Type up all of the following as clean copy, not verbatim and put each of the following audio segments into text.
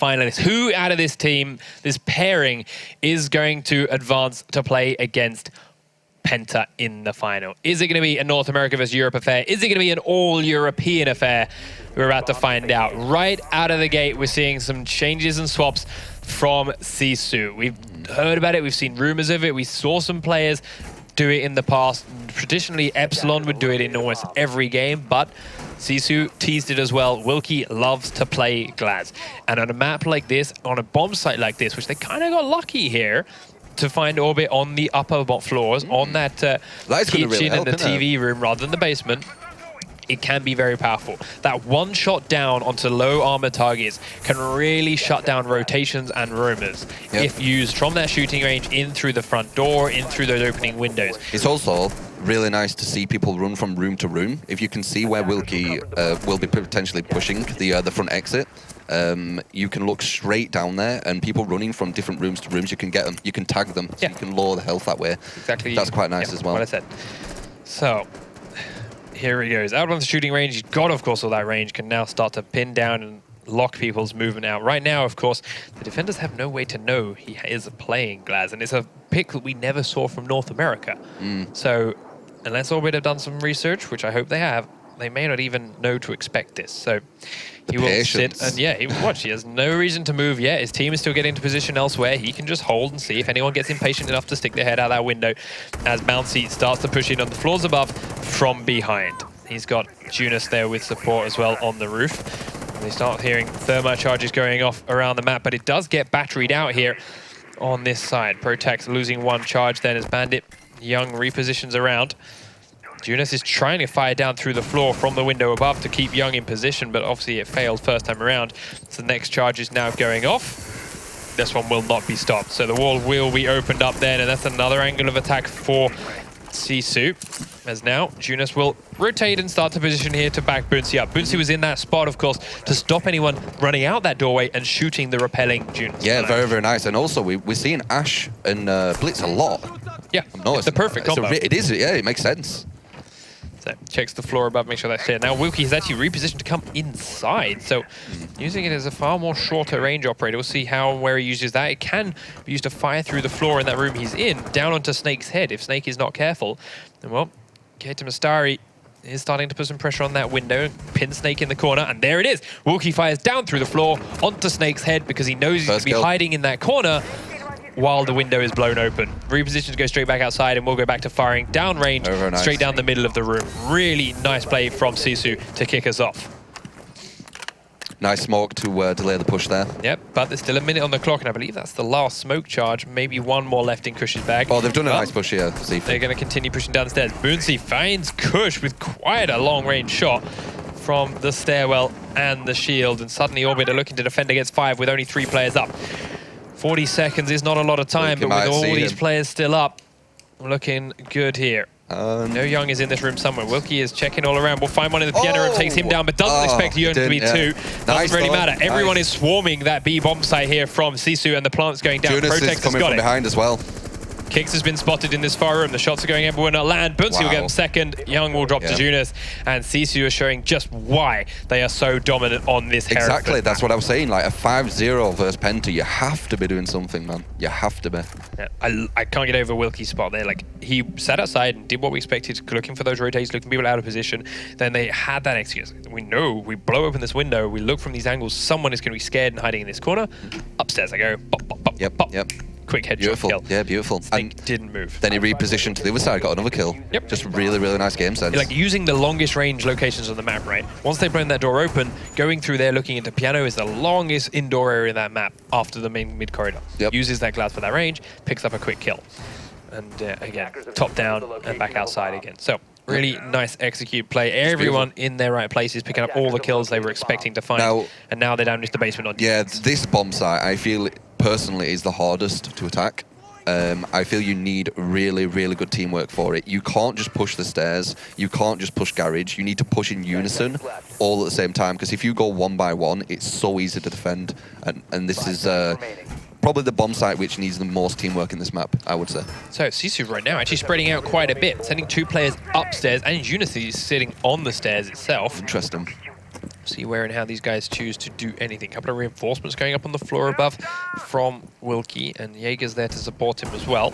finalists. Who out of this team, this pairing, is going to advance to play against Penta in the final? Is it going to be a North America versus Europe affair? Is it going to be an all-European affair? We're about to find out. Right out of the gate, we're seeing some changes and swaps from Sisu. We've heard about it. We've seen rumors of it. We saw some players do it in the past. Traditionally, Epsilon would do it in almost every game, but Sisu teased it as well. Wilkie loves to play Glaz. And on a map like this, on a bomb site like this, which they kind of got lucky here, to find Orbit on the upper floors, on that kitchen really and the TV room rather than the basement, it can be very powerful. That one shot down onto low armor targets can really shut down rotations and rumors if used from that shooting range in through the front door, in through those opening windows. It's also really nice to see people run from room to room. If you can see where Wilkie will be potentially pushing the front exit, you can look straight down there, and people running from different rooms to rooms, you can get them, you can tag them, so you can lower the health that way. Exactly. That's quite nice as well. What I said. So, here he goes. Out on the shooting range, he's got, of course, all that range, can now start to pin down and lock people's movement out. Right now, of course, the defenders have no way to know he is playing Glaz, and it's a pick that we never saw from North America. So, unless Orbit have done some research, which I hope they have, they may not even know to expect this. So he will sit and he will watch. He has no reason to move yet. His team is still getting into position elsewhere. He can just hold and see if anyone gets impatient enough to stick their head out that window as Bouncy starts to push in on the floors above from behind. He's got Junus there with support as well on the roof. And they start hearing thermite charges going off around the map, but it does get batteried out here on this side. Protex losing one charge then as Bandit Young repositions around. Junus is trying to fire down through the floor from the window above to keep Young in position, but obviously it failed first time around. So the next charge is now going off. This one will not be stopped. So the wall will be opened up then, and that's another angle of attack for Sisu. As now, Junus will rotate and start to position here to back Boonsi up. Boonsi was in that spot, of course, to stop anyone running out that doorway and shooting the repelling Junus. Yeah, very, very nice. And also, we're seeing Ash and Blitz a lot. Yeah, it's the perfect combo. It is, yeah, it makes sense. So checks the floor above, make sure that's clear. Now Wilkie is actually repositioned to come inside, so using it as a far more shorter range operator. We'll see how and where he uses that. It can be used to fire through the floor in that room he's in, down onto Snake's head. If Snake is not careful, then well, Keita Mastari is starting to put some pressure on that window, pin Snake in the corner, and there it is. Wilkie fires down through the floor onto Snake's head because he knows he's going to be hiding in that corner while the window is blown open. Reposition to go straight back outside, and we'll go back to firing down range, straight down the middle of the room. Really nice play from Sisu to kick us off. Nice smoke to delay the push there. Yep, but there's still a minute on the clock, and I believe that's the last smoke charge. Maybe one more left in Kush's bag. Oh, they've done a nice push here. They're going to continue pushing down the stairs. Boonsi finds Kush with quite a long-range shot from the stairwell and the shield, and suddenly Orbit are looking to defend against 5 with only 3 players up. 40 seconds is not a lot of time, but with all these players still up, looking good here. No Young is in this room somewhere. Wilkie is checking all around. We'll find one in the piano room, takes him down, but doesn't expect Young to be 2. Doesn't really matter. Everyone is swarming that B bomb site here from Sisu, and the plant's going down. Junus is coming from behind as well. Kicks has been spotted in this far room. The shots are going everywhere, not land. Boonsi will get him second. Young will drop to Junus. And Sisu is showing just why they are so dominant on this Hereford. Exactly, that's what I was saying. Like a 5-0 versus Penta, you have to be doing something, man. You have to be. Yeah, I can't get over Wilkie's spot there. Like, he sat outside and did what we expected, looking for those rotates, looking people out of position. Then they had that excuse. We know, we blow open this window, we look from these angles, someone is going to be scared and hiding in this corner. Upstairs I go, pop, pop, pop, pop. Quick headshot kill. Yeah, beautiful. Snake didn't move. Then he repositioned to the other side, got another kill. Yep. Just really, really nice game sense. Like using the longest range locations on the map, right? Once they've blown that door open, going through there looking into piano is the longest indoor area in that map after the main mid corridor. Uses that glass for that range, picks up a quick kill. And again, top down and back outside again. So really nice execute play. Everyone in their right places, picking up all the kills they were expecting to find. And now they're down just the basement on defense. Yeah, this bomb site, I feel personally is the hardest to attack. I feel you need really, really good teamwork for it. You can't just push the stairs. You can't just push garage. You need to push in unison all at the same time, because if you go one by one, it's so easy to defend. And this is probably the bomb site which needs the most teamwork in this map, I would say. So Sisu right now actually spreading out quite a bit, sending 2 players upstairs, and Unity is sitting on the stairs itself. Interesting. See where and how these guys choose to do anything. A couple of reinforcements going up on the floor above from Wilkie, and Jaeger's there to support him as well.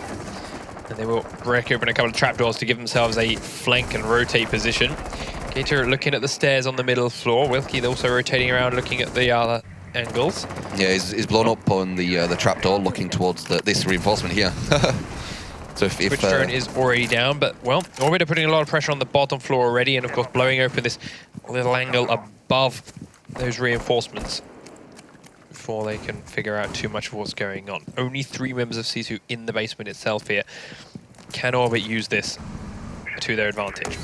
And they will break open a couple of trapdoors to give themselves a flank and rotate position. Gator looking at the stairs on the middle floor. Wilkie also rotating around, looking at the other angles. Yeah, he's blown up on the trapdoor, looking towards this reinforcement here. So if Switch drone is already down, but well, Orbit are putting a lot of pressure on the bottom floor already, and of course blowing open this little angle above those reinforcements before they can figure out too much of what's going on. Only 3 members of Sisu in the basement itself here. Can Orbit use this to their advantage?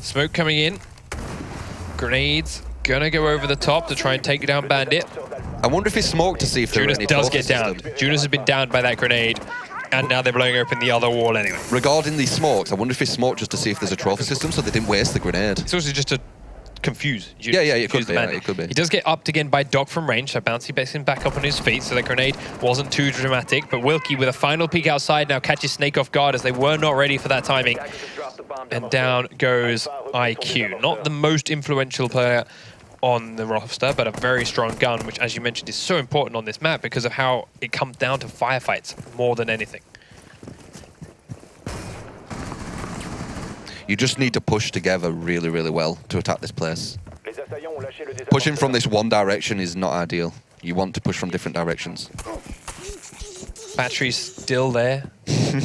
Smoke coming in. Grenades gonna go over the top to try and take down Bandit. I wonder if he smoked to see if there Junas any does trophy get down. system. Junas has been downed by that grenade, and now they're blowing open the other wall anyway. Regarding these smokes, I wonder if he smoked just to see if there's a trophy system so they didn't waste the grenade. It's also just to confuse Junas. Yeah, it could be. Bandit. It could be. He does get upped again by Doc from range, so Bouncy backs him back up on his feet, so the grenade wasn't too dramatic. But Wilkie, with a final peek outside, now catches Snake off guard as they were not ready for that timing. And down goes IQ. Not the most influential player on the roster, but a very strong gun, which, as you mentioned, is so important on this map because of how it comes down to firefights more than anything. You just need to push together really, really well to attack this place. Pushing from this one direction is not ideal. You want to push from different directions. Battery's still there,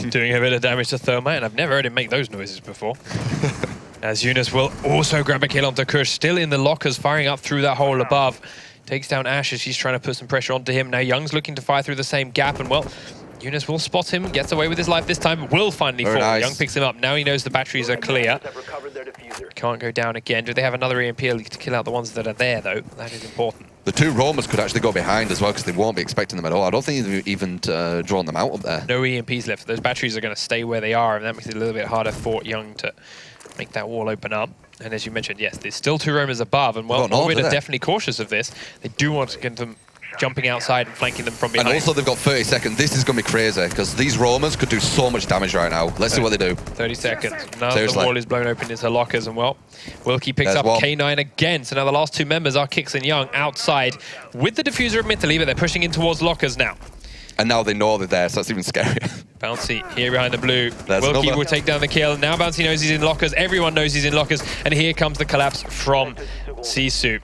doing a bit of damage to Thermite, and I've never heard him make those noises before. As Eunice will also grab a kill onto Kush, still in the lockers, firing up through that hole above. Takes down Ash as she's trying to put some pressure onto him. Now Young's looking to fire through the same gap, and well, Eunice will spot him, gets away with his life this time, will finally fall. Nice. Young picks him up. Now he knows the batteries are clear. Can't go down again. Do they have another EMP to kill out the ones that are there, though? That is important. The 2 roamers could actually go behind as well because they won't be expecting them at all. I don't think they've even drawn them out up there. No EMPs left. Those batteries are going to stay where they are, and that makes it a little bit harder for Young to make that wall open up. And as you mentioned, yes, there's still 2 roamers above, and well, Orbit are definitely cautious of this. They do want to get them jumping outside and flanking them from behind. And also they've got 30 seconds. This is going to be crazy because these roamers could do so much damage right now. Let's see what they do. 30 seconds. Now the wall is blown open into lockers, and well, Wilkie picks up K9 again. So now the last 2 members are Kix and Young outside with the diffuser admittedly, but they're pushing in towards lockers now. And now they know they're there, so that's even scarier. Bouncy here behind the blue. There's Wilkie another. will take down the kill. Now Bouncy knows he's in lockers. Everyone knows he's in lockers. And here comes the collapse from Sisu.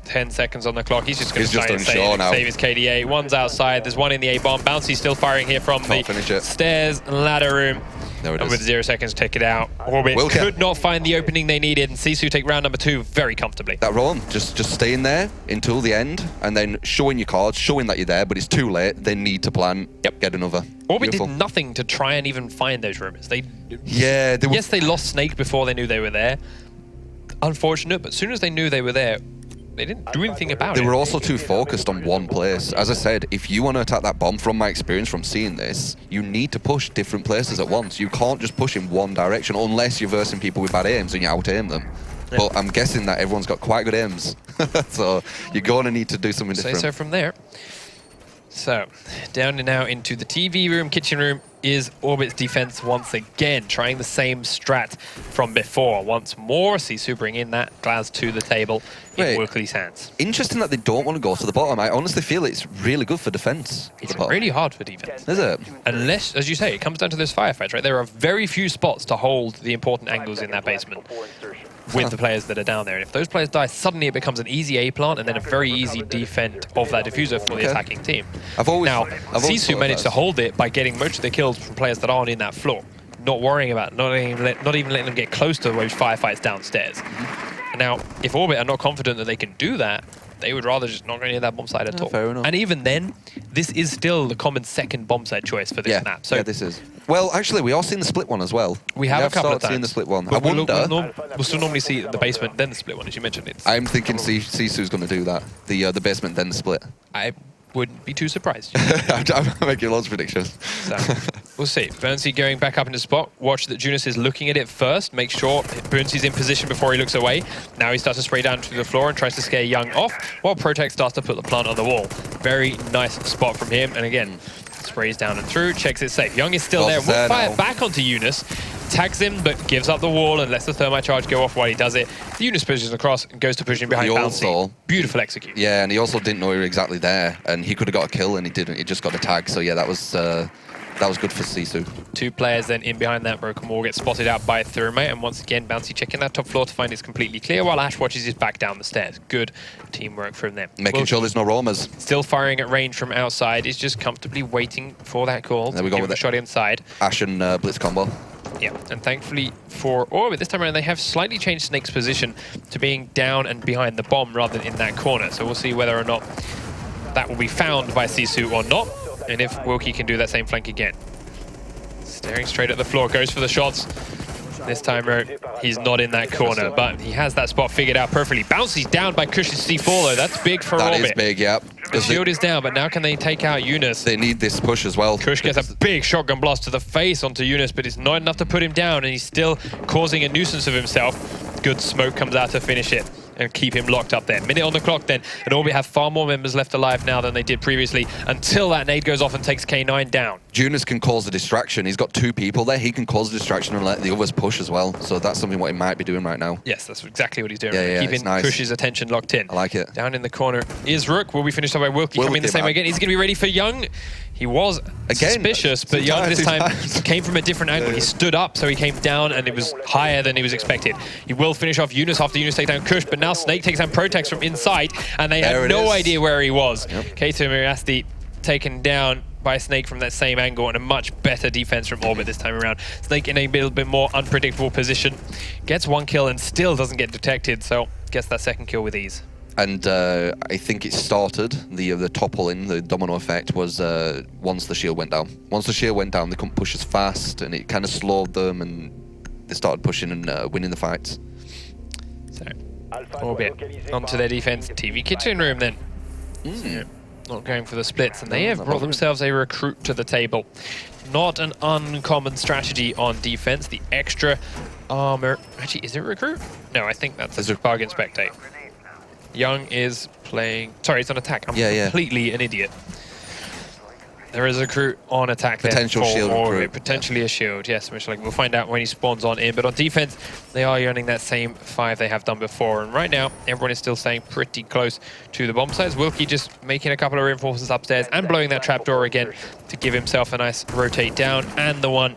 10 seconds on the clock. He's just going to try and save his KDA. One's outside. There's one in the A-bomb. Bouncy still firing here from the stairs and ladder room. There it and is. with 0 seconds, take it out. Orbit could not find the opening they needed, and Sisu take round number 2 very comfortably. That roam, just staying there until the end, and then showing your cards, showing that you're there, but it's too late. They need to plan. Yep, get another. Orbit did nothing to try and even find those rumors. Yes, they lost Snake before they knew they were there. Unfortunate, but as soon as they knew they were there, they didn't do anything about it. They were also too focused on one place. As I said, if you want to attack that bomb, from my experience from seeing this, you need to push different places at once. You can't just push in one direction unless you're versing people with bad aims and you out-aim them. Yeah. But I'm guessing that everyone's got quite good aims. So you're going to need to do something different. Say so from there. So, down and now into the TV room, kitchen room is Orbit's defense once again, trying the same strat from before. Once more, Sisu bring in that glass to the table in Wilkie's hands. Interesting that they don't want to go to the bottom. I honestly feel it's really good for defense. It's really hard for defense. Is it? Unless, as you say, it comes down to those firefights, right? There are very few spots to hold the important angles in that basement with the players that are down there. And if those players die, suddenly it becomes an easy A-plant and then a very easy defend of that diffuser for the attacking team. Now, Sisu managed to hold it by getting most of the kills from players that aren't in that floor, not worrying about, not even letting them get close to those firefights downstairs. Now, if Orbit are not confident that they can do that, they would rather just not go near that bomb site at all. Fair enough. And even then, this is still the common second bomb site choice for this map. So yeah, this is. Well, actually, we are seeing the split one as well. We have a couple of times. Seen the split one. I wonder. We'll still normally see the basement, then the split one, as you mentioned. I'm thinking Sisu's going to do that. The basement, then the split. I wouldn't be too surprised. I'm making lots of predictions. So, we'll see. Bouncy going back up into spot. Watch that Junas is looking at it first. Make sure Bouncy's in position before he looks away. Now he starts to spray down to the floor and tries to scare Young off, while Protect starts to put the plant on the wall. Very nice spot from him. And again, sprays down and through, checks it safe. Young is still there. Will fire back onto Eunice. tags him, but gives up the wall and lets the thermite charge go off while he does it. The Eunice pushes across and goes to pushing behind Bouncy. Beautiful execution. Yeah, and he also didn't know he was exactly there, and he could have got a kill, and he didn't. He just got a tag. So yeah, that was good for Sisu. 2 players then in behind that broken wall get spotted out by Thermite, and once again Bouncy checking that top floor to find it's completely clear while Ash watches his back down the stairs. Good teamwork from them. Making sure there's no roamers. Still firing at range from outside. He's just comfortably waiting for that call. There we go with a shot inside. Ash and Blitz combo. Yeah, and thankfully for Orbit, this time around they have slightly changed Snake's position to being down and behind the bomb rather than in that corner. So we'll see whether or not that will be found by Sisu or not, and if Wilkie can do that same flank again. Staring straight at the floor, goes for the shots. This time he's not in that corner, but he has that spot figured out perfectly. Bouncy's down by Kush's C4 though. That's big for Orbit. That is big, yeah. The shield is down, but now can they take out Eunice? They need this push as well. Kush gets a big shotgun blast to the face onto Eunice, but it's not enough to put him down, and he's still causing a nuisance of himself. Good smoke comes out to finish it and keep him locked up there. Minute on the clock then, and Orbit have far more members left alive now than they did previously until that nade goes off and takes K9 down. Eunice can cause a distraction. He's got 2 people there. He can cause a distraction and let the others push as well. So that's something what he might be doing right now. Yes, that's exactly what he's doing. Yeah, Keeping nice. Kush's attention locked in. I like it. Down in the corner is Rook. Will be finished up by Wilkie coming the same way again. He's going to be ready for Young. He was suspicious, but Young this time came from a different angle. He stood up, so he came down, and it was higher than he was expected. He will finish off Eunice after Eunice takes down Kush, but now Snake takes down Protex from inside, and they had no idea where he was. Kato Mirasti taken down by Snake from that same angle, and a much better defense from Orbit this time around. Snake in a little bit more unpredictable position. Gets 1 kill and still doesn't get detected, so gets that 2nd kill with ease. And I think it started, the toppling, the domino effect was once the shield went down. Once the shield went down, they couldn't push as fast, and it kind of slowed them, and they started pushing and winning the fights. So, Orbit onto their defense. TV kitchen room then. So, not going for the splits, and they have brought themselves a recruit to the table. Not an uncommon strategy on defense. The extra armor. Actually, is it a recruit? No, I think that's a bargain spectate. Young is playing... Sorry, it's on attack. I'm completely an idiot. There is a recruit on attack there. Potential shield recruit. Potentially a shield, yes. Which, we'll find out when he spawns on in. But on defense, they are running that same 5 they have done before. And right now, everyone is still staying pretty close to the bomb sites. Wilkie just making a couple of reinforcements upstairs and blowing that trapdoor again to give himself a nice rotate down. And the one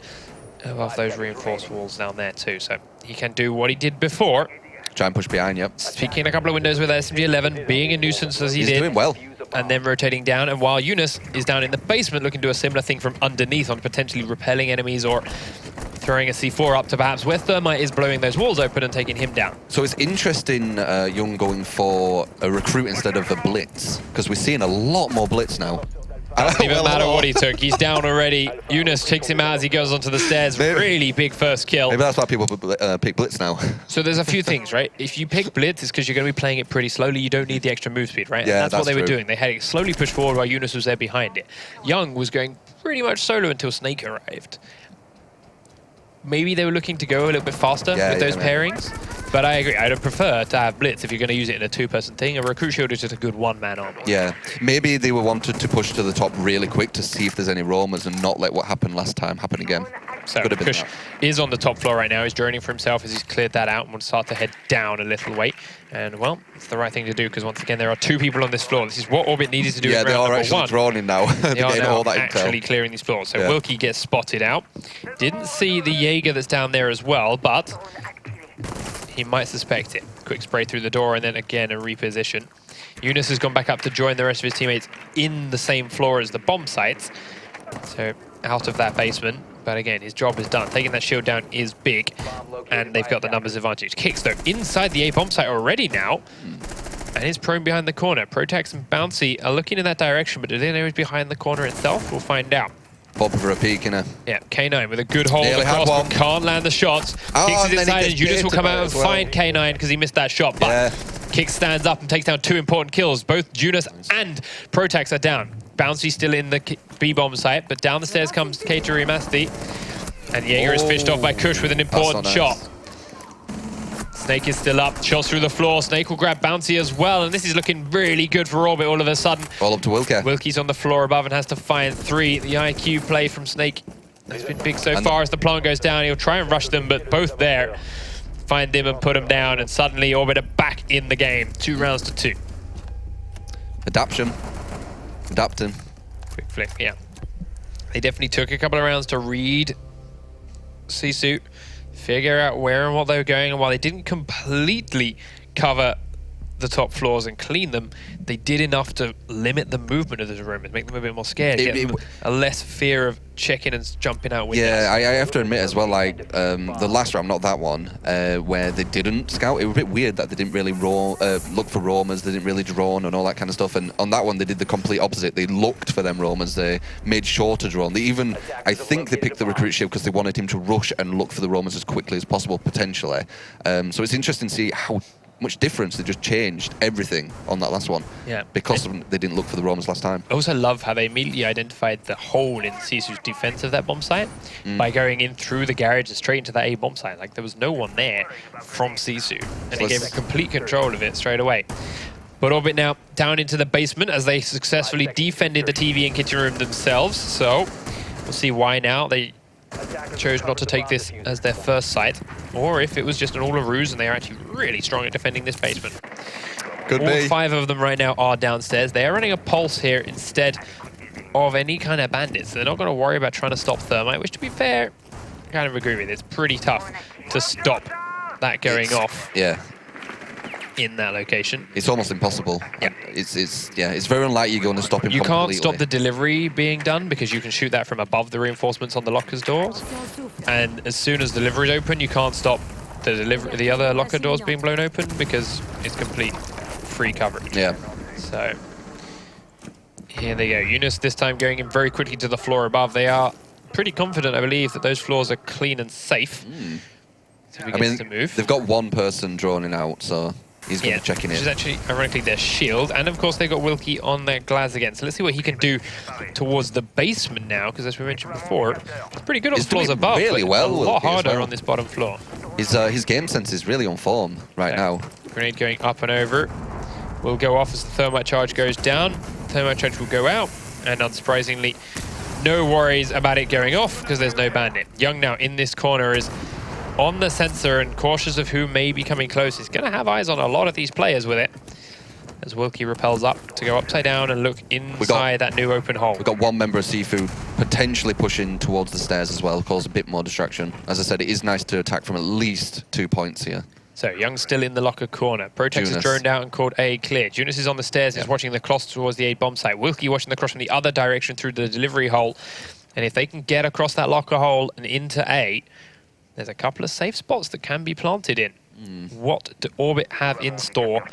above those reinforced walls down there too. So he can do what he did before. Try and push behind, yep. Peeking a couple of windows with SMG-11, being a nuisance as he did. He's doing well. And then rotating down, and while Eunice is down in the basement looking to do a similar thing from underneath on potentially repelling enemies or throwing a C4 up to perhaps where Thermite is blowing those walls open and taking him down. So it's interesting Young going for a recruit instead of a blitz, because we're seeing a lot more blitz now. Doesn't even matter what he took. He's down already. Eunice takes him out as he goes onto the stairs. Really big first kill. Maybe that's why people pick Blitz now. So there's a few things, right? If you pick Blitz, it's because you're going to be playing it pretty slowly. You don't need the extra move speed, right? Yeah, and that's what they were doing. They had it slowly pushed forward while Eunice was there behind it. Young was going pretty much solo until Snake arrived. Maybe they were looking to go a little bit faster with those pairings. But I agree, I'd prefer to have Blitz if you're going to use it in a 2-person thing. A Recruit Shield is just a good 1-man army. Yeah, maybe they were wanted to push to the top really quick to see if there's any roamers and not let what happened last time happen again. So Kush is on the top floor right now. He's droning for himself as he's cleared that out and will start to head down a little way. And, well, it's the right thing to do because, once again, there are 2 people on this floor. This is what Orbit needed to do in round number 1. Yeah, they are actually droning now. They are now actually clearing these floors. So Wilkie gets spotted out. Didn't see the Jaeger that's down there as well, but he might suspect it. Quick spray through the door and then again a reposition. Eunice has gone back up to join the rest of his teammates in the same floor as the bomb sites. So out of that basement. But again, his job is done. Taking that shield down is big. And they've got the numbers advantage. Kicks though inside the A bomb site already now. And is prone behind the corner. Protex and Bouncy are looking in that direction, but do they know he's behind the corner itself? We'll find out. Popping for a peek, innit? Yeah, K9 with a good hold across, but can't land the shots. Kicks it inside, and Eunice will come out and find K9 because he missed that shot. But Kicks stands up and takes down 2 important kills. Both Eunice and Protex are down. Bouncy still in the B-bomb site, but down the stairs comes Kateri Masti. And Jaeger is fished off by Kush with an important shot. Snake is still up, shots through the floor. Snake will grab Bouncy as well, and this is looking really good for Orbit all of a sudden. All up to Wilkie. Wilkie's on the floor above and has to find 3. The IQ play from Snake That's been big so far as the plant goes down. He'll try and rush them, but both there. Find them and put them down, and suddenly Orbit are back in the game. 2 rounds to 2. Adapting. Quick flick, yeah. They definitely took a couple of rounds to read Sisu, figure out where and what they were going, and while they didn't completely cover the top floors and clean them, they did enough to limit the movement of the Romans, make them a bit more scared, get them a less fear of checking and jumping out windows. Yeah, I have to admit as well, like, the last round, not that one, where they didn't scout, it was a bit weird that they didn't really look for roamers, they didn't really drone and all that kind of stuff, and on that one they did the complete opposite. They looked for them roamers, they made sure to drone. They even, I think they picked the recruit shield because they wanted him to rush and look for the roamers as quickly as possible, potentially. So it's interesting to see how much difference they just changed everything on that last one. Yeah. Because they didn't look for the roamers last time. I also love how they immediately identified the hole in Sisu's defense of that bomb site by going in through the garage and straight into that A bomb site. Like, there was no one there from Sisu, and he gave him complete control of it straight away. But Orbit now down into the basement as they successfully defended the TV and kitchen room themselves. So we'll see why now they chose not to take this as their first site, or if it was just an all a ruse and they are actually really strong at defending this basement. Could be. All 5 of them right now are downstairs. They are running a pulse here instead of any kind of bandits. They're not going to worry about trying to stop Thermite, which, to be fair, I kind of agree with. It's pretty tough to stop that going off. Yeah. In that location. It's almost impossible. Yeah. It's very unlikely you're going to stop him completely. You can't stop the delivery being done because you can shoot that from above the reinforcements on the lockers doors. And as soon as delivery is open, you can't stop the other locker doors being blown open because it's complete free coverage. Yeah. So here they go. Eunice this time going in very quickly to the floor above. They are pretty confident, I believe, that those floors are clean and safe. So I mean, they've got one person droning out, so he's going to check in. Which is actually, ironically, their shield. And, of course, they've got Wilkie on their glass again. So let's see what he can do towards the basement now, because as we mentioned before, it's pretty good on floors above. Really well, a lot harder on this bottom floor. His game sense is really on form right now. Grenade going up and over. Will go off as the thermite charge goes down. Thermite charge will go out. And unsurprisingly, no worries about it going off, because there's no bandit. Young now in this corner is on the sensor and cautious of who may be coming close. He's going to have eyes on a lot of these players with it. As Wilkie repels up to go upside down and look inside that new open hole. We've got one member of GiFu potentially pushing towards the stairs as well, cause a bit more distraction. As I said, it is nice to attack from at least 2 points here. So Young's still in the locker corner. Protex is droned out and called A clear. Junis is on the stairs, is watching the cross towards the A bomb site. Wilkie watching the cross from the other direction through the delivery hole. And if they can get across that locker hole and into A, there's a couple of safe spots that can be planted in. What do Orbit have in store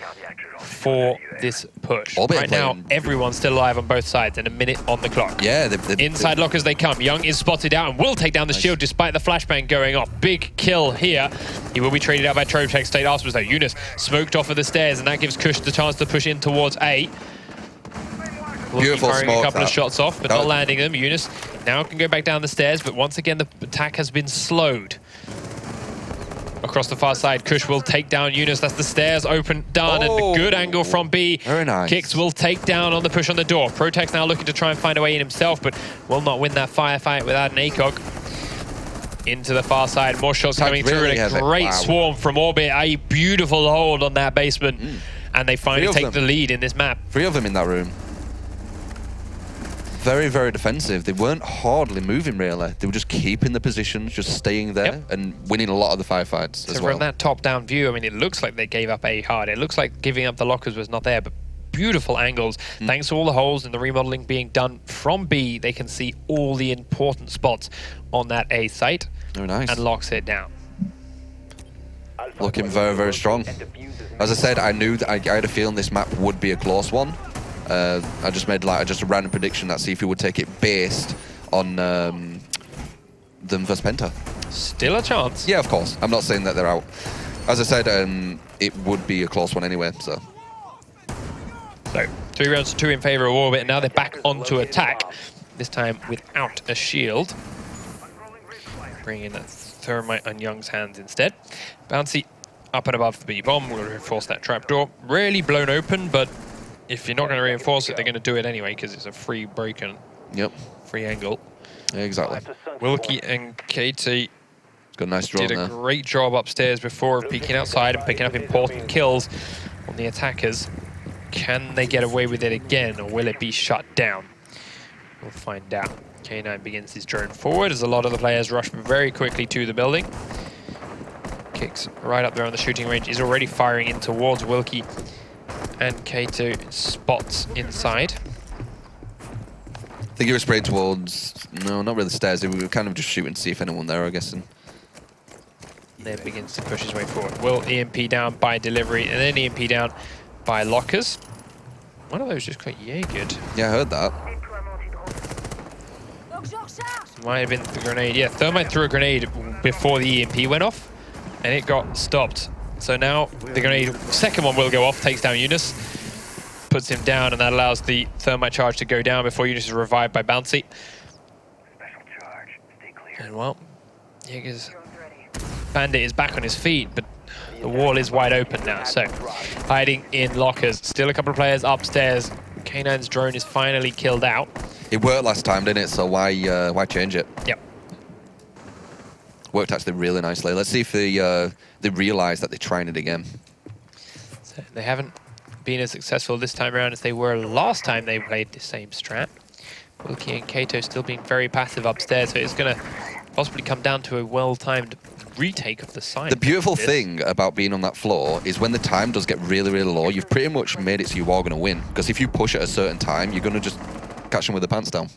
for this push? Orbit right now, everyone's still alive on both sides and a minute on the clock. Yeah. Inside lockers they come. Young is spotted out and will take down the shield despite the flashbang going off. Big kill here. He will be traded out by Trotex State afterwards though. Eunice smoked off of the stairs and that gives Kush the chance to push in towards A. Beautiful firing smoke, a couple of shots off, but not landing them. Eunice now can go back down the stairs, but once again the attack has been slowed. Across the far side, Kush will take down Eunice. That's the stairs open, done, and a good angle from B. Very nice. Kicks will take down on the push on the door. Protex now looking to try and find a way in himself, but will not win that firefight without an ACOG. Into the far side, more shots coming through, and a great swarm from Orbit. A beautiful hold on that basement, and they finally take the lead in this map. 3 of them in that room. Very, very defensive. They weren't hardly moving, really. They were just keeping the positions, just staying there, and winning a lot of the firefights as well. From that top-down view, I mean, it looks like they gave up A hard. It looks like giving up the lockers was not there, but beautiful angles. Thanks to all the holes and the remodeling being done from B, they can see all the important spots on that A site. Very nice. And locks it down. Looking very, very strong. As I said, I knew that I had a feeling this map would be a close one. I just made a random prediction that GiFu would take it based on them versus Penta. Still a chance. Yeah, of course. I'm not saying that they're out. As I said, it would be a close one anyway, so. So, 3 rounds to 2 in favor of Orbit, and now they're back onto attack, this time without a shield. Bringing in that Thermite on Young's hands instead. Bouncy up and above the B-bomb, will reinforce that trapdoor. Rarely blown open, but if you're not going to reinforce it, they're going to do it anyway because it's a free break and Yep. Free angle. Yeah, exactly. Wilkie and Katie Got a nice draw did a there. great job upstairs before peeking outside and picking up important kills on the attackers. Can they get away with it again, or will it be shut down? We'll find out. K9 begins his drone forward as a lot of the players rush very quickly to the building. Kicks right up there on the shooting range. Is already firing in towards Wilkie, and K2 spots inside. I think he was spraying towards, no, not really the stairs. We were kind of just shooting to see if anyone there, I guess. And then begins to push his way forward. Will EMP down by delivery, and then EMP down by lockers. One of those just got Jaegered. yeah, I heard that. Might have been the grenade. Yeah, Thermite threw a grenade before the EMP went off, and it got stopped. So now the grenade, second one will go off, takes down Eunice, puts him down, and that allows the Thermite charge to go down before Eunice is revived by Bouncy. And well, Jaeger's Bandit is back on his feet, but the wall is wide open now, so hiding in lockers. Still a couple of players upstairs. K9's drone is finally killed out. It worked last time, didn't it? So why change it? Yep. Worked actually really nicely. Let's see if they realise that they're trying it again. So they haven't been as successful this time around as they were last time they played the same strat. Wilkie and Kato still being very passive upstairs, so it's going to possibly come down to a well-timed retake of the site. The beautiful thing about being on that floor is when the time does get really, really low, you've pretty much made it so you are going to win. Because if you push at a certain time, you're going to just catch them with the pants down.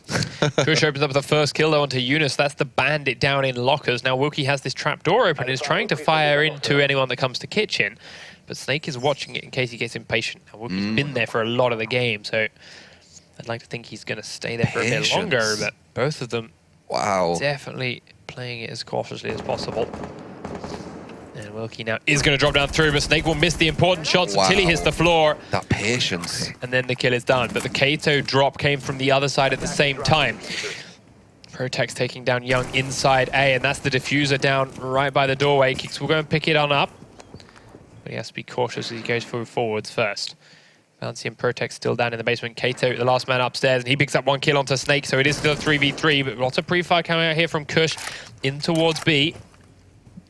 Kush opens up the first kill though onto Eunice. That's the Bandit down in lockers. Now Wilkie has this trap door open and is trying to fire into anyone that comes to kitchen. But Snake is watching it in case he gets impatient. Now Wilkie's been there for a lot of the game, so I'd like to think he's going to stay there for a bit longer. But both of them definitely playing it as cautiously as possible. And Wilkie now is going to drop down through, but Snake will miss the important shots until he hits the floor. That patience. And then the kill is done. But the Kato drop came from the other side at the same time. Protex taking down Young inside A, and that's the diffuser down right by the doorway. Kicks will go and pick it on up. But he has to be cautious as he goes forwards first. Bouncy and Protex still down in the basement. Kato, the last man upstairs, and he picks up one kill onto Snake, so it is still a 3v3, but lots of pre-fire coming out here from Kush in towards B.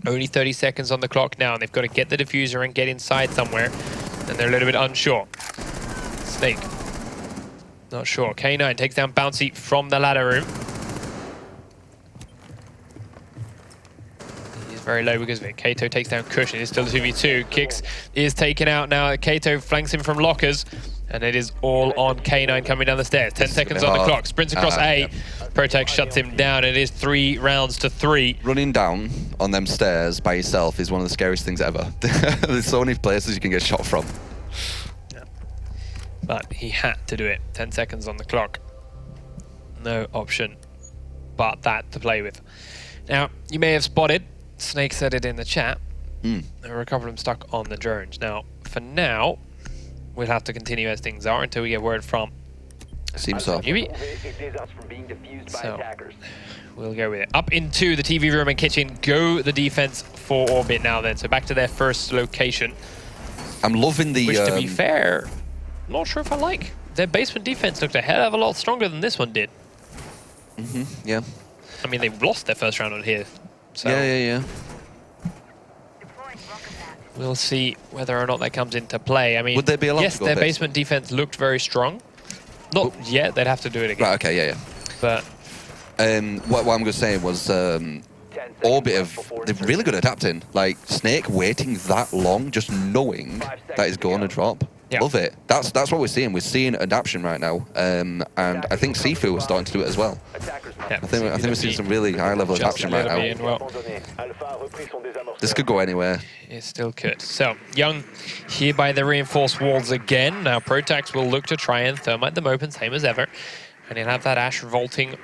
Only 30 seconds on the clock now, and they've got to get the diffuser and get inside somewhere, and they're a little bit unsure. Snake, not sure. K9 takes down Bouncy from the ladder room. Very low because of it. Kato takes down Kush, and it's still a 2v2. Kicks is taken out now. Kato flanks him from lockers, and it is all on K9 coming down the stairs. 10 seconds on the clock. Sprints across A. Protex shuts him down. It is 3 rounds to 3. Running down on them stairs by yourself is one of the scariest things ever. There's so many places you can get shot from. Yeah. But he had to do it. 10 seconds on the clock. No option but that to play with. Now, you may have spotted, Snake said it in the chat, there were a couple of them stuck on the drones. Now, for now, we'll have to continue as things are until we get word from Seems so. So, we'll go with it. Up into the TV room and kitchen, go the defense for Orbit now then. So back to their first location. I'm loving the... Which, to be fair, not sure if I like. Their basement defense looked a hell of a lot stronger than this one did. Yeah. I mean, they've lost their first round on here. So Yeah. we'll see whether or not that comes into play. I mean, would they be allowed yes, to go their basement? basement defense looked very strong. Not yet, they'd have to do it again. Right, okay, yeah. But what I'm going to say was Orbit, they're really good at adapting. Like, Snake waiting that long, just knowing that he's going to drop. Yeah. Love it. That's what we're seeing. We're seeing adaptation right now. And I think Sifu is starting to do it as well. yeah, I think we're seeing some really high-level adaptation right now. Well, This could go anywhere. it still could. So, Young here by the reinforced walls again. Now, Protax will look to try and thermite them open, same as ever. And he'll have that Ash revolting,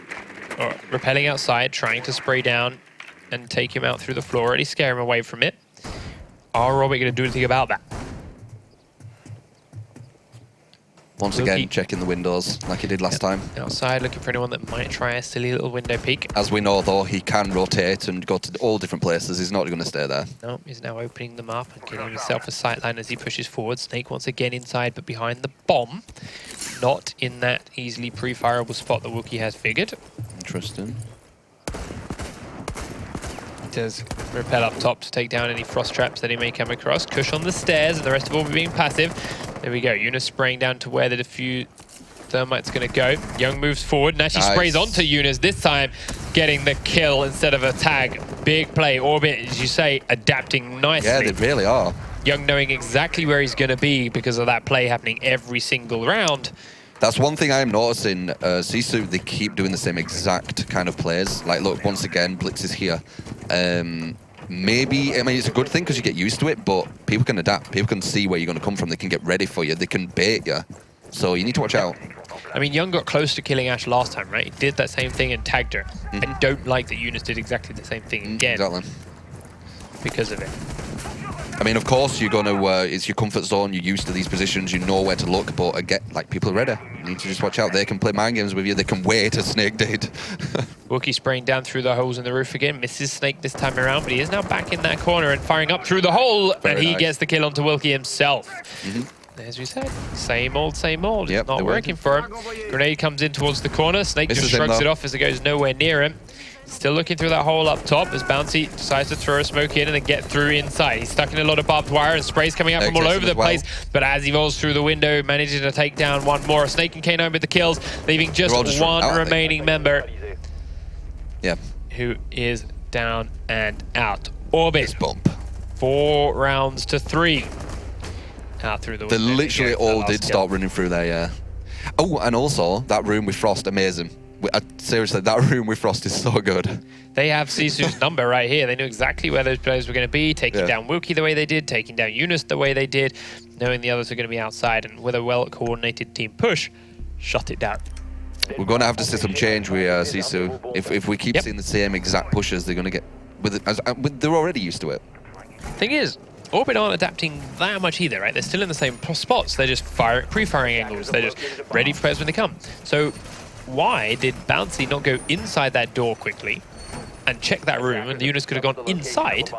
or repelling outside, trying to spray down and take him out through the floor, already scare him away from it. Are Robbie going to do anything about that? Once again, checking the windows like he did last time. Outside, looking for anyone that might try a silly little window peek. As we know, though, he can rotate and go to all different places. He's not going to stay there. No, he's now opening them up and giving himself a sightline as he pushes forward. Snake once again inside, but behind the bomb. Not in that easily pre-fireable spot that Wookie has figured. Interesting. Does repel up top to take down any frost traps that he may come across. Kush on the stairs, and the rest of all being passive. There we go. Eunice spraying down to where the diffuse thermite's going to go. Young moves forward and actually sprays onto Eunice, this time getting the kill instead of a tag. Big play. Orbit, as you say, adapting nicely. Yeah, they really are. Young knowing exactly where he's going to be because of that play happening every single round. That's one thing I'm noticing. Sisu, they keep doing the same exact kind of plays. Like, look, once again, Blitz is here. Maybe, I mean, it's a good thing because you get used to it, but people can adapt. People can see where you're going to come from. They can get ready for you. They can bait you. So you need to watch out. I mean, Young got close to killing Ash last time, right? He did that same thing and tagged her. I don't like that Eunice did exactly the same thing again. Exactly. Because of it. I mean, of course, you're going to, it's your comfort zone, you're used to these positions, you know where to look, but again, like, people are ready. You need to just watch out. They can play mind games with you, they can wait as Snake did. Wookie spraying down through the holes in the roof again, misses Snake this time around, but he is now back in that corner and firing up through the hole, and he gets the kill onto Wilkie himself. As we said, same old, yep, not working for him. Grenade comes in towards the corner, Snake just shrugs it off as it goes nowhere near him. Still looking through that hole up top as Bouncy decides to throw a smoke in and then get through inside. He's stuck in a lot of barbed wire and sprays coming out from all over the place. But as he rolls through the window, managing to take down one more. Snake and K9 with the kills, leaving just one remaining member. Yep. Who is down and out. Orbit. Bump. 4 rounds to 3. Out through the window. They literally all did start running through there, yeah. Oh, and also, that room with Frost, amazing. Seriously, that room with Frost is so good. They have Sisu's number right here. They knew exactly where those players were going to be, taking down Wilkie the way they did, taking down Eunice the way they did, knowing the others are going to be outside, and with a well-coordinated team push, shut it down. We're going to have to see some change with Sisu. If we keep seeing the same exact pushes, they're going to get... they're already used to it. Thing is, Orbit aren't adapting that much either, right? They're still in the same spots. They're just pre-firing angles. They're just ready for players when they come. So why did Bouncy not go inside that door quickly and check that room, and the units could have gone inside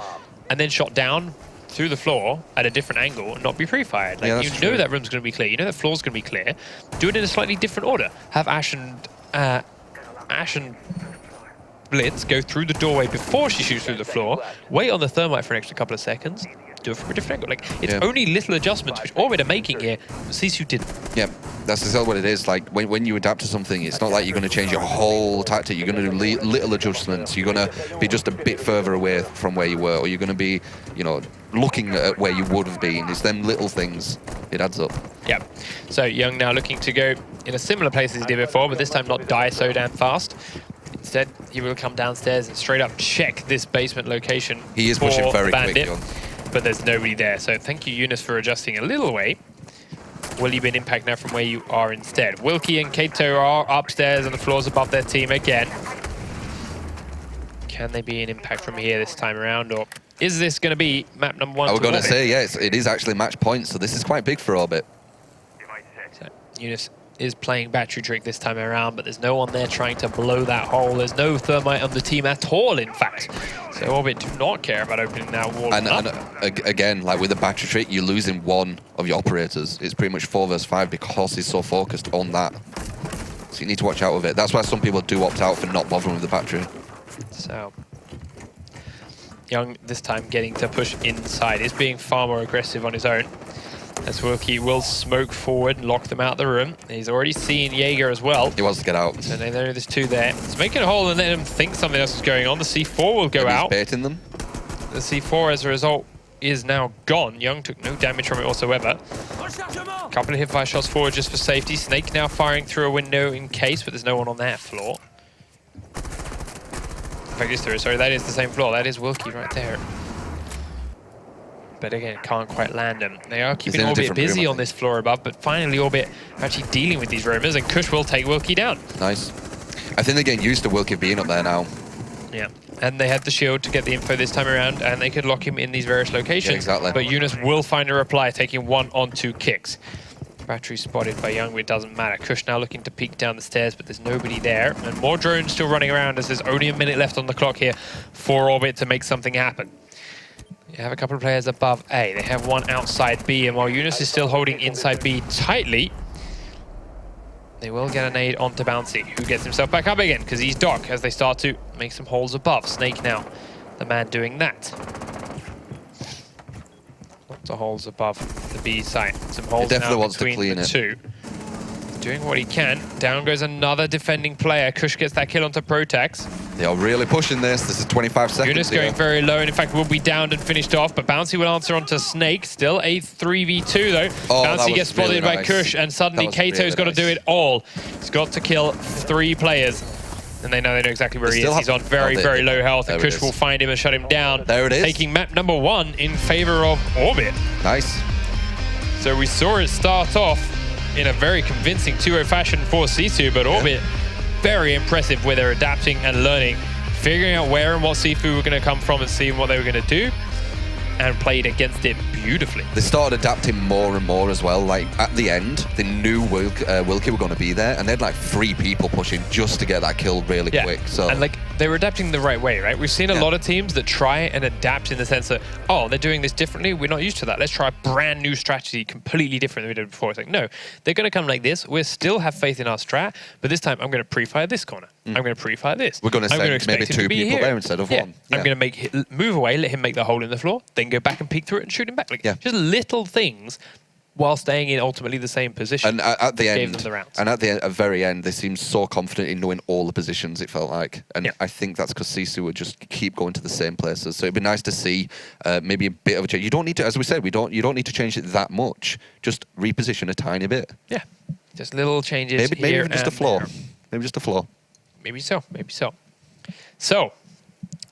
and then shot down through the floor at a different angle and not be pre-fired? Like, you know that room's going to be clear. You know that floor's going to be clear. Do it in a slightly different order. Have Ash and Blitz go through the doorway before she shoots through the floor. Wait on the thermite for an extra couple of seconds. Do it from a different angle. Like, it's only little adjustments which Orbit are making here. Sisu didn't. Yeah, that's exactly what it is. Like, when you adapt to something, it's not like you're going to change your whole tactic. You're going to do little adjustments. You're going to be just a bit further away from where you were, or you're going to be, you know, looking at where you would have been. It's them little things. It adds up. Yeah. So Young now looking to go in a similar place as he did before, but this time not die so damn fast. Instead, he will come downstairs and straight up check this basement location. He is pushing very quick, Young. But there's nobody there. So thank you, Eunice, for adjusting a little way. Will you be an impact now from where you are instead? Wilkie and Kato are upstairs on the floors above their team again. Can they be an impact from here this time around, or is this going to be map number 1? I was going to say, yes, it is actually match points, so this is quite big for Orbit. So Eunice is playing battery trick this time around, but there's no one there trying to blow that hole. There's no thermite on the team at all, in fact. So Orbit do not care about opening that wall up. And again, like with the battery trick, you're losing one of your operators. It's pretty much 4 versus 5 because he's so focused on that. So you need to watch out with it. That's why some people do opt out for not bothering with the battery. So Young this time getting to push inside. He's being far more aggressive on his own. As Wilkie will smoke forward and lock them out the room. He's already seen Jaeger as well. He wants to get out. So they know there's 2 there. It's making a hole and let him think something else is going on. The C4 will go out. He's baiting them. The C4, as a result, is now gone. Young took no damage from it whatsoever. Couple of hipfire shots forward just for safety. Snake now firing through a window in case, but there's no one on that floor. In fact, it's through. Sorry, that is the same floor. That is Wilkie right there. But again, can't quite land him. They are keeping Orbit busy on this floor above, but finally Orbit are actually dealing with these roamers, and Kush will take Wilkie down. Nice. I think they're getting used to Wilkie being up there now. Yeah, and they had the shield to get the info this time around, and they could lock him in these various locations. Yeah, exactly. But Eunice will find a reply, taking 1 on 2 kicks. Battery spotted by Young, but it doesn't matter. Kush now looking to peek down the stairs, but there's nobody there. And more drones still running around as there's only a minute left on the clock here for Orbit to make something happen. You have a couple of players above A. They have one outside B, and while Eunice is still holding inside B tightly, they will get a nade onto Bouncy, who gets himself back up again because he's Doc as they start to make some holes above. Snake now, the man doing that. Lots of holes above the B site. Some holes now between the two. Doing what he can. Down goes another defending player. Kush gets that kill onto Protex. They are really pushing this. This is 25 seconds. Eunice going very low, and in fact will be downed and finished off, but Bouncy will answer onto Snake. Still a 3v2 though. Oh, Bouncy gets spotted by Kush, and suddenly Kato's got to do it all. He's got to kill 3 players. And they know exactly where he is. He's on very, very low health, and Kush will find him and shut him down. There it is. Taking map number 1 in favor of Orbit. Nice. So we saw it start off in a very convincing 2-0 fashion for Sisu, but Orbit very impressive where they're adapting and learning, figuring out where and what Sifu were going to come from and seeing what they were going to do, and played against it beautifully. They started adapting more and more as well. Like at the end, they knew Wilkie were going to be there, and they had like 3 people pushing just to get that kill really quick. So and like they were adapting the right way, right? We've seen a lot of teams that try and adapt in the sense that, oh, they're doing this differently. We're not used to that. Let's try a brand new strategy, completely different than we did before. It's like, no, they're going to come like this. We still have faith in our strat, but this time I'm going to pre-fire this corner. I'm going to pre-fire this. We're going to send maybe 2 people there instead of 1. I'm going to make move away, let him make the hole in the floor, then go back and peek through it and shoot him back. Like, just little things while staying in ultimately the same position. And at the end, gave them the rounds. And at the very end, they seemed so confident in knowing all the positions, it felt like. And I think that's because Sisu would just keep going to the same places. So it'd be nice to see maybe a bit of a change. You don't need to, as we said, you don't need to change it that much. Just reposition a tiny bit. Yeah, just little changes. Maybe even just a floor. Maybe just a floor. Maybe so. Maybe so. So,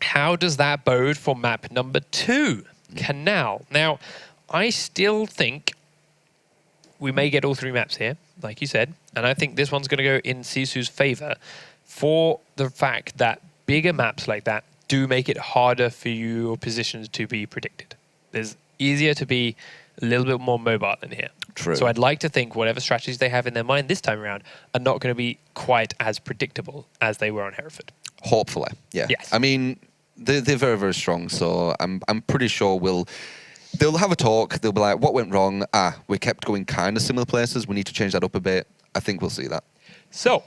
how does that bode for map number 2, Kanal? Now, I still think we may get all 3 maps here, like you said, and I think this one's going to go in Sisu's favor for the fact that bigger maps like that do make it harder for your positions to be predicted. It's easier to be a little bit more mobile than here. True. So I'd like to think whatever strategies they have in their mind this time around are not going to be quite as predictable as they were on Hereford. Hopefully, yeah. Yes. I mean, they're very, very strong, so I'm pretty sure they'll have a talk. They'll be like, what went wrong? We kept going kind of similar places. We need to change that up a bit. I think we'll see that. So,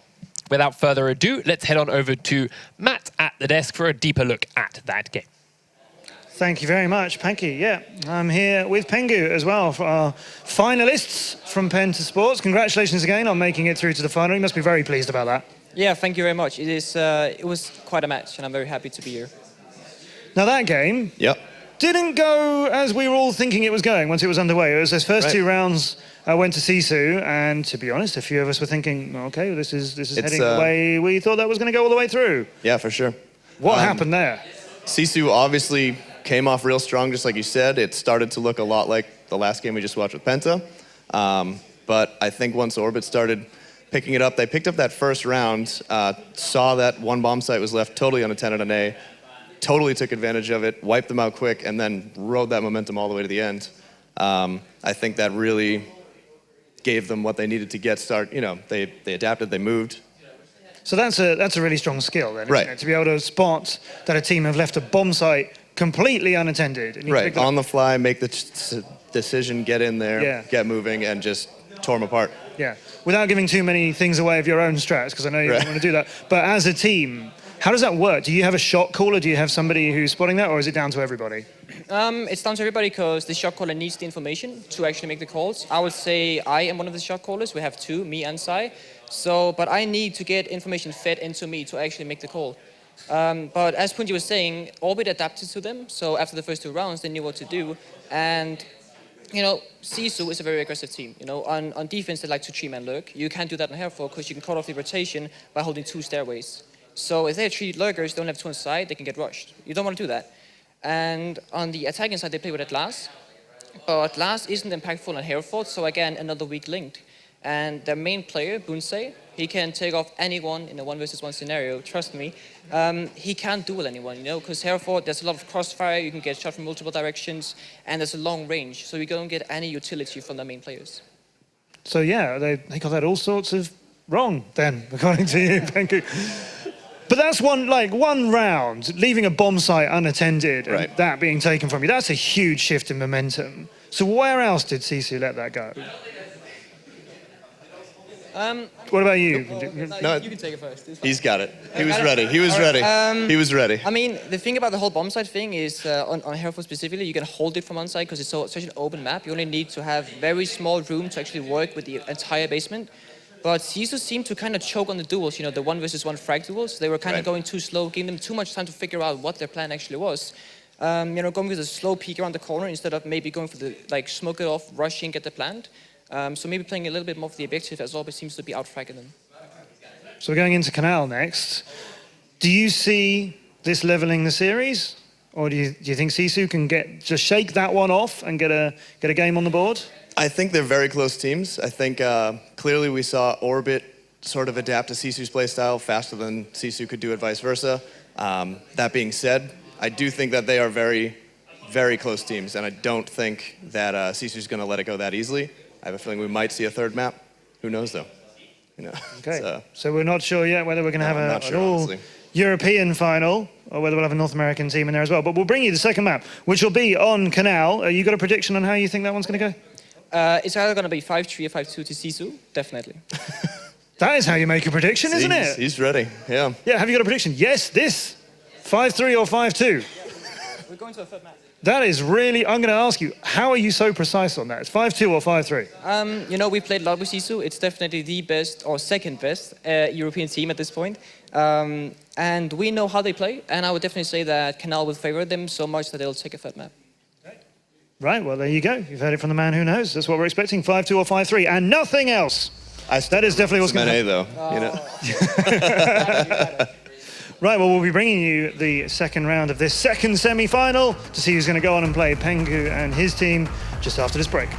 without further ado, let's head on over to Matt at the desk for a deeper look at that game. Thank you very much, Panky. Yeah, I'm here with Pengu as well for our finalists from Penn to Sports. Congratulations again on making it through to the final. You must be very pleased about that. Yeah, thank you very much. It was quite a match, and I'm very happy to be here. Now that game didn't go as we were all thinking it was going once it was underway. It was those first 2 rounds went to Sisu, and to be honest, a few of us were thinking, okay, this is heading the way we thought that was going to go all the way through. Yeah, for sure. What happened there? Sisu obviously came off real strong, just like you said. It started to look a lot like the last game we just watched with Penta. But I think once Orbit started picking it up, they picked up that first round, saw that 1 bomb site was left totally unattended on A, totally took advantage of it, wiped them out quick, and then rode that momentum all the way to the end. I think that really gave them what they needed to get started. You know, they adapted, they moved. So that's a really strong skill then, isn't it? To be able to spot that a team have left a bomb site completely unattended. And you pick on the fly, make the decision, get in there, get moving, and just tore them apart. Yeah, without giving too many things away of your own strats, because I know you don't want to do that. But as a team, how does that work? Do you have a shot caller? Do you have somebody who's spotting that, or is it down to everybody? It's down to everybody because the shot caller needs the information to actually make the calls. I would say I am one of the shot callers. We have 2, me and Sai. So, but I need to get information fed into me to actually make the call. But as Punji was saying, Orbit adapted to them. So after the first 2 rounds, they knew what to do. And, you know, Sisu is a very aggressive team. You know, on defense, they like to 3-man lurk. You can't do that on Hereford because you can cut off the rotation by holding 2 stairways. So if they have 3 lurkers, they don't have 2 on the side, they can get rushed. You don't want to do that. And on the attacking side, they play with Atlas. But Atlas isn't impactful on Hereford, so again, another weak link. And their main player, Bunsei, he can take off anyone in a 1 versus 1 scenario, trust me. He can't duel anyone, you know, because Hereford, there's a lot of crossfire, you can get shot from multiple directions, and there's a long range, so you don't get any utility from the main players. So yeah, they got that all sorts of wrong then, according to you, Penku. But that's one round, leaving a bomb site unattended and that being taken from you. That's a huge shift in momentum. So where else did Sisu let that go? What about you? No, you can take it first. He's got it. He was ready. He was ready. He was ready. I mean, the thing about the whole bomb site thing is, on Hereford specifically, you can hold it from on site because it's such an open map. You only need to have very small room to actually work with the entire basement. But Sisu seemed to kind of choke on the duels, you know, the 1v1 frag duels. They were kind of going too slow, giving them too much time to figure out what their plan actually was. You know, going with a slow peek around the corner instead of maybe going for the, smoke it off, rushing, get the plant. So maybe playing a little bit more of the objective as Orbit seems to be out-fragging them. So we're going into Kanal next. Do you see this leveling the series? Or do you think Sisu can just shake that one off and get a game on the board? I think they're very close teams. I think clearly we saw Orbit sort of adapt to Sisu's playstyle faster than Sisu could do it, vice versa. That being said, I do think that they are very, very close teams, and I don't think that Sisu's going to let it go that easily. I have a feeling we might see a third map. Who knows, though? You know, okay. So we're not sure yet whether we're going to have an honestly. European final or whether we'll have a North American team in there as well. But we'll bring you the second map, which will be on Kanal. You got a prediction on how you think that one's going to go? It's either going to be 5-3 or 5-2 to Sisu, definitely. That is how you make a prediction, isn't it? He's ready, yeah. Yeah, have you got a prediction? Yes, this. 5-3 or 5-2? We're going to a third match. That is really, I'm going to ask you, how are you so precise on that? It's 5-2 or 5-3? You know, we played a lot with Sisu. It's definitely the best or second best European team at this point. And we know how they play. And I would definitely say that Kanal will favor them so much that they'll take a third map. Right, well, there you go. You've heard it from the man who knows. That's what we're expecting, 5-2 or 5-3, and nothing else. That is definitely what's going to happen. though, you know. Right, well, we'll be bringing you the second round of this second semi-final to see who's going to go on and play Pengu and his team just after this break.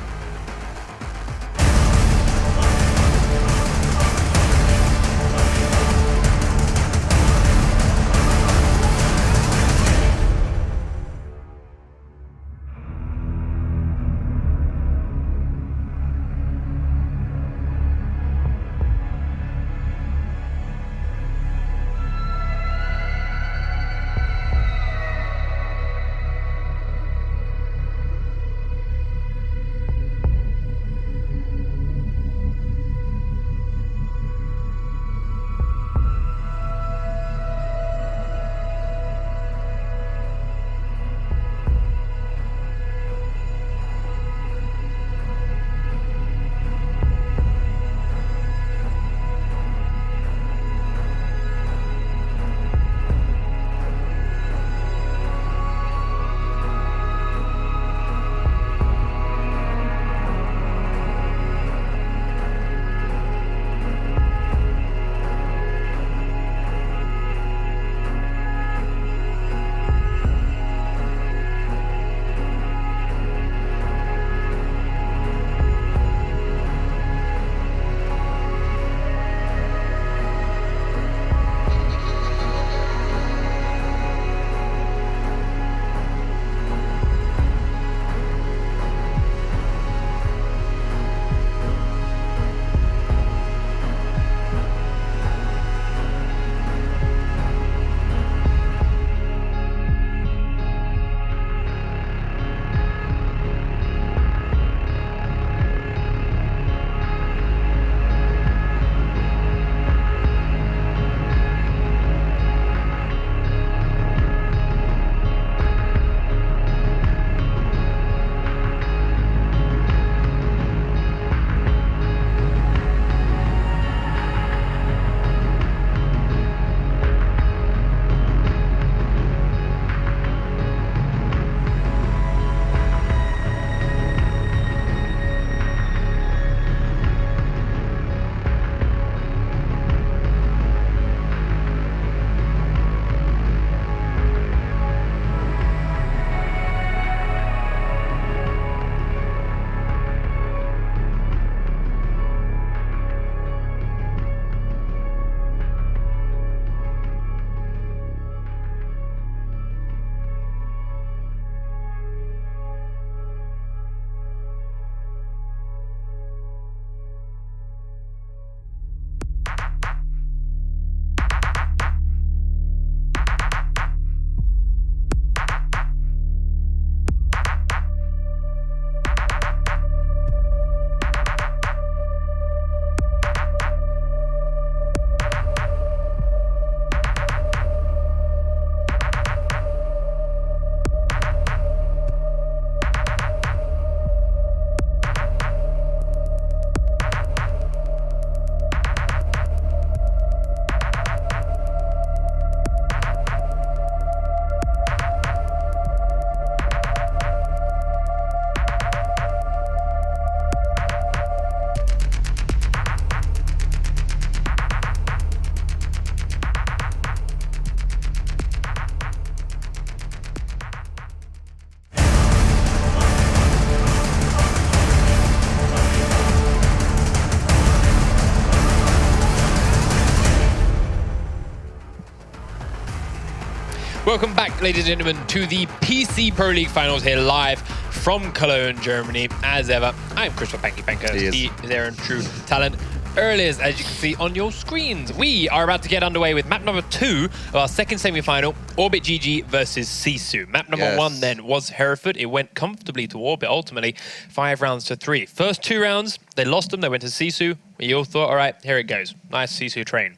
Welcome back, ladies and gentlemen, to the PC Pro League Finals here live from Cologne, Germany. As ever, I'm Christopher Panky Panker. He is there in true talent. Earlier, as you can see on your screens, we are about to get underway with map number 2 of our second semi-final, Orbit GG versus Sisu. Map number 1 then was Hereford. It went comfortably to Orbit, ultimately 5 rounds to 3. First 2 rounds, they lost them, they went to Sisu. We all thought, all right, here it goes. Nice Sisu train.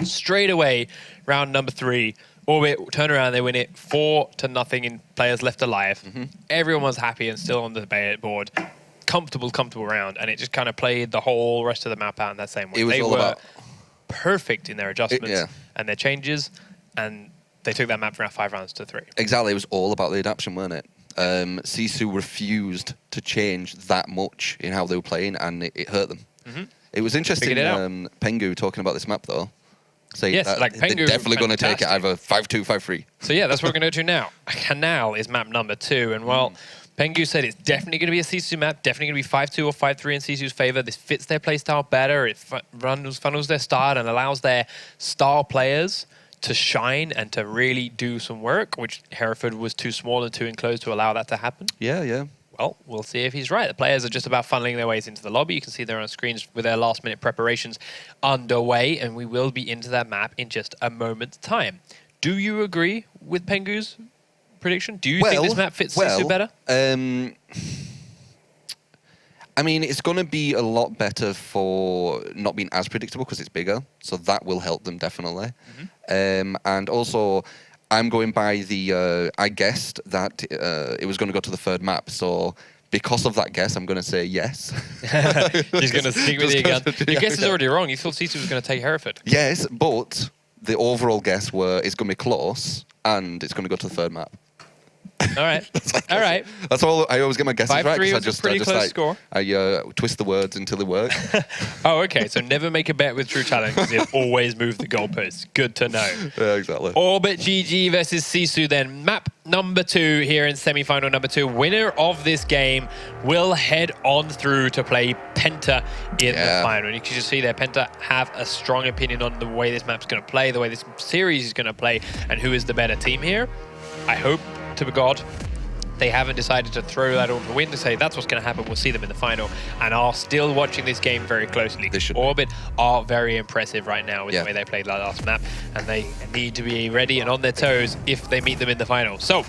Straight away, round number 3, Orbit turn around, they win it 4-0 in players left alive. Everyone was happy and still on the board. Comfortable round, and it just kind of played the whole rest of the map out in that same way. They were perfect in their adjustments and their changes, and they took that map from 5 rounds to 3. Exactly, it was all about the adaptation, weren't it? Sisu refused to change that much in how they were playing, and it hurt them. It was interesting, Pengu talking about this map, though. Saying yes, like Pengu, they're definitely going to take it either 5-2, 5-3. So yeah, that's what we're going to do now. Kanal is map number 2, and well, Pengu said it's definitely going to be a Sisu map, definitely going to be 5-2 or 5-3 in Sisu's favor. This fits their playstyle better. It funnels their style and allows their star players to shine and to really do some work, which Hereford was too small and too enclosed to allow that to happen. Yeah. Well, we'll see if he's right. The players are just about funneling their ways into the lobby. You can see they're on screens with their last-minute preparations underway, and we will be into that map in just a moment's time. Do you agree with Pengu's prediction? Do you think this map fits Sisu better? I mean, it's going to be a lot better for not being as predictable because it's bigger, so that will help them definitely. And also, I'm going by the, I guessed that it was going to go to the 3rd map, so because of that guess, I'm going to say yes. He's going to stick with you again. Your guess is already wrong. You thought Sisu was going to take Hereford. Yes, but the overall guess were it's going to be close, and it's going to go to the 3rd map. All right. All right. That's all. I always get my guesses right. 5-3 was a pretty close score. I twist the words until they work. Oh, okay. So never make a bet with True Talent because they'll always move the goalposts. Good to know. Yeah, exactly. Orbit GG versus Sisu then. Map number 2 here in semi-final number 2. Winner of this game will head on through to play Penta in the final. And you can just see there, Penta have a strong opinion on the way this map's going to play, the way this series is going to play, and who is the better team here. I hope to God they haven't decided to throw that over the wind to say that's what's going to happen. We'll see them in the final, and are still watching this game very closely. Orbit are very impressive right now with the way they played that last map, and they need to be ready and on their toes if they meet them in the final. So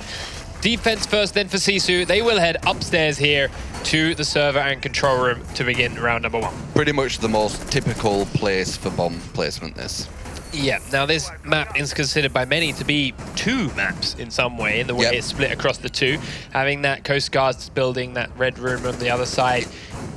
defense first then for Sisu. They will head upstairs here to the server and control room to begin round number 1. Pretty much the most typical place for bomb placement, this. Yeah, now this map is considered by many to be 2 maps in some way, in the way it's split across the 2. Having that Coast Guard's building, that red room on the other side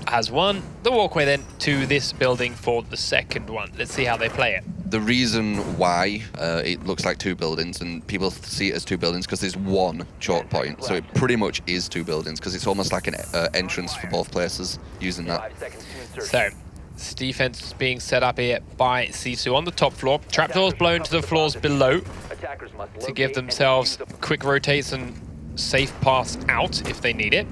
as one. The walkway then to this building for the 2nd one. Let's see how they play it. The reason why it looks like 2 buildings and people see it as 2 buildings because there's 1 choke point. So it pretty much is 2 buildings because it's almost like an entrance for both places using that. So this defense is being set up here by Sisu on the top floor. Trapdoors blown to the floors below to give themselves quick rotates and safe paths out if they need it.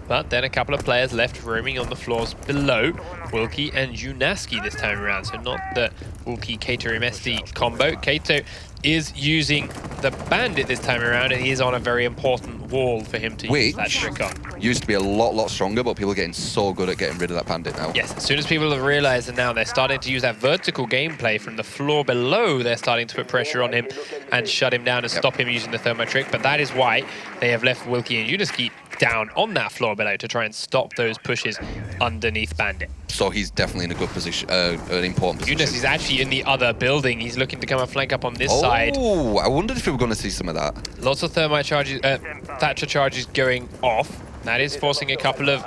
But then a couple of players left roaming on the floors below. Wilkie and Unaski this time around. So not the Wilkie Kato MSD combo. Kato is using the Bandit this time around, and he is on a very important wall for him to use that trick on. Used to be a lot stronger, but people are getting so good at getting rid of that Bandit now. Yes, as soon as people have realized that now they're starting to use that vertical gameplay from the floor below, they're starting to put pressure on him and shut him down and stop him using the thermo trick. But that is why they have left Wilkie and Unaski down on that floor below to try and stop those pushes underneath Bandit. So he's definitely in a good position, an important position. Eunice is actually in the other building. He's looking to come and flank up on this side. Oh, I wondered if we were going to see some of that. Lots of thermite charges, Thatcher charges going off. That is forcing a couple of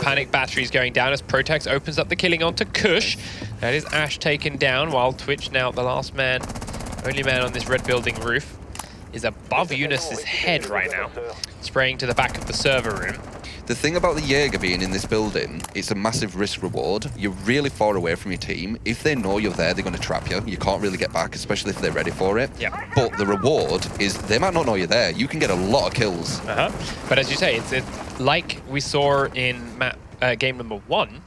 panic batteries going down as Protex opens up the killing onto Kush. That is Ash taken down, while Twitch now, the last man, only man on this red building roof, is above Eunice's head right now, spraying to the back of the server room. The thing about the Jaeger being in this building, it's a massive risk reward. You're really far away from your team. If they know you're there, they're going to trap you. You can't really get back, especially if they're ready for it. But the reward is they might not know you're there. You can get a lot of kills. But as you say, it's like we saw in game number 1,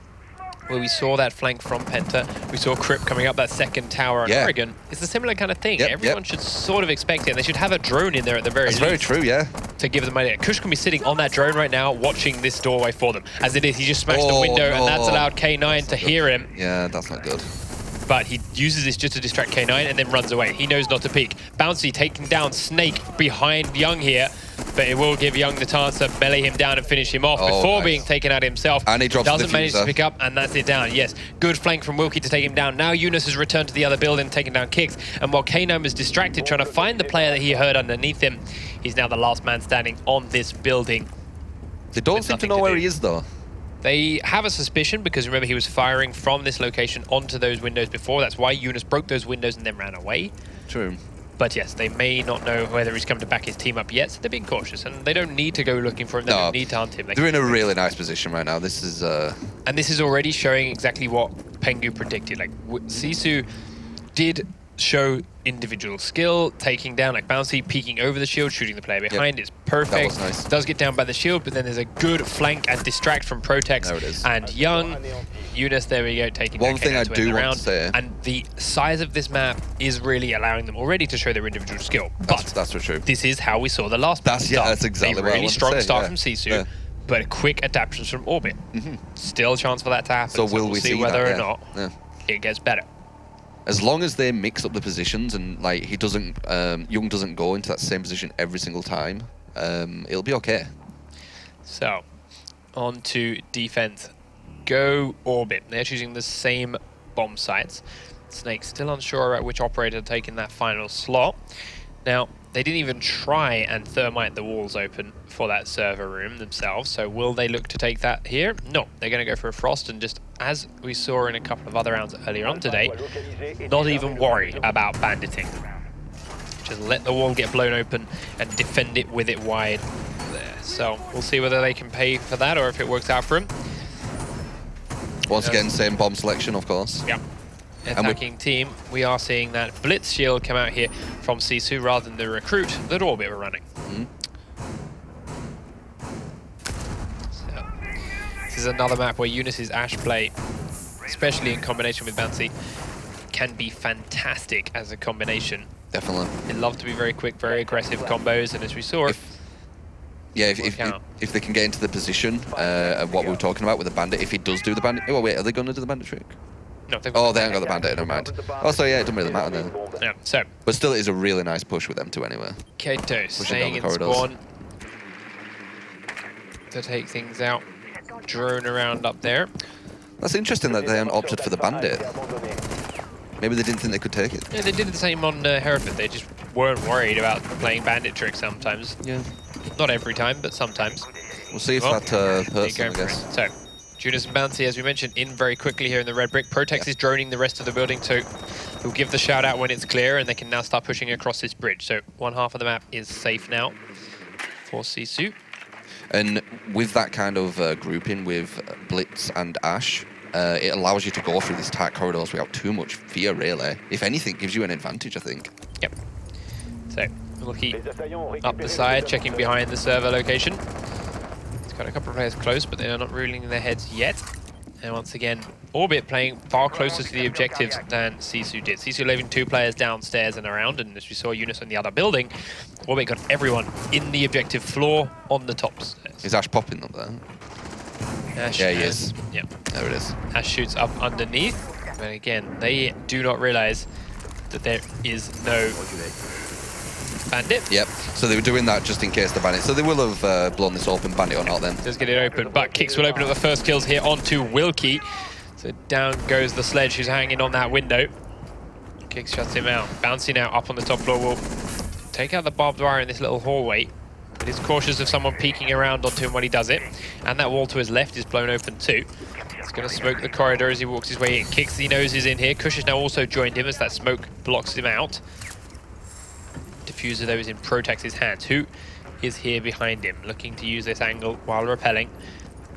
where we saw that flank from Penta. We saw Crip coming up that second tower on Oregon. It's a similar kind of thing. Everyone should sort of expect it. And they should have a drone in there at the very least. That's very true, yeah. To give them an idea. Kush can be sitting on that drone right now, watching this doorway for them. As it is, he just smashed the window, and that's allowed K9 to hear him. Yeah, that's not good. But he uses this just to distract K9 and then runs away. He knows not to peek. Bouncy taking down Snake behind Young here, but it will give Young the chance to melee him down and finish him off before being taken out himself. And he drops Doesn't manage to pick up, and that's it down. Yes, good flank from Wilkie to take him down. Now Eunice has returned to the other building, taking down Kicks. And while K9 was distracted trying to find the player that he heard underneath him, he's now the last man standing on this building. They don't seem to know where he is, though. They have a suspicion because remember he was firing from this location onto those windows before. That's why Eunice broke those windows and then ran away. True. But yes, they may not know whether he's come to back his team up yet, so they're being cautious. And they don't need to go looking for him, they don't need to hunt him. They're in a really nice position right now. This is... And this is already showing exactly what Pengu predicted. Like, Sisu did show individual skill, taking down like Bouncy, peeking over the shield, shooting the player behind. It's perfect. That was nice. Does get down by the shield, but then there's a good flank and distract from Protex and Young. Eunice, there we go, taking one thing I do want to say. And the size of this map is really allowing them already to show their individual skill. But that's for true. This is how we saw the last that's exactly a what I really want strong to say, start from Sisu. But a quick adaptations from Orbit. Still a chance for that to happen. So will we see whether that, or not it gets better. As long as they mix up the positions and like he doesn't, Young doesn't go into that same position every single time, it'll be okay. So, on to defense. Go Orbit. They're choosing the same bomb sites. Snake still unsure about which operator taking that final slot. Now, they didn't even try and thermite the walls open for that server room themselves, so will they look to take that here? No, they're going to go for a frost and just, as we saw in a couple of other rounds earlier on today, not even worry about banditing. Just let the wall get blown open and defend it with it wide there. So we'll see whether they can pay for that or if it works out for them. Once again, same bomb selection, of course. Yeah. Attacking team, we are seeing that Blitz shield come out here from Sisu rather than the recruit that Orbit were running. So, this is another map where Eunice's Ash play, especially in combination with Bouncy, can be fantastic as a combination. Definitely. They love to be very quick, very aggressive combos, and as we saw, if they can get into the position of what we were talking about with the bandit, if he does do the bandit... Oh, wait, are they going to do the bandit trick? No, they haven't got the bandit, never mind. Oh, so yeah, it doesn't really matter then. Yeah, so. But still, it is a really nice push with them too anyway. Kato staying in spawn to take things out. Drone around up there. That's interesting that they haven't opted for the bandit. Maybe they didn't think they could take it. Yeah, they did the same on Hereford. They just weren't worried about playing bandit tricks sometimes. Yeah. Not every time, but sometimes. We'll see if that person, I guess. So, Judas and Bouncy, as we mentioned, in very quickly here in the red brick. Protex is droning the rest of the building too. We'll give the shout out when it's clear and they can now start pushing across this bridge. So one half of the map is safe now for Sisu. And with that kind of grouping with Blitz and Ash, it allows you to go through these tight corridors without too much fear, really. If anything, gives you an advantage, I think. Yep. So, we'll keep up the side, checking behind the server location. Got a couple of players close, but they are not ruling their heads yet. And once again, Orbit playing far closer to the objectives than Sisu did. Sisu leaving 2 players downstairs and around, and as we saw Eunice on the other building, Orbit got everyone in the objective floor on the tops. Is Ash popping up there? Ash, yeah, he is. Yeah. There it is. Ash shoots up underneath, but again, they do not realize that there is no bandit. Yep. So they were doing that just in case the bandit. So they will have blown this open, bandit or not then. Does get it open, but Kicks will open up the first kills here onto Wilkie. So down goes the sledge who's hanging on that window. Kicks shuts him out. Bouncy now up on the top floor will take out the barbed wire in this little hallway. But he's cautious of someone peeking around onto him when he does it. And that wall to his left is blown open too. He's going to smoke the corridor as he walks his way in. Kicks, he knows he's in here. Kush has now also joined him as that smoke blocks him out. Diffuser though is in Protex's hands, who is here behind him, looking to use this angle while repelling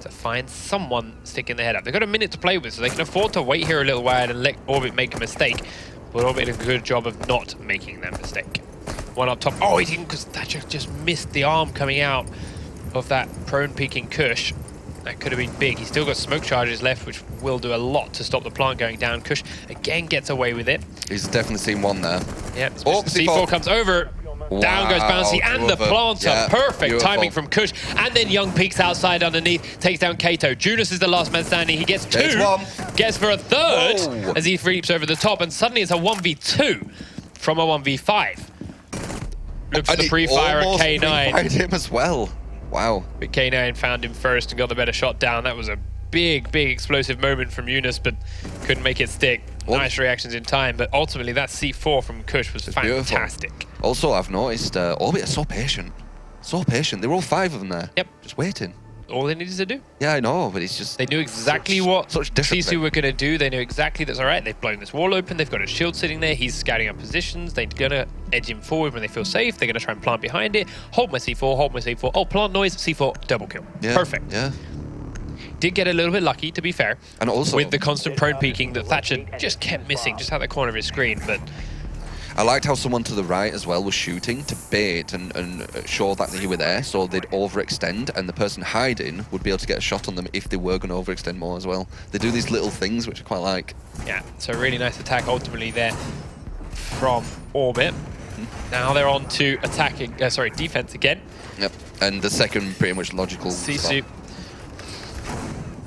to find someone sticking their head up. They've got a minute to play with, so they can afford to wait here a little while and let Orbit make a mistake. But Orbit did a good job of not making that mistake. One up top. Oh, he didn't, because that just missed the arm coming out of that prone peeking Kush. That could have been big. He's still got smoke charges left, which will do a lot to stop the plant going down. Kush again gets away with it. He's definitely seen one there. Yep. C4 comes over. Wow. Down goes Bouncy and the planter. Yeah, perfect beautiful timing from Kush. And then Young peeks outside underneath, takes down Kato. Judas is the last man standing. He gets 2. Gets for a 3rd. Whoa. As he leaps over the top. And suddenly it's a 1v2 from a 1v5. Looks for the pre-fire at K9. Pre-fired him as well. Wow. But K9 found him first and got the better shot down. That was a big explosive moment from Eunice, but couldn't make it stick. Nice reactions in time, but ultimately that C4 from Kush was fantastic. Beautiful. Also, I've noticed Orbit are so patient. So patient. There were all 5 of them there. Yep. Just waiting. All they needed to do. Yeah, I know, but it's just... They knew exactly what Sisu were going to do. They knew exactly that's all right. They've blown this wall open. They've got a shield sitting there. He's scouting up positions. They're going to edge him forward when they feel safe. They're going to try and plant behind it. Hold my C4, hold my C4. Oh, plant noise, C4, double kill. Yeah, perfect. Yeah. Did get a little bit lucky, to be fair. And also... with the constant prone peeking that Thatcher just kept missing, just out the corner of his screen, but... I liked how someone to the right as well was shooting to bait and show that they were there, so they'd overextend, and the person hiding would be able to get a shot on them if they were going to overextend more as well. They do these little things, which I quite like. Yeah, so a really nice attack ultimately there from Orbit. Now they're on to attacking, defense again. Yep, and the second pretty much logical Sisu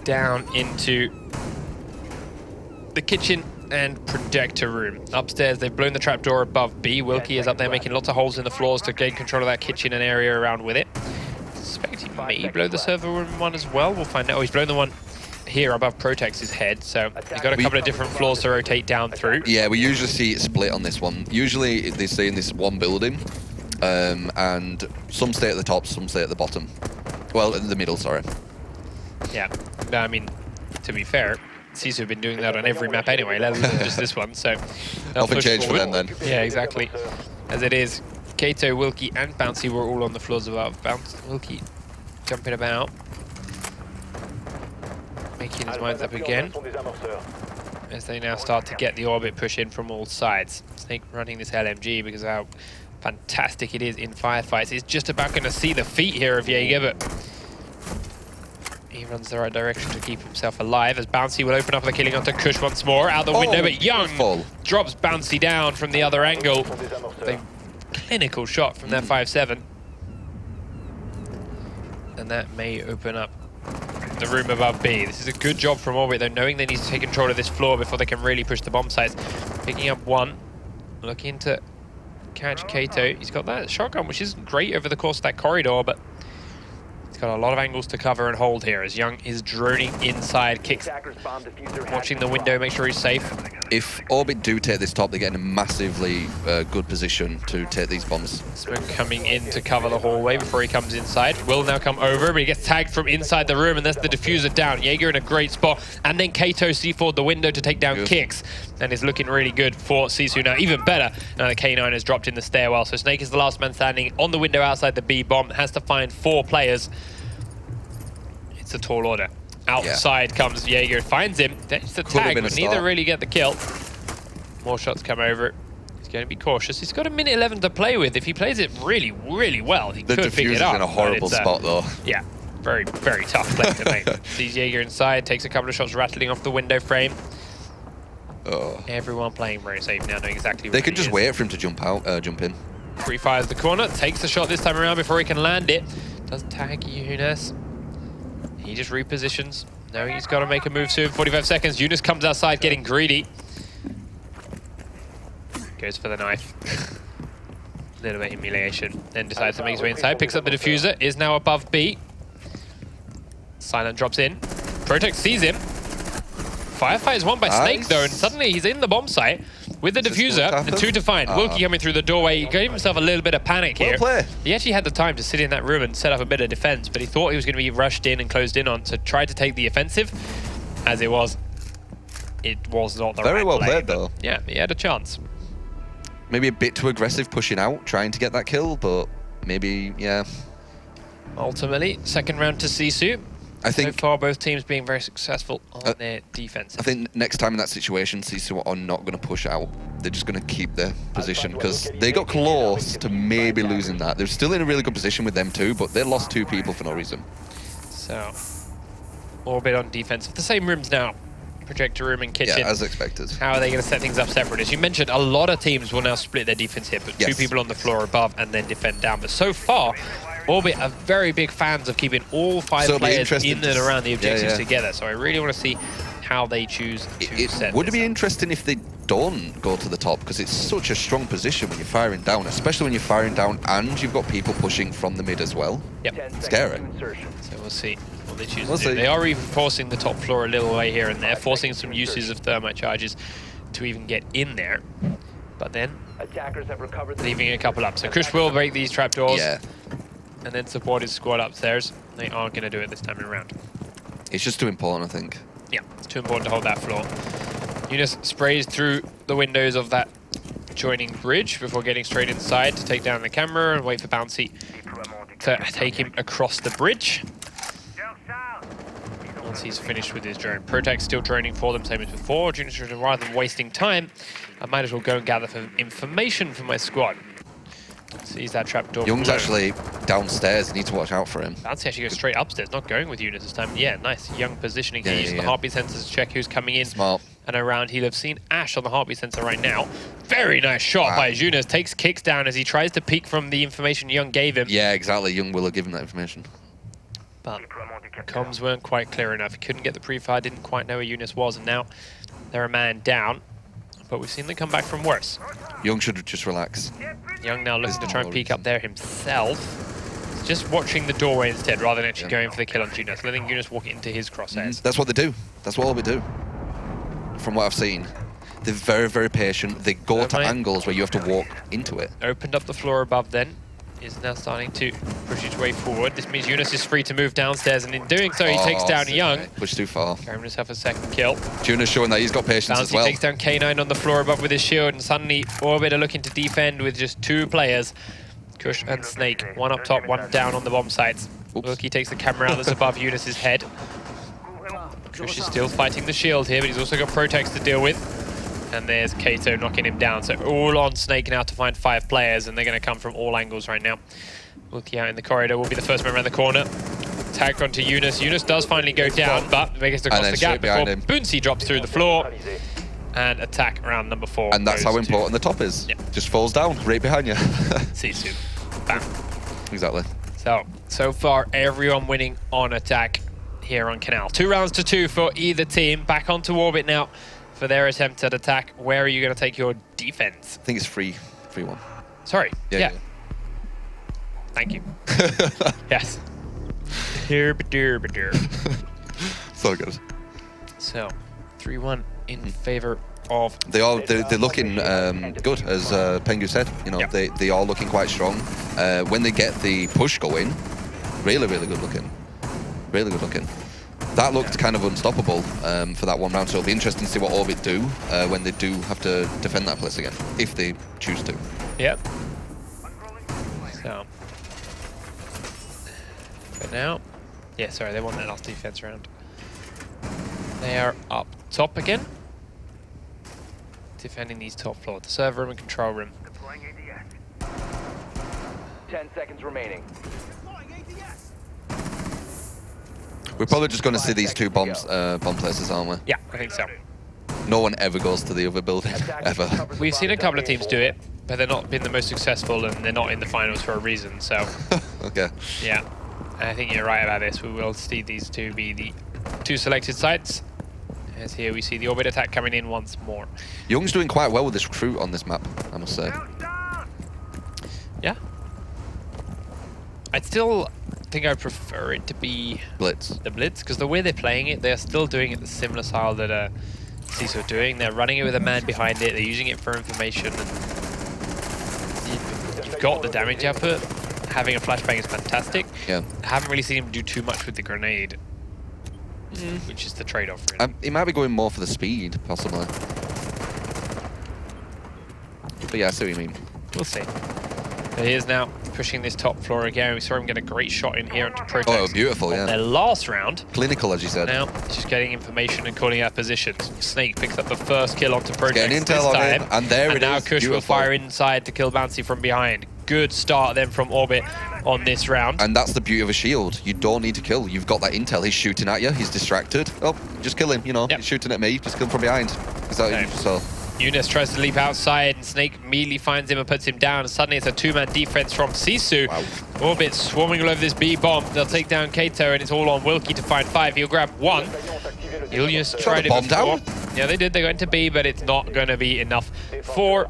down into the kitchen and projector room. Upstairs, they've blown the trapdoor above B. Wilkie is up there making lots of holes in the floors to gain control of that kitchen and area around with it. I suspect he may blow the server room one as well. We'll find out. Oh, he's blown the one here above Protex's head, so you've got a couple of different floors to rotate down through. Yeah, we usually see it split on this one. Usually they stay in this one building, and some stay at the top, some stay at the bottom. Well, in the middle, sorry. Yeah, I mean, to be fair, Sisu have been doing that on every map anyway, let alone just this one, so... Nothing changed for them then. Yeah, exactly. As it is, Kato, Wilkie and Bouncy were all on the floors above. Wilkie jumping about. Making his minds up again. As they now start to get the orbit push in from all sides. Snake running this LMG because of how fantastic it is in firefights. He's just about going to see the feet here of Jaeger, but... he runs the right direction to keep himself alive as Bouncy will open up the killing onto Kush once more out the window, but Young drops Bouncy down from the other angle. A clinical shot from that 5-7. And that may open up the room above B. This is a good job from Orbit, though, knowing they need to take control of this floor before they can really push the bomb sites. Picking up one, looking to catch Kato. He's got that shotgun, which isn't great over the course of that corridor, but got a lot of angles to cover and hold here as Young is droning inside, kicks, watching the window, make sure he's safe. If Orbit do take this top, they get in a massively good position to take these bombs. Smoke coming in to cover the hallway before he comes inside. Will now come over, but he gets tagged from inside the room, and that's the diffuser down. Jaeger in a great spot, and then Kato C4'd the window to take down Kicks, and is looking really good for Sisu now. Even better, now the K9 has dropped in the stairwell, so Snake is the last man standing on the window outside the B bomb, has to find 4 players. It's a tall order. Outside comes Jaeger, finds him. That's the tag, but neither really get the kill. More shots come over. He's going to be cautious. He's got a minute 11 to play with. If he plays it really, really well, he could pick it up. The diffuser's in a horrible spot, though. Yeah, very, very tough play to make. Sees Jaeger inside, takes a couple of shots rattling off the window frame. Everyone playing very safe now, knowing exactly where they can just wait for him to jump in. Pre-fires the corner, takes the shot this time around before he can land it. Does tag Eunice. He just repositions, knowing he's got to make a move soon. 45 seconds, Eunice comes outside getting greedy. Goes for the knife. A little bit humiliation, then decides to make his way inside, picks up the diffuser, is now above B. Silent drops in. Protect sees him. Firefight is won by Snake though, and suddenly he's in the bomb site with the diffuser and 2 to find. Wilkie coming through the doorway. He gave himself a little bit of panic here. He actually had the time to sit in that room and set up a bit of defense, but he thought he was going to be rushed in and closed in on, so tried to take the offensive. As it was not the very right well play, played though. Yeah, he had a chance. Maybe a bit too aggressive pushing out, trying to get that kill, but maybe, yeah. Ultimately, second round to Sisu. I think so far, both teams being very successful on their defense. I think next time in that situation, Sisu are not going to push out. They're just going to keep their position because they got close to maybe losing that. They're still in a really good position with them too, but they lost 2 people for no reason. So, Orbit on defense. The same rooms now. Projector room and kitchen. Yeah, as expected. How are they going to set things up separate? As you mentioned, a lot of teams will now split their defense here, but Yes. 2 people on the floor above and then defend down. But so far, Orbit are very big fans of keeping all 5 So it'll be players interesting in to and around the objectives yeah. together. So I really want to see how they choose to set Would it this be up. interesting if they don't go to the top, because it's such a strong position when you're firing down, especially when you're firing down and you've got people pushing from the mid as well. Yep. Scary. So we'll see what they choose We'll to do. see. They are even forcing the top floor a little way here and there, forcing some uses of thermite charges to even get in there. But then Attackers have recovered leaving a couple up. So Kush will break these trapdoors Yeah. and then support his squad upstairs. They aren't going to do it this time around. It's just too important, I think. Yeah, it's too important to hold that floor. Eunice sprays through the windows of that joining bridge before getting straight inside to take down the camera and wait for Bouncy to take him across the bridge. Once he's finished with his drone. Protec's still droning for them, same as before. Junior, rather than wasting time, I might as well go and gather some information for my squad. Sees that trapdoor. Young's actually downstairs. You need to watch out for him. Bouncy actually goes straight upstairs, not going with Eunice this time. Yeah, nice. Young positioning. Yeah, He uses the heartbeat sensors to check who's coming in Smart. and around. He'll have seen Ash on the heartbeat sensor right now. Very nice shot Wow. by Eunice. Takes kicks down as he tries to peek from the information Young gave him. Yeah, exactly. Young will have given that information. But comms weren't quite clear enough. He couldn't get the pre-fire, didn't quite know where Eunice was, and now they're a man down. But we've seen them come back from worse. Young should just relax. Young now looking to try and no peek up there himself. He's just watching the doorway instead, rather than actually going for the kill on Eunice, letting Eunice walk into his crosshairs. That's what they do. That's what we do. From what I've seen. They're very, very patient. They go to Thermite. angles where you have to walk into it. Opened up the floor above then. Is now starting to push his way forward. This means Eunice is free to move downstairs, and in doing so, he takes down sick, Young. mate. Pushed too far. Carrying himself a second kill. Tuna's showing that he's got patience as Bouncy well. takes down K9 on the floor above with his shield, and suddenly Orbit are looking to defend with just 2 players. Kush and Snake, one up top, one down on the bomb sites. Oops. Look, takes the camera out that's above Eunice's head. Kush is still fighting the shield here, but he's also got Protex to deal with. And there's Kato knocking him down. So all on Snake now to find 5 players, and they're going to come from all angles right now. Wilkie out in the corridor will be the first man around the corner. Tag onto Eunice. Eunice does finally go down, but makes it across then the gap straight behind before him. Booncy drops through the floor. And attack around number 4. And that's goes how to important the top is. Yeah. Just falls down right behind you. Sisu. Bam. Exactly. So far, everyone winning on attack here on Kanal. 2 rounds to 2 for either team. Back onto Orbit now for their attempt at attack. Where are you going to take your defense? I think it's 3-1. Sorry. Yeah. Thank you. Yes. So good. So, 3-1 in favor of... They're looking good, as Pengu said. You know, Yep. they are looking quite strong. When they get the push going, really, really good looking. Really good looking. That looked kind of unstoppable for that one round, so it'll be interesting to see what Orbit do when they do have to defend that place again, if they choose to. Yep. So... But now... Yeah, sorry, they won that last defense round. They are up top again. Defending these top floor. The server room and control room. 10 seconds remaining. We're probably just going to see these 2 bomb places, aren't we? Yeah, I think so. No one ever goes to the other building, ever. We've seen a couple of teams do it, but they're not been the most successful, and they're not in the finals for a reason, so... Okay. Yeah, I think you're right about this. We will see these 2 be the 2 selected sites. As here we see the Orbit attack coming in once more. Young's doing quite well with this recruit on this map, I must say. Yeah. I'd still think I prefer it to be Blitz. the Blitz, because the way they're playing it, they're still doing it the similar style that CISO are doing. They're running it with a man behind it, they're using it for information. And you've got the damage output. Having a flashbang is fantastic. Yeah. I haven't really seen him do too much with the grenade, which is the trade-off, really. He might be going more for the speed, possibly. But yeah, I see what you mean. We'll see. So he is now pushing this top floor again. We saw him get a great shot in here onto Protex. Oh, beautiful, yeah. Their last round. Clinical, as you said. Now, he's just getting information and calling out positions. Snake picks up the first kill onto Protex Getting this intel on time. him, and there it now is. Kush will Beautiful. fire inside to kill Bouncy from behind. Good start then from Orbit. on this round. And that's the beauty of a shield. You don't need to kill. You've got that intel. He's shooting at you. He's distracted. Oh, just kill him, you know. He's shooting at me. Just kill him from behind. So Eunice tries to leap outside, and Snake immediately finds him and puts him down. And suddenly it's a two-man defense from Sisu. Wow. Orbit swarming all over this B bomb. They'll take down Kato, and it's all on Wilkie to find 5. He'll grab 1. Ilias tried it before. Yeah, they did. They got into B, but it's not going to be enough for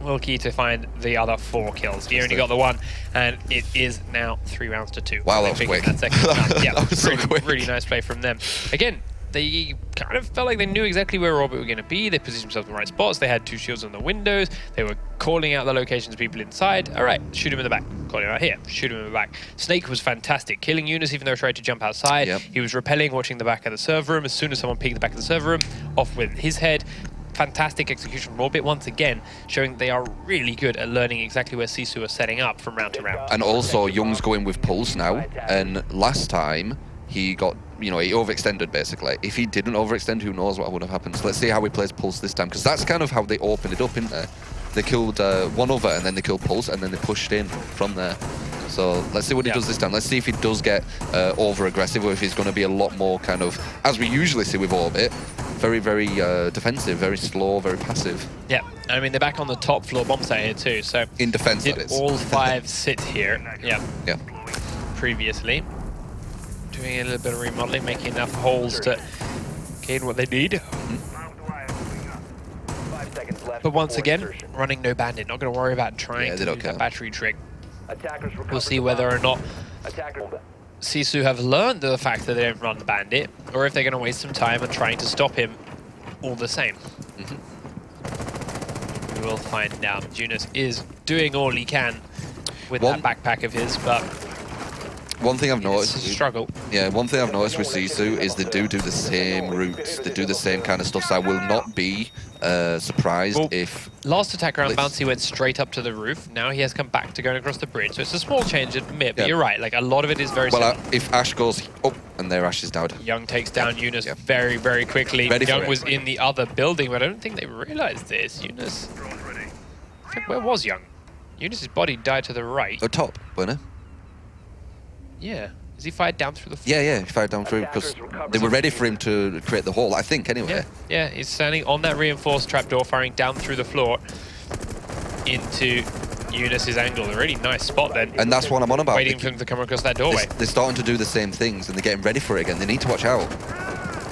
Wilkie to find the other 4 kills. He only got the 1, and it is now 3 rounds to 2. Wow, that was quick. That second round. Yeah, that was so really, quick. really nice play from them. Again, they kind of felt like they knew exactly where Orbit were going to be. They positioned themselves in the right spots. They had 2 shields on the windows. They were calling out the locations of people inside. All right, shoot him in the back. Calling out here, shoot him in the back. Snake was fantastic, killing Eunice even though he tried to jump outside. Yep. He was repelling, watching the back of the server room. As soon as someone peeked the back of the server room, off with his head. Fantastic execution from Orbit once again, showing they are really good at learning exactly where Sisu are setting up from round to round. And also, Young's going with Pulse now. And last time, he got, you know, he overextended basically. If he didn't overextend, who knows what would have happened. So let's see how he plays Pulse this time, because that's kind of how they opened it up, isn't it? They killed one other, and then they killed Pulse, and then they pushed in from there. So let's see what he does this time. Let's see if he does get over-aggressive, or if he's going to be a lot more kind of, as we usually see with Orbit, very, very defensive, very slow, very passive. Yeah, I mean, they're back on the top floor bomb site here too, so... In defense, that is. all 5 sit here, yeah. Previously. Doing a little bit of remodeling, making enough holes to gain what they need. But once again, running no bandit, not going to worry about trying to do that battery trick. We'll see whether or not Sisu have learned the fact that they don't run bandit, or if they're going to waste some time on trying to stop him all the same. We will find out. Junus is doing all he can with that backpack of his, but one thing I've noticed, it's a struggle. Yeah, one thing I've noticed with Sisu is they do the same routes, they do the same kind of stuff. So I will not be surprised if last attack round, Bouncy went straight up to the roof. Now he has come back to going across the bridge. So it's a small change, admit, but you're right. Like a lot of it is very well. If Ash goes, and there Ash is down. Young takes down Eunice very, very quickly. Young was in the other building, but I don't think they realized this. Eunice, where was Young? Eunice's body died to the right. At top, wasn't it? Yeah. Is he fired down through the floor? Yeah, he fired down through because they were ready for him to create the hole, I think, anyway. Yeah, he's standing on that reinforced trapdoor, firing down through the floor into Eunice's angle. A really nice spot then. And that's what I'm on about. Waiting for him to come across that doorway. They're starting to do the same things and they're getting ready for it again. They need to watch out.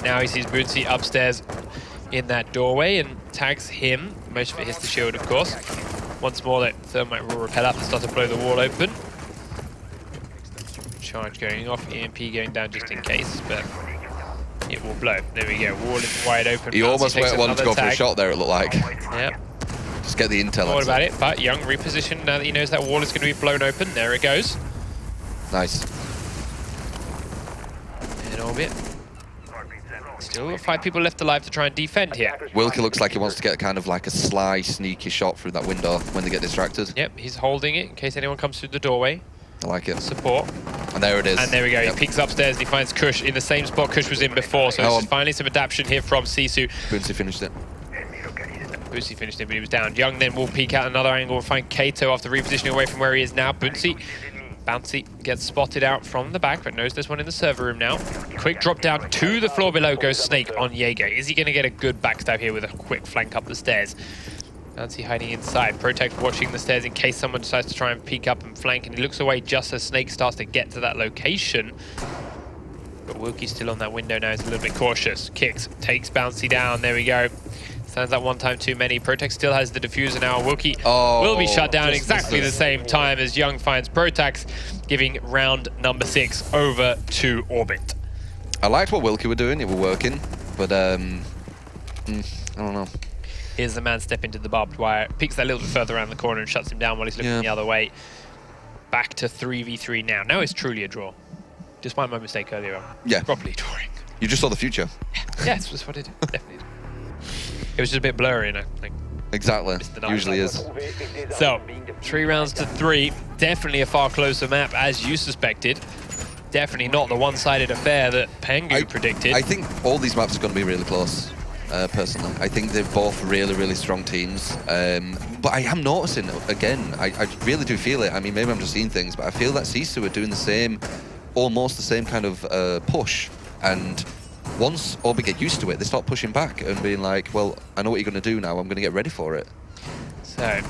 Now he sees Boonsy upstairs in that doorway and tags him. Most of it hits the shield, of course. Once more, that thermite will repel up and start to blow the wall open. Charge going off, EMP going down just in case, but it will blow. There we go, wall is wide open. He almost wanted to go for a shot there, it looked like. Yep. Just get the intel. What about it? But Young repositioned now that he knows that wall is going to be blown open. There it goes. Nice. In orbit. Still 5 people left alive to try and defend here. Wilkie looks like he wants to get kind of like a sly, sneaky shot through that window when they get distracted. Yep, he's holding it in case anyone comes through the doorway. I like it. Support. And there it is. And there we go. He peeks upstairs and he finds Kush in the same spot Kush was in before. So this is finally some adaptation here from Sisu. Boonsy finished it. Boonsy finished it, but he was down. Young then will peek out another angle and find Kato after repositioning away from where he is now. Boonsy gets spotted out from the back, but knows there's one in the server room now. Quick drop down to the floor below goes Snake on Jaeger. Is he going to get a good backstab here with a quick flank up the stairs? Bouncy hiding inside. Protect watching the stairs in case someone decides to try and peek up and flank, and he looks away just as Snake starts to get to that location. But Wilkie's still on that window now. He's a little bit cautious. Kicks, takes Bouncy down. There we go. Sounds like one time too many. Protect still has the diffuser now. Wilkie will be shut down exactly the same time as Young finds Protax, giving round number 6 over to Orbit. I liked what Wilkie were doing. It were working, but I don't know. Here's the man step into the barbed wire, peeks that a little bit further around the corner and shuts him down while he's looking the other way. Back to 3v3 now. Now it's truly a draw. Despite my mistake earlier on. Yeah. Properly drawing. You just saw the future. Yeah, that's what I did. Definitely. It was just a bit blurry and I think. Exactly. Usually is. So, 3 rounds to 3. Definitely a far closer map as you suspected. Definitely not the one-sided affair that Pengu predicted. I think all these maps are going to be really close. personally. I think they're both really, really strong teams. But I am noticing, again, I really do feel it. I mean, maybe I'm just seeing things, but I feel that Sisu are doing the same, almost the same kind of push. And once Orbit get used to it, they start pushing back and being like, well, I know what you're going to do now. I'm going to get ready for it. So,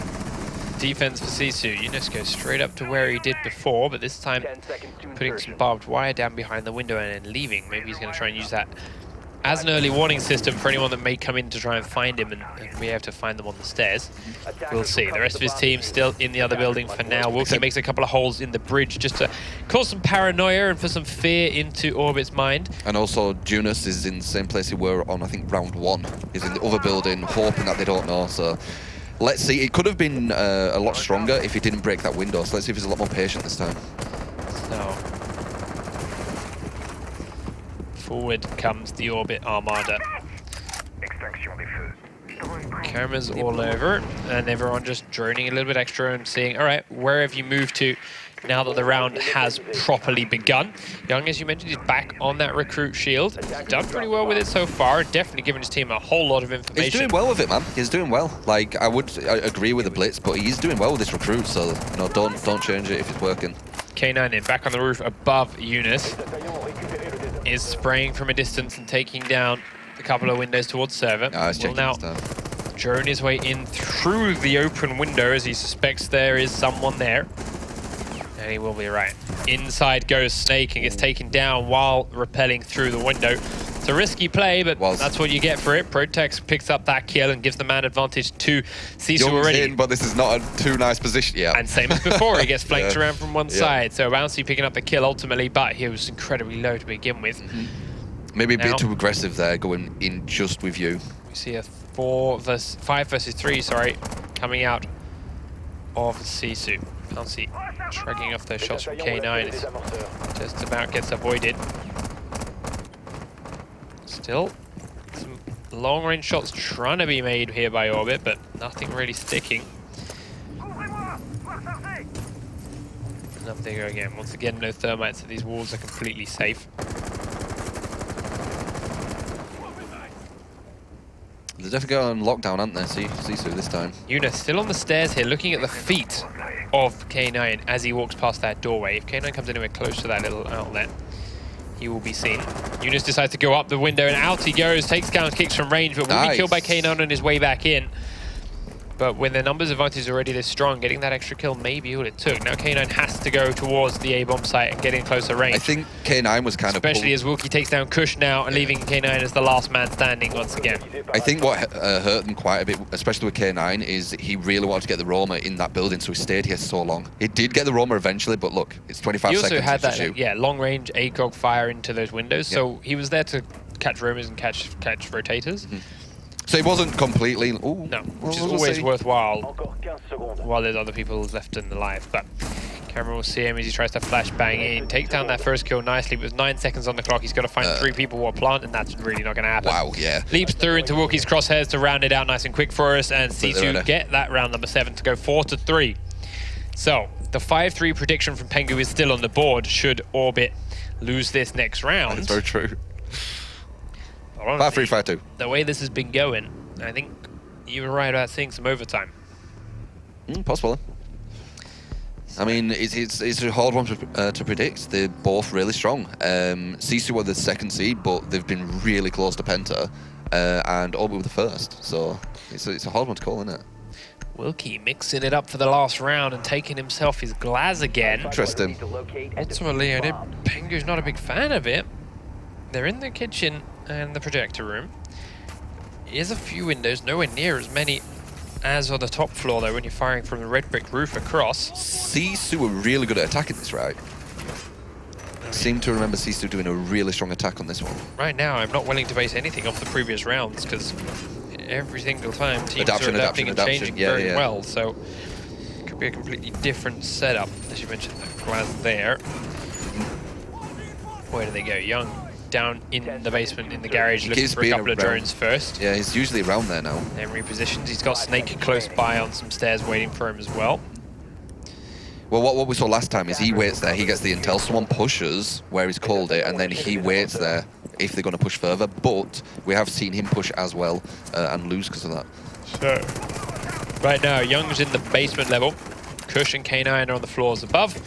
defense for Sisu. Yunus goes straight up to where he did before, but this time putting some barbed wire down behind the window and then leaving. Maybe he's going to try and use that as an early warning system for anyone that may come in to try and find him, and we have to find them on the stairs. We'll see. The rest of his team still in the other building for now. Wilkie makes a couple of holes in the bridge just to cause some paranoia and for some fear into Orbit's mind. And also, Junus is in the same place he were on, I think, round 1. He's in the other building, hoping that they don't know. So let's see. It could have been a lot stronger if he didn't break that window. So let's see if he's a lot more patient this time. So forward comes the Orbit Armada. Cameras all over, and everyone just droning a little bit extra and seeing, all right, where have you moved to now that the round has properly begun? Young, as you mentioned, is back on that recruit shield. He's done pretty well with it so far, definitely giving his team a whole lot of information. He's doing well with it, man. He's doing well. Like, I agree with the blitz, but he's doing well with this recruit, so, you know, don't change it if it's working. K9 in, back on the roof above Eunice. Is spraying from a distance and taking down a couple of windows towards server. Will now drone his way in through the open window as he suspects there is someone there. And he will be right. Inside goes Snake and gets taken down while rappelling through the window. It's a risky play, but that's what you get for it. Protex picks up that kill and gives the man advantage to Sisu already. In, but this is not a too nice position yet. And same as before, he gets flanked around from one side. So Bouncy picking up the kill ultimately, but he was incredibly low to begin with. Maybe a bit too aggressive there, going in just with you. We see a 5 versus 3, sorry, coming out of Sisu. Bouncy shrugging off those shots from K9 is just about gets avoided. Still, some long-range shots trying to be made here by Orbit, but nothing really sticking. And up they go again. Once again, no thermites, so these walls are completely safe. They're definitely going on lockdown, aren't they? Sisu this time. Yunus still on the stairs here, looking at the feet of K9 as he walks past that doorway. If K9 comes anywhere close to that little outlet, he will be seen. Yunus decides to go up the window and out he goes, takes down kicks from range, but will be killed by K9 on his way back in. But when the numbers advantage is already this strong, getting that extra kill may be all it took. Now K9 has to go towards the A-bomb site and get in closer range. I think K9 was kind of especially as Wilkie takes down Kush now and leaving K9 as the last man standing once again. I think what hurt them quite a bit, especially with K9, is he really wanted to get the Roma in that building, so he stayed here so long. He did get the Roma eventually, but look, it's 25 seconds. He also had that long-range ACOG fire into those windows, so he was there to catch Romas and catch rotators. So it wasn't completely... Ooh, no, which is always worthwhile while there's other people left in the life. But camera will see him as he tries to flash bang in, take down that first kill nicely. With 9 seconds on the clock, he's got to find 3 people while plant, and that's really not going to happen. Wow, yeah. Leaps through into Wilkie's crosshairs to round it out nice and quick for us, and Sisu get that round number 7 to go 4-3. So the 5-3 prediction from Pengu is still on the board should Orbit lose this next round. That's very true. 5-3, 5-2. The way this has been going, I think you were right about seeing some overtime. Possible. I mean, it's a hard one to predict. They're both really strong. Sisu were the 2nd seed, but they've been really close to Penta, and Orbit were the 1st. So it's a hard one to call, isn't it? Wilkie mixing it up for the last round and taking himself his glass again. Interesting. Ultimately, Pengu's not a big fan of it. They're in the kitchen and the projector room. There's a few windows, nowhere near as many as on the top floor though when you're firing from the red brick roof across. Sisu were really good at attacking this, right? I seem to remember Sisu doing a really strong attack on this one. Right now, I'm not willing to base anything off the previous rounds because every single time teams are adapting and changing very well. So it could be a completely different setup. As you mentioned, the glass there. Where do they go? Young down in the basement in the garage looking for a couple of drones first. Yeah, he's usually around there now. Then repositions. He's got Snake close by on some stairs waiting for him as well. Well, what we saw last time is he waits there, he gets the intel, someone pushes where he's called it, and then he waits there if they're going to push further. But we have seen him push as well and lose because of that. So, right now, Young's in the basement level. Kush and K9 are on the floors above.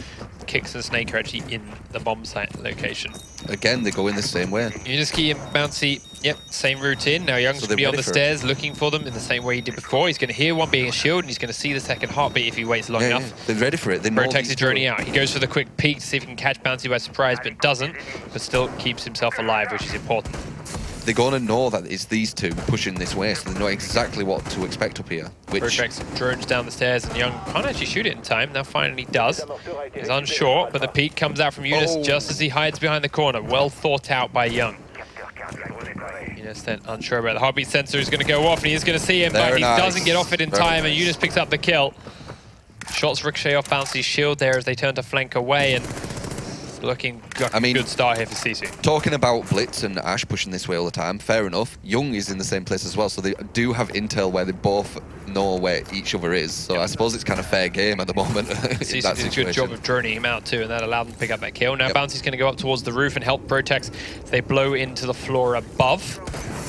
Kicks and Snake are actually in the bomb site location. Again, they go in the same way. Uniski and Bouncy, yep, same routine. Now Young's going to be on the stairs looking for them in the same way he did before. He's going to hear one being a shield, and he's going to see the second heartbeat if he waits long enough. Yeah. They're ready for it. They know Protex is droning out. He goes for the quick peek to see if he can catch Bouncy by surprise, but doesn't, but still keeps himself alive, which is important. They're going to know that it's these two pushing this way, so they know exactly what to expect up here. Protex drones down the stairs, and Young can't actually shoot it in time. Now finally does. He's unsure, but the peek comes out from Eunice just as he hides behind the corner. Well thought out by Young. Eunice then unsure about the heartbeat sensor is going to go off, and he's going to see him, but he doesn't get off it in time, and Eunice picks up the kill. Shots ricochet off Bouncy's shield there as they turn to flank away, and looking like a good start here for Sisu. Talking about Blitz and Ash pushing this way all the time, fair enough. Young is in the same place as well, so they do have intel where they both know where each other is. So I suppose it's kind of fair game at the moment. Sisu did a good job of droning him out too, and that allowed them to pick up that kill. Now Bouncy's going to go up towards the roof and help Protex as they blow into the floor above.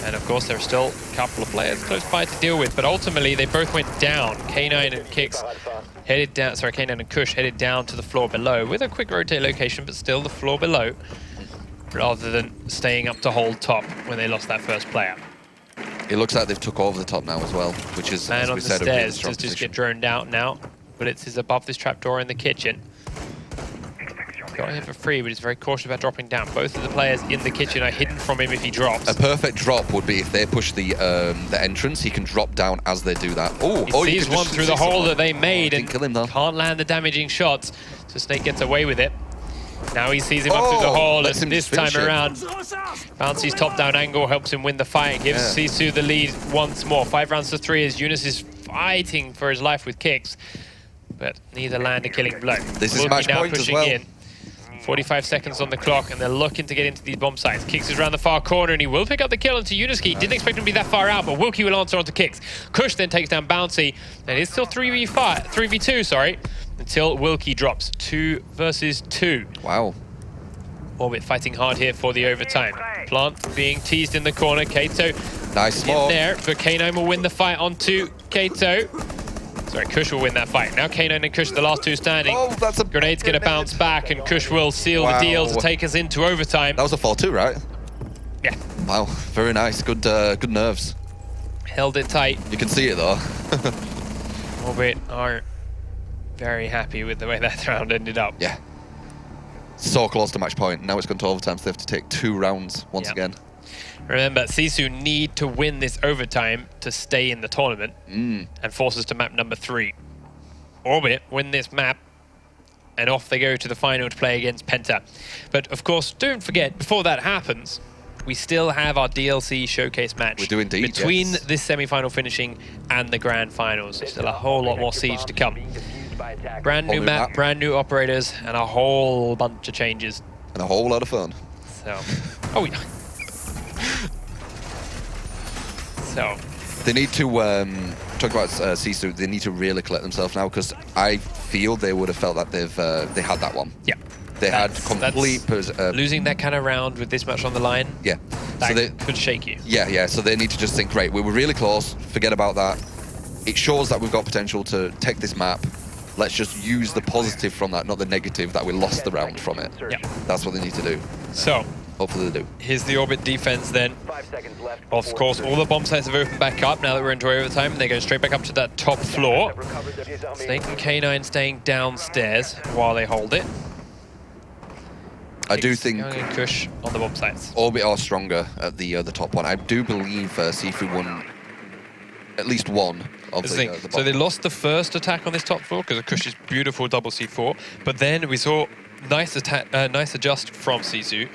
And of course, there are still a couple of players close by to deal with, but ultimately they both went down. K9 and Kix headed down, sorry, K9 and Kush headed down to the floor below with a quick rotate location, but still the floor below, rather than staying up to hold top when they lost that first player. It looks like they've took over the top now as well, which is, Man as on we the said, a really stairs strong does just position. get droned out now, but it's above this trapdoor in the kitchen. Got him for free, but he's very cautious about dropping down. Both of the players in the kitchen are hidden from him if he drops. A perfect drop would be if they push the entrance, he can drop down as they do that. He sees one through the hole that they made and kill him, though. can't land the damaging shots, so Snake gets away with it. Now he sees him up through the hole, and this time around, Bouncy's top-down angle helps him win the fight, gives Sisu the lead once more. 5 rounds to 3 as Eunice is fighting for his life with kicks, but neither land a killing blow. This is match point as well. 45 seconds on the clock, and they're looking to get into these bomb sites. Kix is around the far corner, and he will pick up the kill into Uniski. Didn't expect him to be that far out, but Wilkie will answer onto Kix. Kush then takes down Bouncy, and it's still 3v2, sorry, until Wilkie drops. 2 versus 2. Wow. Orbit fighting hard here for the overtime. Plant being teased in the corner. Kato nice in there, but K9 will win the fight onto Kato. Sorry, Kush will win that fight. Now K9 and Kush are the last two standing. That's a Grenade's going to bounce back, and Kush will seal the deal to take us into overtime. That was a 4-2, right? Yeah. Wow, very nice. Good nerves. Held it tight. You can see it, though. Orbit aren't very happy with the way that round ended up. Yeah. So close to match point. Now it's gone to overtime, so they have to take 2 rounds once again. Remember, Sisu need to win this overtime to stay in the tournament and force us to map number 3. Orbit win this map, and off they go to the final to play against Penta. But of course, don't forget, before that happens, we still have our DLC showcase match. We do indeed, between this semi-final finishing and the grand finals. There's still a whole lot more Siege to come. Brand new map, brand new operators, and a whole bunch of changes. And a whole lot of fun. So, oh yeah. So they need to talk about Sisu. They need to really collect themselves now, because I feel they would have felt that they had that one. Yeah, they had complete losing that kind of round with this much on the line. Yeah, that so they could shake you. Yeah. So they need to just think, great, we were really close. Forget about that. It shows that we've got potential to take this map. Let's just use the positive from that, not the negative that we lost the round from it. Yeah, that's what they need to do. So. Hopefully they do. Here's the Orbit defense then. 5 seconds left. Of course, all the bomb sites have opened back up now that we're into overtime, and they go straight back up to that top floor. Snake and K9 staying downstairs while they hold it. I do think Kush on the bomb sites. Orbit are stronger at the top one. I do believe Sifu won at least one of the So they lost the first attack on this top floor because of Kush's beautiful double C4, but then we saw nice adjust from Sisu,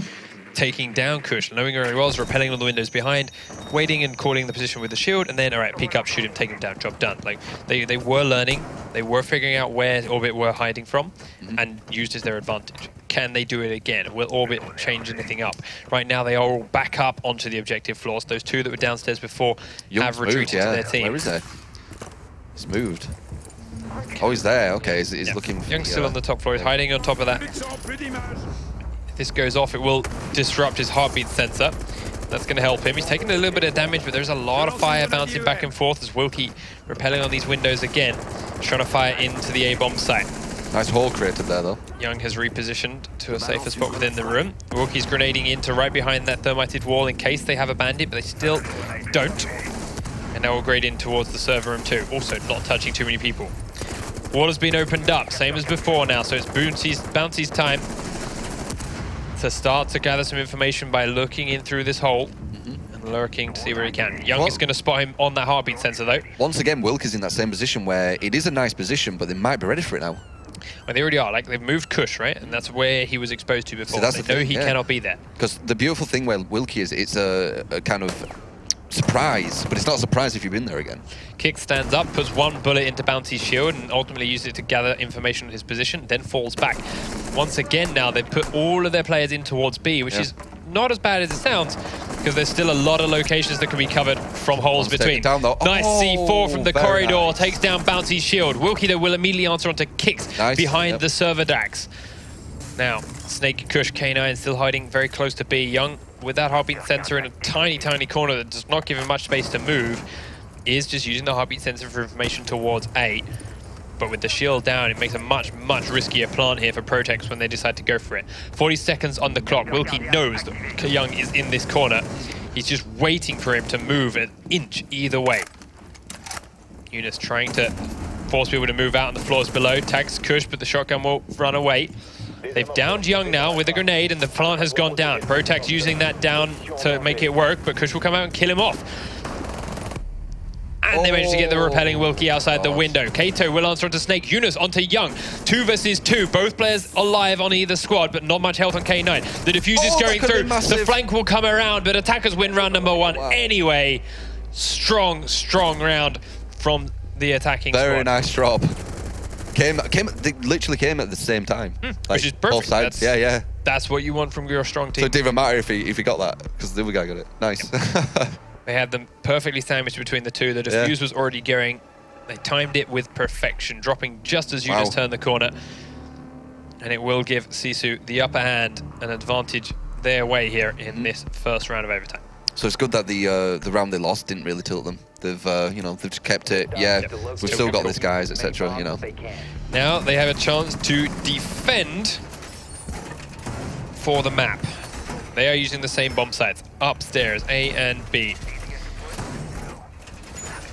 taking down Kush, knowing where he was, repelling on the windows behind, waiting and calling the position with the shield, and then, all right, peek up, shoot him, take him down, job done. Like, they were learning, they were figuring out where Orbit were hiding from, and used as their advantage. Can they do it again? Will Orbit change anything up? Right now, they are all back up onto the objective floors. Those 2 that were downstairs before have retreated to their team. Where is he? He's moved. Oh, he's there. Okay, he's looking for Young's still on the top floor. He's hiding on top of that. If this goes off, it will disrupt his heartbeat sensor. That's going to help him. He's taking a little bit of damage, but there's a lot of fire bouncing back and forth as Wilkie repelling on these windows again, trying to fire into the A-bomb site. Nice hole created there, though. Young has repositioned to a safer spot within the room. Wilkie's grenading into right behind that thermited wall in case they have a bandit, but they still don't. And now we'll grade in towards the server room too. Also not touching too many people. Wall has been opened up, same as before now, so it's Bouncy's time to start to gather some information by looking in through this hole and lurking to see where he can. Young is going to spot him on that heartbeat sensor though. Once again, Wilk is in that same position where it is a nice position, but they might be ready for it now. Well, they already are. Like, they've moved Kush, right? And that's where he was exposed to before. So that's they know he cannot be there. Because the beautiful thing where Wilkie is, it's a kind of surprise, but it's not a surprise if you've been there again. Kick stands up, puts one bullet into Bounty's shield and ultimately uses it to gather information on his position, then falls back. Once again now, they've put all of their players in towards B, which is not as bad as it sounds, because there's still a lot of locations that can be covered from holes between. Down, nice C4 from the corridor, nice. takes down Bounty's shield. Wilkie, though, will immediately answer onto Kicks behind the server DAX. Now, Snake, Kush, K9 still hiding very close to B. Young, with that heartbeat sensor in a tiny, tiny corner that does not give him much space to move, is just using the heartbeat sensor for information towards A. But with the shield down, it makes a much, much riskier plan here for Protex when they decide to go for it. 40 seconds on the clock. Wilkie knows that Young is in this corner. He's just waiting for him to move an inch either way. Eunice trying to force people to move out on the floors below. Tags Kush, but the shotgun will run away. They've downed Young now with a grenade, and the plant has gone down. Protex using that down to make it work, but Kush will come out and kill him off. And they managed to get the repelling Wilkie outside the window. Kato will answer onto Snake. Eunice onto Young. 2 versus 2. Both players alive on either squad, but not much health on K9. The defuse is going through. The flank will come around, but attackers win round number 1 anyway. Strong, strong round from the attacking squad. Very nice drop. They literally came at the same time. Like, which is perfect. Both sides. Yeah. That's what you want from your strong team. So it didn't even matter if he got that, because the other guy got it. Nice. They had them perfectly sandwiched between the two. The defuse was already going. They timed it with perfection, dropping just as you just turned the corner. And it will give Sisu the upper hand, an advantage their way here in this first round of overtime. So it's good that the round they lost didn't really tilt them. They've they've just kept it. Yeah, we've still got this, guys, etc. Now they have a chance to defend for the map. They are using the same bomb sites upstairs, A and B.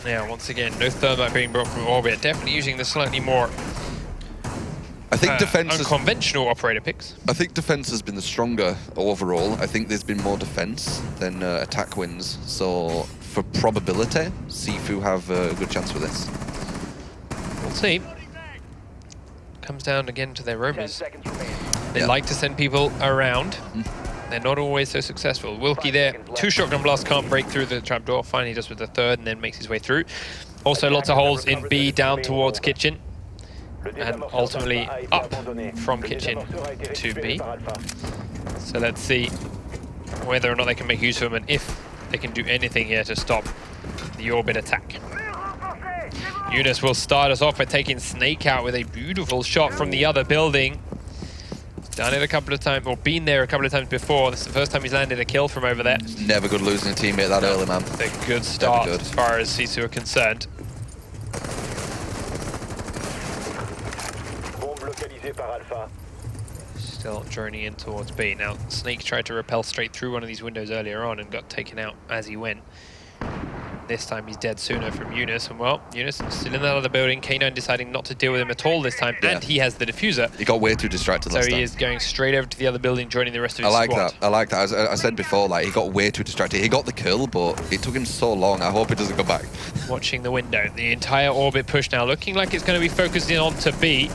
Now, once again, no thermite being brought from orbit. Definitely using the slightly more unconventional operator picks. I think defense has been the stronger overall. I think there's been more defense than attack wins. So for probability, GiFu have a good chance with this. We'll see. Comes down again to their roamers. They like to send people around. They're not always so successful. Wilkie there, 2 shotgun blasts, can't break through the trapdoor. Finally does with the 3rd and then makes his way through. Also lots of holes in B down towards kitchen. And ultimately up from kitchen to B. So let's see whether or not they can make use of them and if they can do anything here to stop the orbit attack. Eunice will start us off by taking Snake out with a beautiful shot from the other building. Done it a couple of times, or been there a couple of times before. This is the first time he's landed a kill from over there. It's never good losing a teammate that early, man. It's a good start as far as Sisu are concerned. Still journeying in towards B. Now, Snake tried to rappel straight through one of these windows earlier on and got taken out as he went. This time he's dead sooner from Eunice, and well, Eunice still in that other building. K9 deciding not to deal with him at all this time, and he has the diffuser. He got way too distracted last time. So he is going straight over to the other building, joining the rest of his squad. I like that. As I said before, like, he got way too distracted. He got the kill, but it took him so long. I hope he doesn't go back. Watching the window. The entire orbit push now, looking like it's going to be focused in on to B.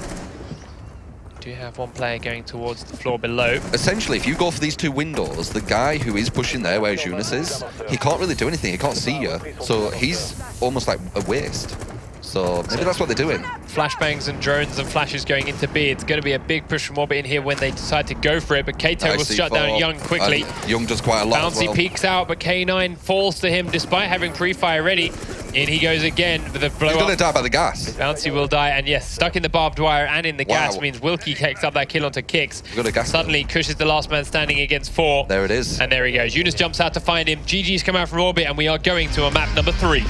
Do have one player going towards the floor below. Essentially, if you go for these 2 windows, the guy who is pushing there, where Eunice is, he can't really do anything. He can't see you. So he's almost like a waste. So maybe that's what they're doing. Flashbangs and drones and flashes going into B. It's going to be a big push from orbit in here when they decide to go for it. But Kato will shut down Young quickly. Young does quite a lot Bouncy as well. peeks out, but K9 falls to him despite having pre-fire ready. In he goes again with a blow He's up. going to die by the gas. Bouncy will die, and yes, stuck in the barbed wire and in the gas Wow. means Wilkie takes up that kill onto Kicks. We've got a gas Suddenly, Kush is the last man standing against 4. There it is. And there he goes. Eunice jumps out to find him. GG's come out from orbit, and we are going to a map number 3.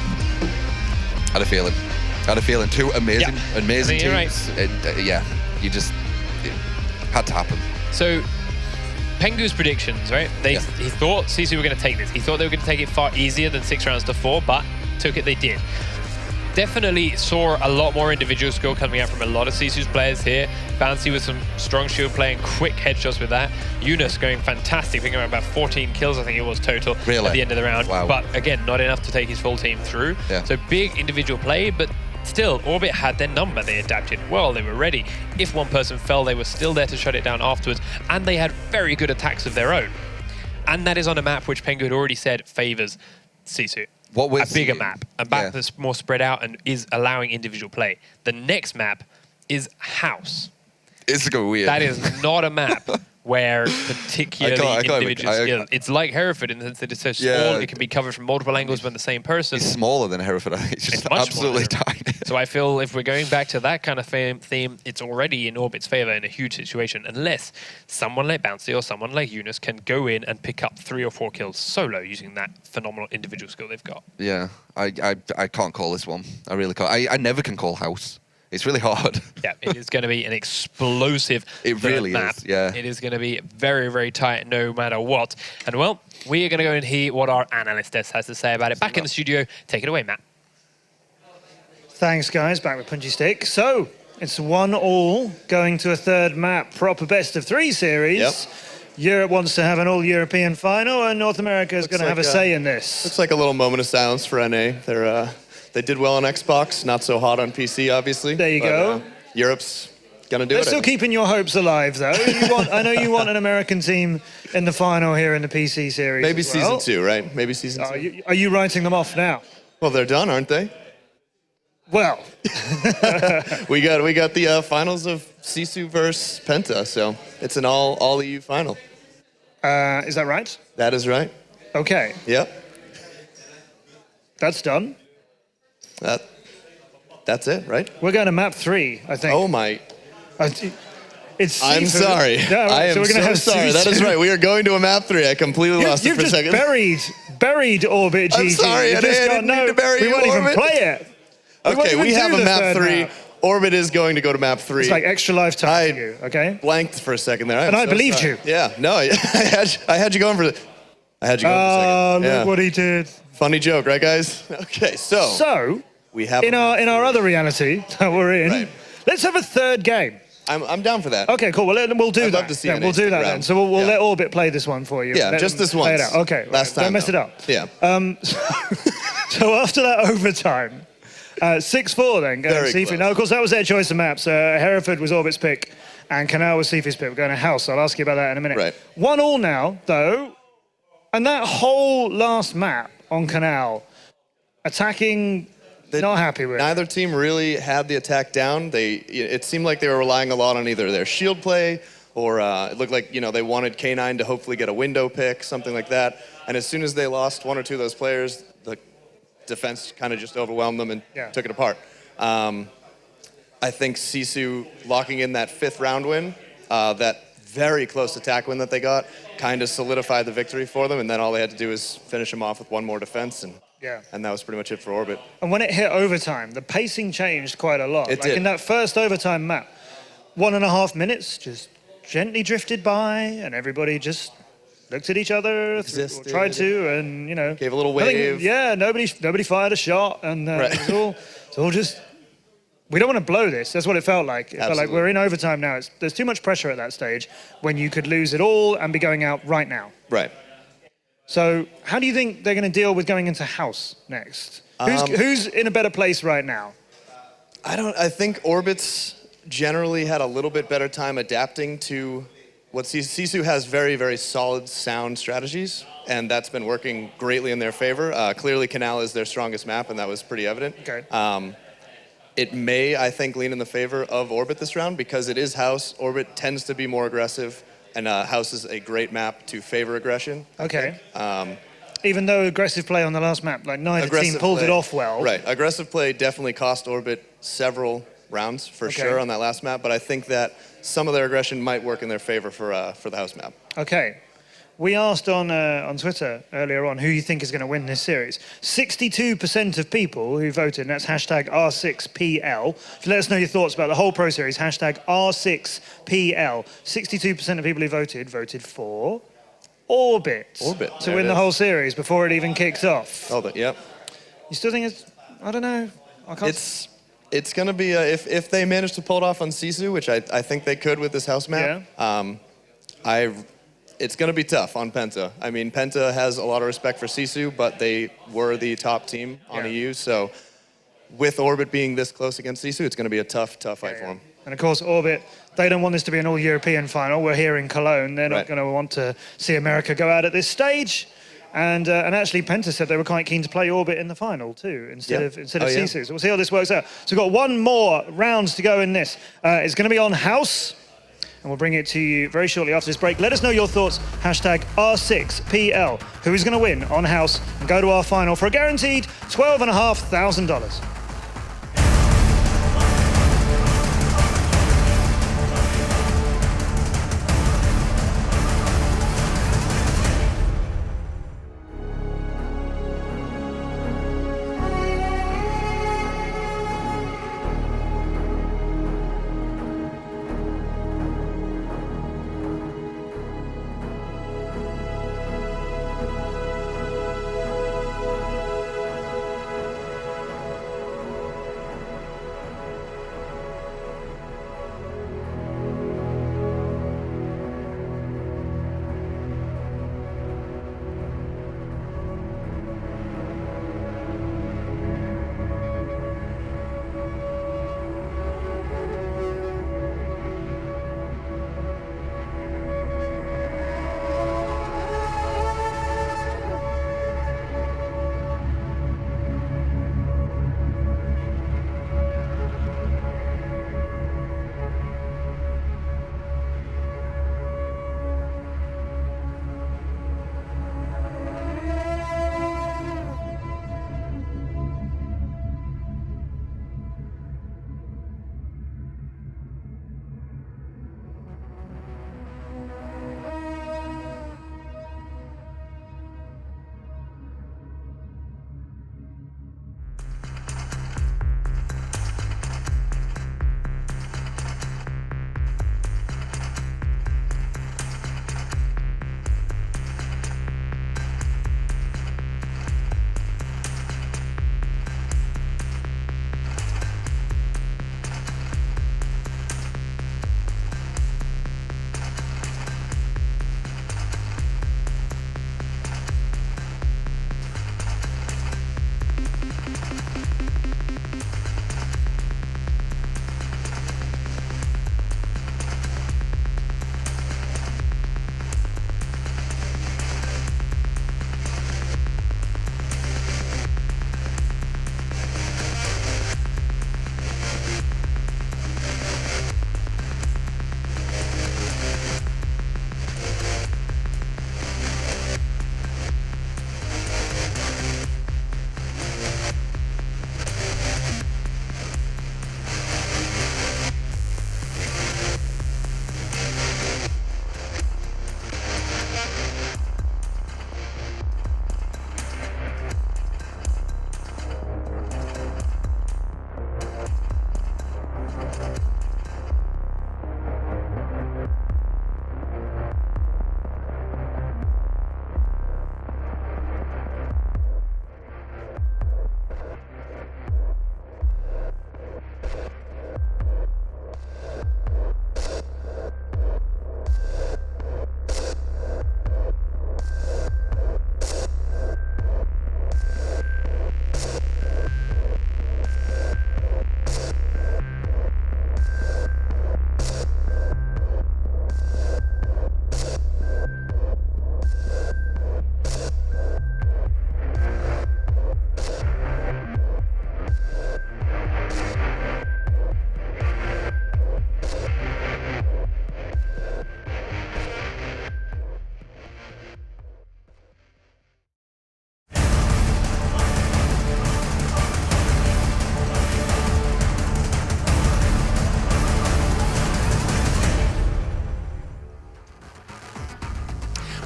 Had a feeling. Had a feeling. 2 amazing, amazing I think you're teams. Yeah, you just... It had to happen. So, Pengu's predictions, right? He thought Sisu were going to take this. He thought they were going to take it far easier than 6 rounds to 4, but took it, they did. Definitely saw a lot more individual skill coming out from a lot of Sisu's players here. Bouncy with some strong shield play and quick headshots with that. Eunice going fantastic, picking up about 14 kills, I think it was total at the end of the round. Wow. But again, not enough to take his full team through. Yeah. So big individual play, but still, Orbit had their number. They adapted well, they were ready. If one person fell, they were still there to shut it down afterwards, and they had very good attacks of their own. And that is on a map which Pengu had already said favors Sisu. What we're a bigger seeing- map, a map that's more spread out and is allowing individual play. The next map is House. It's going weird. That is not a map where particularly I can't individual skill. It's like Hereford in the sense that it's so small, it can be covered from multiple angles when the same person. It's smaller than Hereford. It's just It's much absolutely smaller. tiny. So I feel if we're going back to that kind of theme, it's already in Orbit's favor in a huge situation, unless someone like Bouncy or someone like Eunice can go in and pick up 3 or 4 kills solo using that phenomenal individual skill they've got. Yeah, I can't call this one. I really can't. I never can call House. It's really hard. Yeah, it is going to be an explosive It really map. is, yeah. It is going to be very, very tight no matter what. And well, we are going to go and hear what our analyst desk has to say about it. Back in the studio, take it away, Matt. Thanks, guys. Back with Punchy Stick. So, it's 1-1 going to a third map, proper best of 3 series. Yep. Europe wants to have an all-European final, and North America is going to have a say in this. Looks like a little moment of silence for NA. They did well on Xbox, not so hot on PC, obviously. There you go. Europe's gonna do They're it. still keeping your hopes alive, though. I know you want an American team in the final here in the PC series. Maybe as well. season 2, right? Maybe season 2. Are you writing them off now? Well, they're done, aren't they? Well, We got the finals of Sisu versus Penta, so it's an all EU final. is that right? That is right. Okay, Yep. that's done. That's it, right? We're going to map 3, I think. Oh my! It's I'm seafood. sorry. Yeah, I am we're gonna so have sorry. That is seafood. right. We are going to a map 3. I completely lost it You've for a just second. buried Orbit GG. I'm sorry, You I just didn't got mean to bury we you, won't even Orbit. play it. won't Okay, even we have do a the map third 3. map. Orbit is going to go to map 3. It's like extra lifetime I for you, okay? blanked for a second there. And I believed sorry. you. Yeah, no, I had you going for the. I had you going for a Oh, second. look what he did. Funny joke, right, guys? Okay, so we have in our other reality that we're in, Right. let's have a third game. I'm down for that. Okay, cool. We'll do I'd that. love to see then. NA We'll do stick that then. around. So we'll Yeah. let Orbit play this one for you. Yeah, Let just them this play it once. out. Okay, Last right. time, Don't mess though. it up. Yeah. So after that overtime, 6-4 then going Very to Sifu. close. Now, of course, that was their choice of maps. Hereford was Orbit's pick, and Kanal was Sifu's pick. We're going to House. I'll ask you about that in a minute. Right. 1-1 now, though, and that whole last map on Kanal, attacking, not happy with. Neither team really had the attack down. It seemed like they were relying a lot on either their shield play or it looked like they wanted K9 to hopefully get a window pick, something like that. And as soon as they lost 1 or 2 of those players, the defense kind of just overwhelmed them and took it apart. I think Sisu locking in that 5th round win, that very close attack win that they got, kind of solidified the victory for them. And then all they had to do is finish them off with 1 more defense. And that was pretty much it for Orbit. And when it hit overtime, the pacing changed quite a lot. It like did. in that first overtime map, 1.5 minutes just gently drifted by, and everybody just looked at each other, Existed. or tried to, and Gave a little nothing- wave. yeah, nobody fired a shot, and Right. it's all just. We don't want to blow this. That's what it felt like. It felt like Absolutely. we're in overtime now. There's too much pressure at that stage when you could lose it all and be going out right now. Right. So how do you think they're going to deal with going into House next? Who's in a better place right now? I think Orbit's generally had a little bit better time adapting to what Sisu has very, very solid sound strategies, and that's been working greatly in their favor. Clearly, Kanal is their strongest map, and that was pretty evident. Okay. It may, I think, lean in the favor of Orbit this round because it is House. Orbit tends to be more aggressive, and House is a great map to favor aggression. Okay. Even though aggressive play on the last map, like neither team pulled it off well. Right, aggressive play definitely cost Orbit several rounds for sure on that last map, but I think that some of their aggression might work in their favor for the house map. Okay. We asked on Twitter earlier on who you think is going to win this series. 62% of people who voted, and that's hashtag R6PL. If you let us know your thoughts about the whole Pro Series, hashtag R6PL. 62% of people who voted for Orbit to win the whole series before it even kicks off. Yep. You still think it's, I don't know. I can't. It's going to be, if they manage to pull it off on Sisu, which I think they could with this house map, it's going to be tough on Penta. I mean, Penta has a lot of respect for Sisu, but they were the top team on EU, so with Orbit being this close against Sisu, it's going to be a tough fight for them. And of course, Orbit, they don't want this to be an all-European final. We're here in Cologne. They're not going to want to see America go out at this stage. And actually, Penta said they were quite keen to play Orbit in the final too, instead of Sisu. So we'll see how this works out. So we've got one more rounds to go in this. It's going to be on house. And we'll bring it to you very shortly after this break. Let us know your thoughts. Hashtag R6PL. Who is going to win on house and go to our final for a guaranteed $12,500.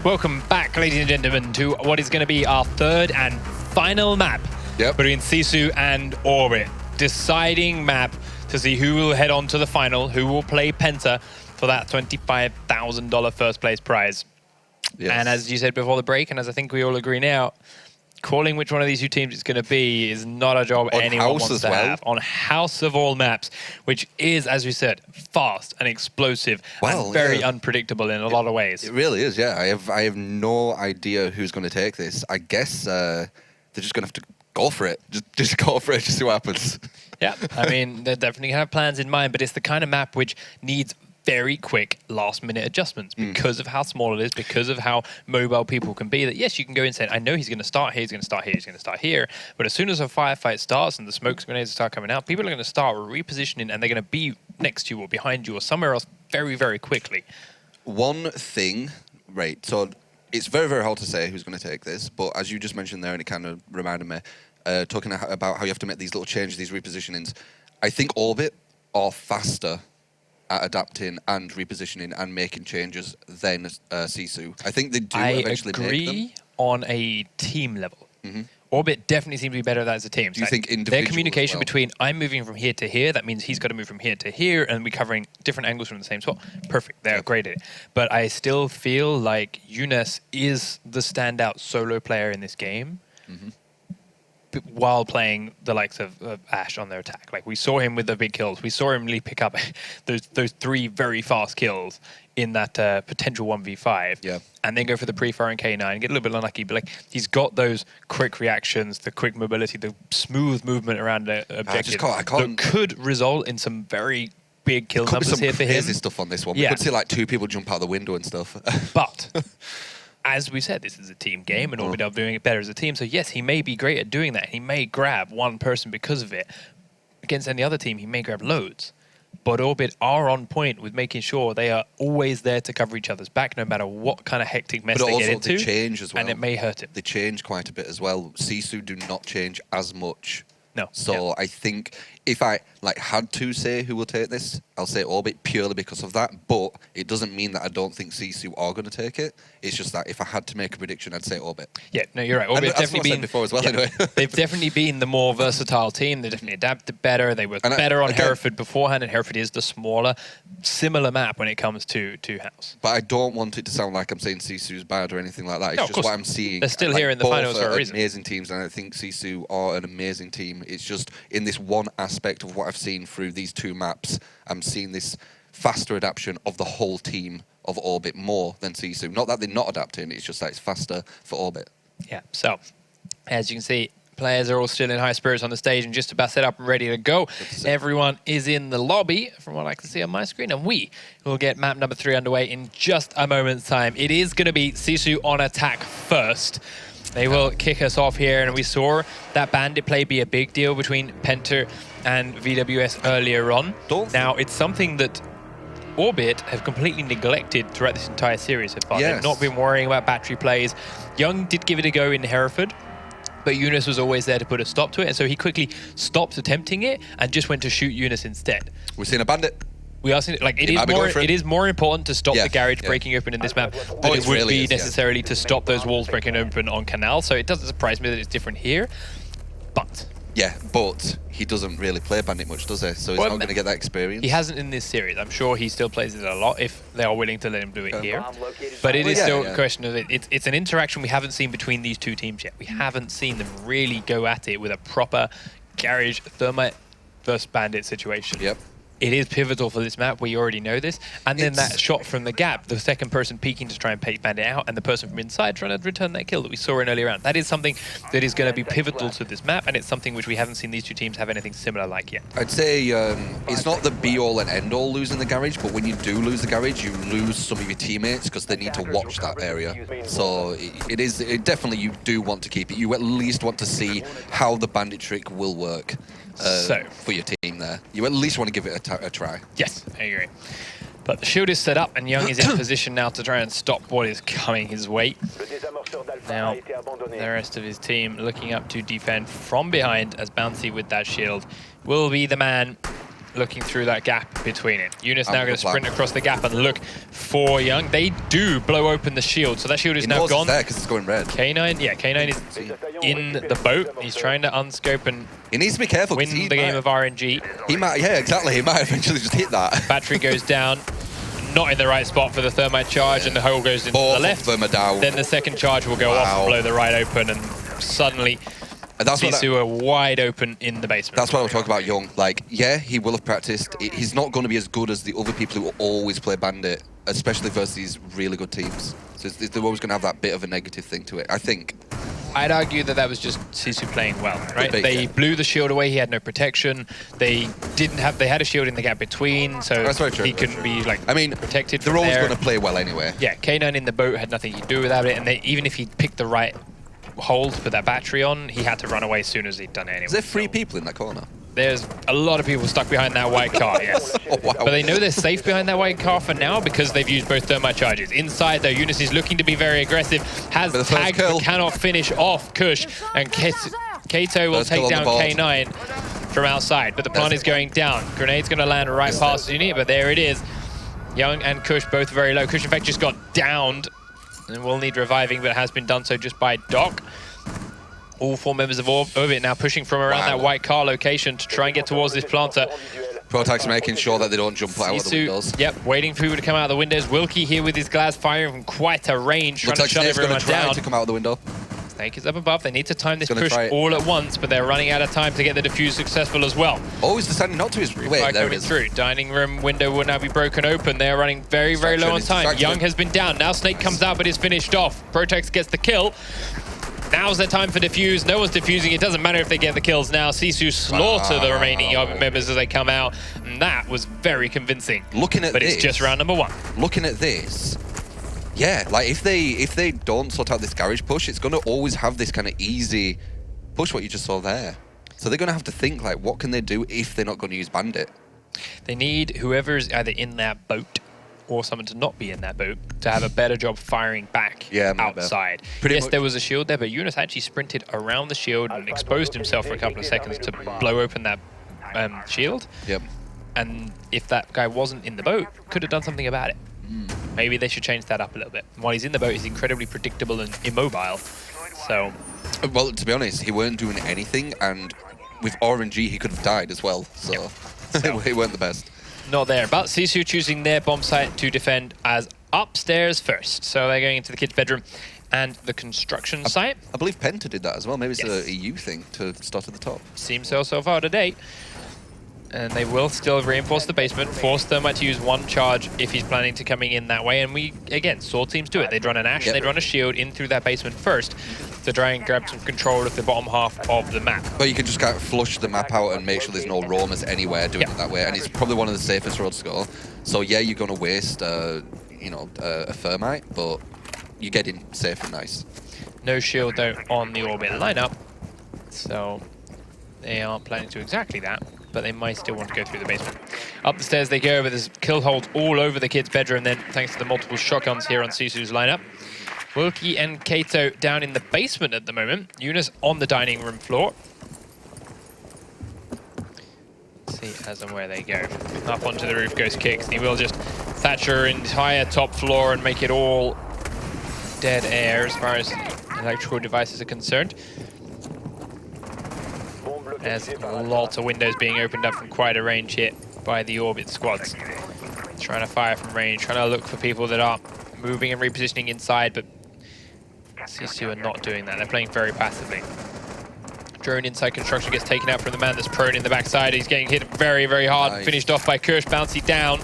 Welcome back, ladies and gentlemen, to what is going to be our third and final map between Sisu and Orbit. Deciding map to see who will head on to the final, who will play Penta for that $25,000 first place prize. Yes. And as you said before the break, and as I think we all agree now, calling which one of these two teams it's going to be is not a job anyone wants to have. On House of all maps, which is, as we said, fast and explosive and very unpredictable in a lot of ways. It really is, yeah. I have no idea who's going to take this. I guess they're just going to have to go for it. Just go for it, just see what happens. Yeah, I mean, they're definitely going to have plans in mind, but it's the kind of map which needs very quick last-minute adjustments because of how small it is, because of how mobile people can be. That yes, you can go and say, I know he's going to start here, he's going to start here, he's going to start here. But as soon as a firefight starts and the smoke grenades start coming out, people are going to start repositioning and they're going to be next to you or behind you or somewhere else very, very quickly. One thing, right, so it's very, very hard to say who's going to take this, but as you just mentioned there, and it kind of reminded me, talking about how you have to make these little changes, these repositionings, I think Orbit are faster at adapting and repositioning and making changes than Sisu. I think they do eventually make them. I agree on a team level. Orbit definitely seems to be better at that as a team. Do you think individual their communication between I'm moving from here to here, that means he's got to move from here to here, and we're covering different angles from the same spot. Perfect. They're great at it. But I still feel like Younes is the standout solo player in this game. While playing the likes of Ash on their attack. Like, we saw him with the big kills. We saw him really pick up those three very fast kills in that potential 1v5. And then go for the pre-fire and K9, get a little bit unlucky, but like, he's got those quick reactions, the quick mobility, the smooth movement around the objective that could result in some very big kill numbers here for him. Crazy stuff on this one. We could see like 2 people jump out the window and stuff. But as we said, this is a team game, and Orbit are doing it better as a team. So yes, he may be great at doing that. He may grab one person because of it. Against any other team, he may grab loads. But Orbit are on point with making sure they are always there to cover each other's back, no matter what kind of hectic mess they get into. They change as well. And it may hurt him. They change quite a bit as well. Sisu do not change as much. No. So I think if I had to say who will take this, I'll say Orbit purely because of that. But it doesn't mean that I don't think Sisu are going to take it. It's just that if I had to make a prediction, I'd say Orbit. Yeah, no, you're right. Orbit definitely been before as well. Anyway, they've definitely been the more versatile team. They definitely adapted better. They were better on Hereford beforehand, and Hereford is the smaller, similar map when it comes to House. But I don't want it to sound like I'm saying Sisu's bad or anything like that. It's just what I'm seeing. They're still here in the finals for a reason. Amazing teams, and I think Sisu are an amazing team. It's just in this one aspect of what I've seen through these 2 maps, I'm seeing this faster adaptation of the whole team of Orbit more than Sisu. Not that they're not adapting, it's just that it's faster for Orbit. Yeah, so as you can see, players are all still in high spirits on the stage and just about set up and ready to go. Everyone is in the lobby, from what I can see on my screen, and we will get map number 3 underway in just a moment's time. It is going to be Sisu on attack first. They will kick us off here, and we saw that bandit play be a big deal between Penta and VWS earlier on. Now, it's something that Orbit have completely neglected throughout this entire series so far. They've not been worrying about battery plays. Young did give it a go in Hereford, but Younes was always there to put a stop to it, and so he quickly stopped attempting it and just went to shoot Younes instead. We're seeing a bandit. We are seeing, like, it is more important to stop the garage breaking open in this map than it would be necessarily to stop those walls breaking open on Kanal. So it doesn't surprise me that it's different here. But but he doesn't really play bandit much, does he? So he's not going to get that experience. He hasn't in this series. I'm sure he still plays it a lot if they are willing to let him do it here. But it is still a question of it's an interaction we haven't seen between these 2 teams yet. We haven't seen them really go at it with a proper garage thermite versus bandit situation. It is pivotal for this map. We already know this. And then that shot from the gap, the second person peeking to try and take bandit out, and the person from inside trying to return that kill that we saw in earlier round. That is something that is going to be pivotal to this map, and it's something which we haven't seen these 2 teams have anything similar like yet. I'd say it's not the be-all and end-all losing the garage, but when you do lose the garage, you lose some of your teammates because they need to watch that area. So it definitely, you do want to keep it. You at least want to see how the bandit trick will work. For your team there. You at least want to give it a try. Yes, I agree. But the shield is set up, and Young is in position now to try and stop what is coming his way. Now, the rest of his team looking up to defend from behind, as Bouncy with that shield will be the man looking through that gap between it. Eunice now I'm going to gonna sprint across the gap and look for Young. They do blow open the shield, so that shield is He now knows gone. it's there because it's going red. K9, yeah, K9 is in the boat. He's trying to unscope and He needs to be careful. win the game of RNG. He might, yeah, exactly. He might eventually just hit that. Battery goes down, not in the right spot for the thermite charge, and the hole goes into Both the left. of them are down. Then the second charge will go off and blow the right open, and suddenly And that's what Sisu are wide open in the basement. That's what I was talking about, Young. Like, yeah, he will have practiced. He's not going to be as good as the other people who always play Bandit, especially versus these really good teams. So they're always going to have that bit of a negative thing to it, I think. I'd argue that was just Sisu playing well, right? Be, They yeah. blew the shield away. He had no protection. They had a shield in the gap between, so That's very true, he very couldn't true. be like I mean, protected. they're from always there. going to play well anyway. Yeah, K9 in the boat had nothing to do without it, and even if he picked the right hold to put that battery on, he had to run away as soon as he'd done it anyway. Is there 3 So people in that corner? there's a lot of people stuck behind that white car, yes. Oh, wow. But they know they're safe behind that white car for now because they've used both thermite charges. Inside, though, Eunice is looking to be very aggressive, has For the first tagged kill. but cannot finish off Kush, and Kato will First kill take on down the board. K9 from outside, but the plant That's is going down. Grenade's going to land right past Unit, but there it is. Young and Kush both very low. Kush, in fact, just got downed and will need reviving, but has been done so just by Doc. All 4 members of Orbit now pushing from around that white car location to try and get towards this planter. Protax making sure that they don't jump out of the Sisu, windows. yep, waiting for people to come out of the windows. Wilkie here with his glass firing from quite a range, trying Looks to like shut Snake's going everyone to try down. to come out of the window. Snake is up above. They need to time this Gonna push try it. all at once, but they're running out of time to get the defuse successful as well. Oh, he's deciding not to. Wait, Fire there it coming is. through. Dining room window will now be broken open. They're running very, very low on time. Distraction. Young has been down. Now Snake comes out, but is finished off. Protex gets the kill. Now's their time for defuse. No one's defusing. It doesn't matter if they get the kills now. Sisu slaughter the remaining Orbit members as they come out. And that was very convincing. Looking at but this, it's just round number 1. Looking at this, yeah, like if they don't sort out this garage push, it's going to always have this kind of easy push what you just saw there. So they're going to have to think, like, what can they do if they're not going to use Bandit? They need whoever's either in that boat or someone to not be in that boat to have a better job firing back outside. Pretty yes, much. there was a shield there, but Eunice actually sprinted around the shield and exposed himself for a couple of seconds to blow open that shield. Yep. And if that guy wasn't in the boat, could have done something about it. Maybe they should change that up a little bit. While he's in the boat, he's incredibly predictable and immobile. So, Well, to be honest, he weren't doing anything, and with RNG, he could have died as well. So, he weren't the best. not there. But Sisu choosing their bomb site to defend as upstairs first. So they're going into the kid's bedroom and the construction site. I believe Penta did that as well. Maybe it's Yes. a EU thing to start at the top. Seems so far today. And they will still reinforce the basement, force Thermite to use 1 charge if he's planning to coming in that way. And we, again, saw teams do it. They'd run an Ash, they'd run a shield in through that basement first to try and grab some control of the bottom half of the map. But you can just kind of flush the map out and make sure there's no roamers anywhere doing it that way. And it's probably one of the safest roads to go. So yeah, you're going to waste, a Thermite, but you get in safe and nice. No shield, though, on the Orbit lineup. So they aren't planning to do exactly that, but they might still want to go through the basement. Up the stairs they go, but there's kill holes all over the kid's bedroom then, thanks to the multiple shotguns here on Sisu's lineup. Wilkie and Kato down in the basement at the moment. Eunice on the dining room floor. Let's see as and where they go. Up onto the roof goes Kicks. He will just Thatcher entire top floor and make it all dead air as far as electrical devices are concerned. There's lots of windows being opened up from quite a range here by the Orbit squads. Trying to fire from range, trying to look for people that are moving and repositioning inside, but Sisu are not doing that. They're playing very passively. Drone inside construction gets taken out from the man that's prone in the backside. He's getting hit very, very hard. Nice. Finished off by Kirsch, bouncy down.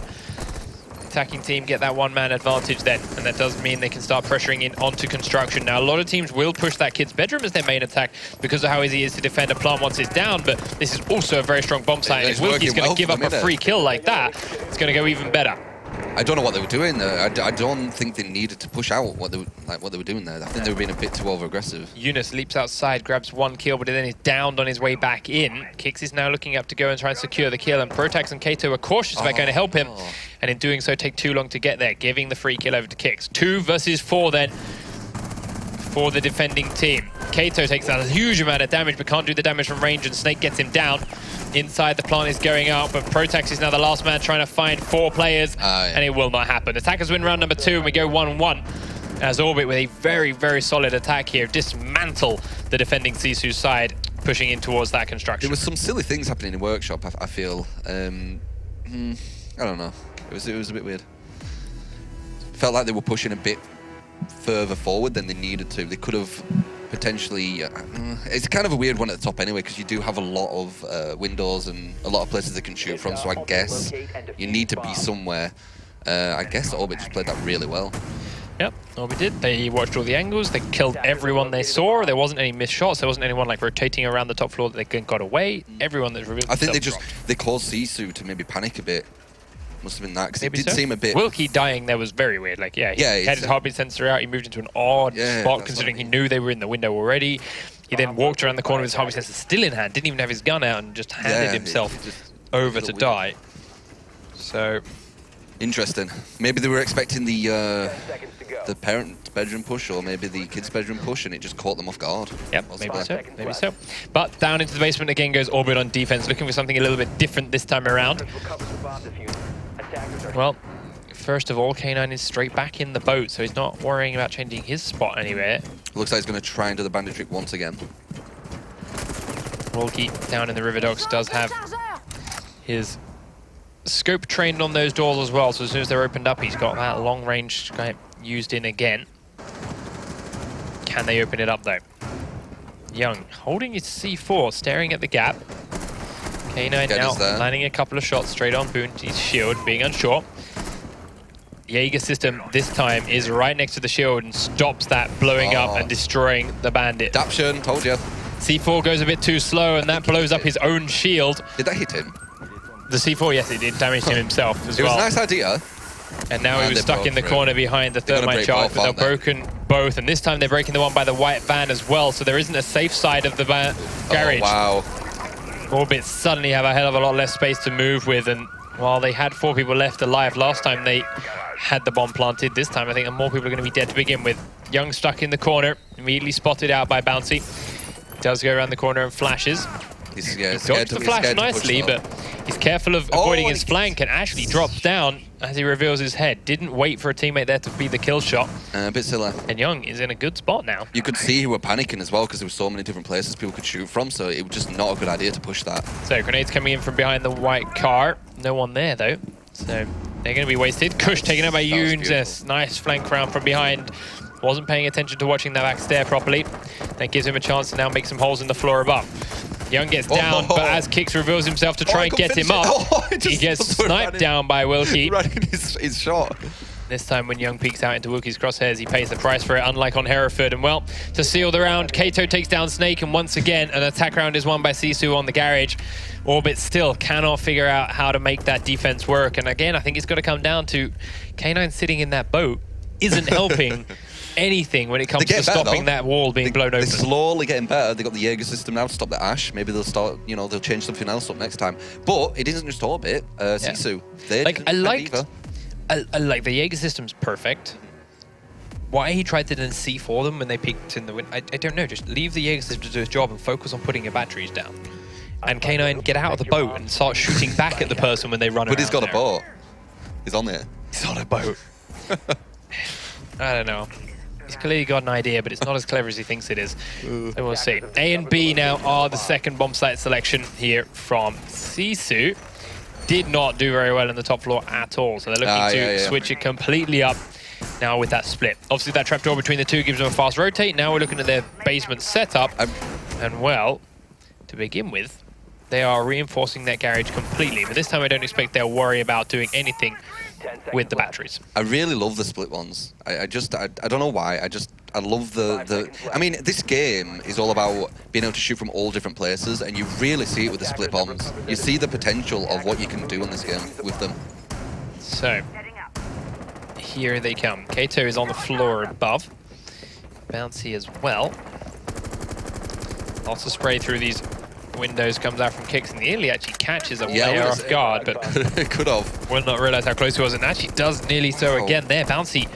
Attacking team get that 1-man advantage then, and that does mean they can start pressuring in onto construction. Now, a lot of teams will push that kid's bedroom as their main attack because of how easy it is to defend a plant once it's down, but this is also a very strong bomb site, and if It's Wilkie's working going well to give for up them, a innit? free kill like that, it's going to go even better. I don't know what they were doing there. I don't think they needed to push out what they were doing there. I think they were being a bit too over-aggressive. Eunice leaps outside, grabs 1 kill, but then is downed on his way back in. Kicks is now looking up to go and try and secure the kill, and Protax and Kato are cautious about going to help him, and in doing so take too long to get there, giving the free kill over to Kicks. 2 versus 4 then. for the defending team. Kato takes out a huge amount of damage, but can't do the damage from range, and Snake gets him down. Inside, the plant is going out, but Protax is now the last man trying to find 4 players, and it will not happen. Attackers win round number 2, and we go 1-1. As Orbit, with a very, very solid attack here, dismantle the defending Sisu side, pushing in towards that construction. There was some silly things happening in Workshop, I feel. I don't know. It was a bit weird. Felt like they were pushing a bit further forward than they needed to. They could have potentially... it's kind of a weird one at the top anyway, because you do have a lot of windows and a lot of places they can shoot from, so I guess you need to be somewhere. I guess Orbit just played that really well. Yep, Orbit did. They watched all the angles, they killed everyone they saw. There wasn't any missed shots, there wasn't anyone like rotating around the top floor that they got away. Everyone that revealed I think they caused Sisu to maybe panic a bit. Must have been that, because it did seem a bit... Wilkie dying there was very weird. Like, yeah, he had his heartbeat sensor out, he moved into an odd spot considering he knew they were in the window already. He then walked around the corner with his heartbeat sensor still in hand, didn't even have his gun out, and just handed himself over to die. So... Interesting. Maybe they were expecting the parent bedroom push, or maybe the kids' bedroom push, and it just caught them off guard. Yep, maybe so. But down into the basement again goes Orbit on defense, looking for something a little bit different this time around. Well, first of all, K9 is straight back in the boat, so he's not worrying about changing his spot anywhere. Looks like he's going to try and do the bandit trick once again. Wilkie down in the river docks does have his scope trained on those doors as well, so as soon as they're opened up, he's got that long range scope used in again. Can they open it up though? Young holding his C4, staring at the gap. K9 now landing a couple of shots straight on Boonty's shield, being unsure. Jaeger system this time is right next to the shield and stops that blowing up and destroying the bandit. Adaption, told you. C4 goes a bit too slow, and that blows up his own shield. Did that hit him? The C4, yes, it did damage him himself as well. It was a nice idea. And now he was stuck in the corner behind the thermite charge, but they've broken both. And this time they're breaking the one by the white van as well, so there isn't a safe side of the garage. Oh, wow. Orbit suddenly have a hell of a lot less space to move with, and while they had 4 people left alive last time they had the bomb planted, this time I think more people are going to be dead to begin with. Young stuck in the corner, immediately spotted out by Bouncy. Does go around the corner and flashes. He's dodged the flash nicely, but he's careful of avoiding his flank and actually drops down as he reveals his head. Didn't wait for a teammate there to be the kill shot. A bit silly. And Young is in a good spot now. You could see he were panicking as well, because there were so many different places people could shoot from, so it was just not a good idea to push that. So grenades coming in from behind the white car. No one there though, so they're going to be wasted. Kush taken out by Yoons. Nice flank round from behind. Wasn't paying attention to watching that back stair properly. That gives him a chance to now make some holes in the floor above. Young gets down, but as Kix reveals himself to try and get him up, he gets sniped down by Wilkie. Running his shot. This time when Young peeks out into Wilkie's crosshairs, he pays the price for it, unlike on Hereford. And well, to seal the round, Kato takes down Snake, and once again, an attack round is won by Sisu on the garage. Orbit still cannot figure out how to make that defense work. And again, I think it's got to come down to K9 sitting in that boat isn't helping anything when it comes to stopping that wall being blown open. They're slowly getting better. They've got the Jaeger system now to stop the Ash. Maybe they'll start, they'll change something else up next time. But it isn't just Orbit. Sisu. I like the Jaeger system's perfect. Why he tried to then C4 them when they peeked in the wind, I don't know. Just leave the Jaeger system to do its job and focus on putting your batteries down. And K9 get out of the boat and start shooting back at the person when they run around. But he's got a boat. He's on there. He's on a boat. I don't know. He's clearly got an idea, but it's not as clever as he thinks it is. So we'll see. A and B now are the second bomb site selection here from Sisu. Did not do very well in the top floor at all, so they're looking to switch it completely up now with that split. Obviously, that trapdoor between the two gives them a fast rotate. Now we're looking at their basement setup, and well, to begin with, they are reinforcing that garage completely. But this time, I don't expect they'll worry about doing anything with the batteries. I really love the split ones. I don't know why. I love the I mean, this game is all about being able to shoot from all different places, and you really see it with the split bombs. You see the potential of what you can do in this game with them. So, here they come. Kato is on the floor above. Bouncy as well. Lots of spray through these windows comes out from Kix, and nearly actually catches a player off guard, but could have. Will not realize how close he was, and actually does nearly so again there. Bouncy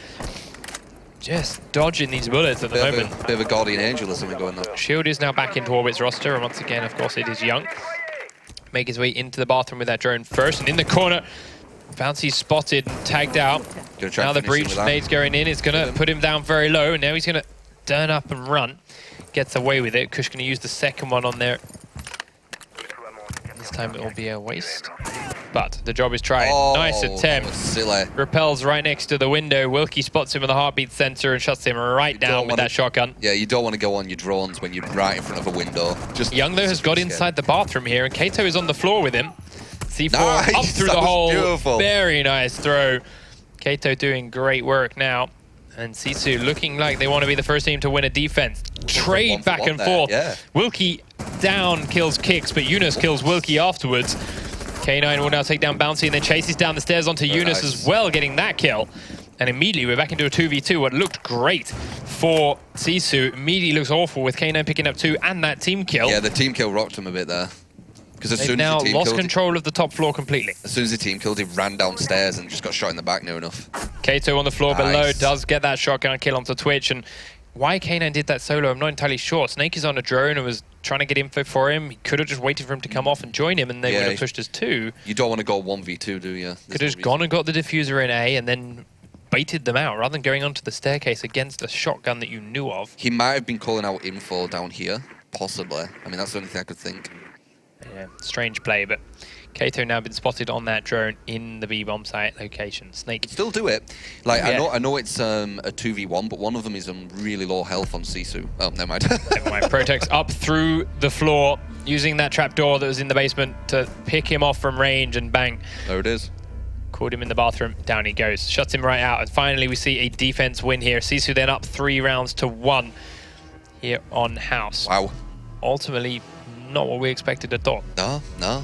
just dodging these bullets at the moment. Bit of a guardian angel or something going on. Shield is now back into Orbit's roster, and once again, of course, it is Young. Make his way into the bathroom with that drone first, and in the corner, Bouncy spotted and tagged out. Now the breach nade's going in. It's going to put him down very low, and now he's going to turn up and run. Gets away with it. Kush going to use the second one on there. This time it will be a waste. But the job is tried. Oh, nice attempt. Silly. Repels right next to the window. Wilkie spots him with a heartbeat sensor and shuts him right down with that shotgun. Yeah, you don't want to go on your drones when you're right in front of a window. Young, though, has got inside the bathroom here, and Kato is on the floor with him. C4 nice. up through That the was hole. beautiful. Very nice throw. Kato doing great work now. And Sisu looking like they want to be the first team to win a defense. Trade back and forth. Yeah. Wilkie down kills Kicks, but Eunice kills Wilkie afterwards. K9 will now take down Bouncy and then chases down the stairs onto Eunice as well, getting that kill. And immediately we're back into a 2v2. What looked great for Sisu immediately looks awful with K9 picking up 2 and that team kill. Yeah, the team kill rocked him a bit there. Because as They've soon now as the team lost killed, control of the top floor completely. as soon as the team killed, he ran downstairs and just got shot in the back near enough. Kato on the floor below Nice. does get that shotgun kill onto Twitch, and why K9 did that solo, I'm not entirely sure. Snake is on a drone and was trying to get info for him. He could have just waited for him to come off and join him, and they would have pushed us 2. You don't want to go 1v2, do you? Could have just gone and got the diffuser in A and then baited them out rather than going onto the staircase against a shotgun that you knew of. He might have been calling out info down here, possibly. I mean, that's the only thing I could think. Yeah, strange play, but Kato now been spotted on that drone in the B bomb site location. Snake. Still do it. Like, I know it's a 2v1, but one of them is on really low health on Sisu. Oh, never mind. Never mind. Protex up through the floor, using that trapdoor that was in the basement to pick him off from range and bang. There it is. Caught him in the bathroom, down he goes. Shuts him right out, and finally we see a defense win here. Sisu then up 3 rounds to 1 here on House. Wow. Ultimately, not what we expected at all. No.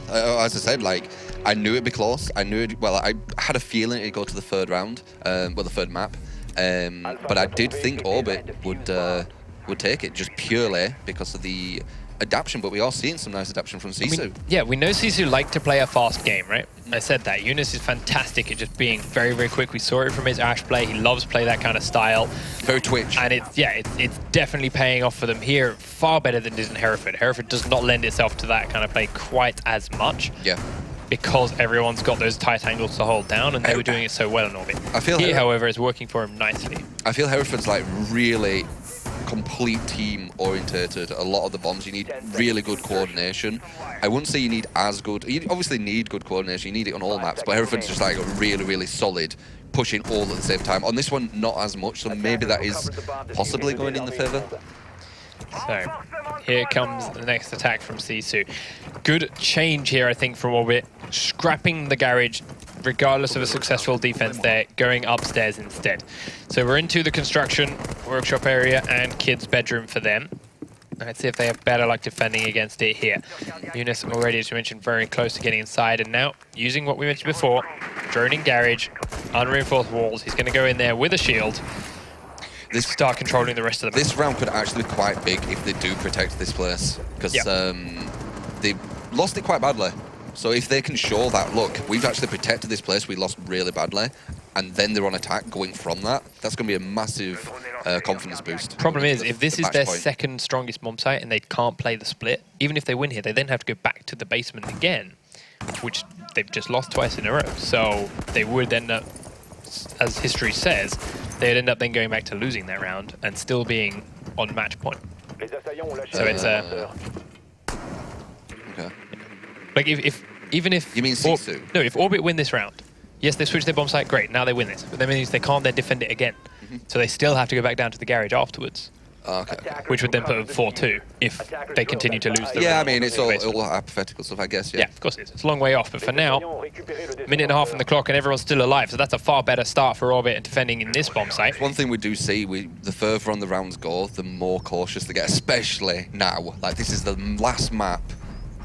As I said, like, I knew it'd be close. I knew it. Well, I had a feeling it'd go to the 3rd round, the 3rd map. But I did think Orbit would take it just purely because of the adaptation. But we are seeing some nice adaptation from Sisu. Yeah, we know Sisu like to play a fast game, right? I said that. Eunice is fantastic at just being very, very quick. We saw it from his Ash play. He loves play that kind of style. Very Twitch. And it's definitely paying off for them here, far better than it is in Hereford. Hereford does not lend itself to that kind of play quite as much. Yeah. Because everyone's got those tight angles to hold down, and they were doing it so well in Orbit. I feel here, however, is working for him nicely. I feel Hereford's like really complete team orientated. A lot of the bombs, you need really good coordination. I wouldn't say you need as good. You obviously need good coordination. You need it on all maps, but Hereford's just like really, really solid, pushing all at the same time. On this one, not as much, so maybe that is possibly going in the favour. So here comes the next attack from Sisu. Good change here, I think, from Orbit. Scrapping the garage, regardless of a successful defense there, going upstairs instead. So we're into the construction workshop area and kids' bedroom for them. Let's see if they have better luck defending against it here. Eunice already, as you mentioned, very close to getting inside, and now using what we mentioned before, droning garage, unreinforced walls. He's going to go in there with a shield. Start controlling the rest of the map. This round could actually be quite big if they do protect this place, because they lost it quite badly. So if they can show that, look, we've actually protected this place, we lost really badly, and then they're on attack going from that, that's going to be a massive confidence boost. Problem is, if this is their point. 2nd strongest bomb site and they can't play the split, even if they win here, they then have to go back to the basement again, which they've just lost twice in a row. So they would end up, as history says, they'd end up then going back to losing that round and still being on match point. So it's a... Okay. Like even if... You mean Sisu? No, if Orbit win this round, yes, they switch their bomb site, great, now they win this. But that means they can't then defend it again. So they still have to go back down to the garage afterwards. Okay. Which would then put them 4-2 if they continue to lose the Yeah, I round. mean, it's all hypothetical stuff, I guess, Yeah, of course it is. It's a long way off, but for now, minute and a half on the clock and everyone's still alive, so that's a far better start for Orbit and defending in this bomb site. One thing we do see, the further on the rounds go, the more cautious they get, especially now. Like, this is the last map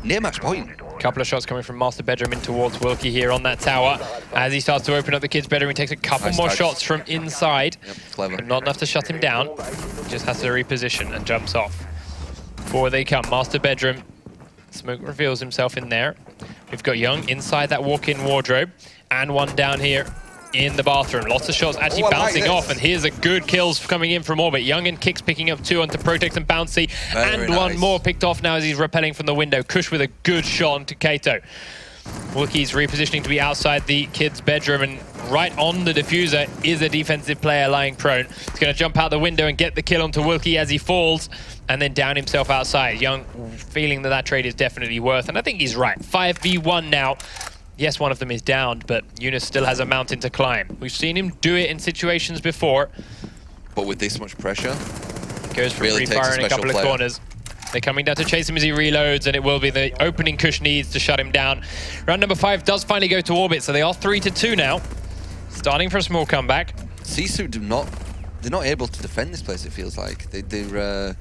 near match point. Couple of shots coming from Master Bedroom in towards Wilkie here on that tower. As he starts to open up the kid's bedroom, he takes a couple more shots from inside. Yep, clever. But not enough to shut him down. Just has to reposition and jumps off. Forward they come, Master Bedroom. Smoke reveals himself in there. We've got Young inside that walk-in wardrobe. And one down here in the bathroom. Lots of shots actually bouncing off, and here's a good kills coming in from Orbit. Young and Kicks picking up 2 onto Protex and Bouncy, and one more picked off now as he's rappelling from the window. Kush with a good shot onto Kato. Wilkie's repositioning to be outside the kid's bedroom, and right on the diffuser is a defensive player lying prone. He's going to jump out the window and get the kill onto Wilkie as he falls, and then down himself outside. Young feeling that that trade is definitely worth, and I think he's right. 5v1 now. Yes, one of them is downed, but Eunice still has a mountain to climb. We've seen him do it in situations before. But with this much pressure, goes for free fire in a couple of corners. They're coming down to chase him as he reloads, and it will be the opening Kush needs to shut him down. Round number 5 does finally go to Orbit, so they are 3-2 now. Starting for a small comeback. Sisu they're not able to defend this place, it feels like. They're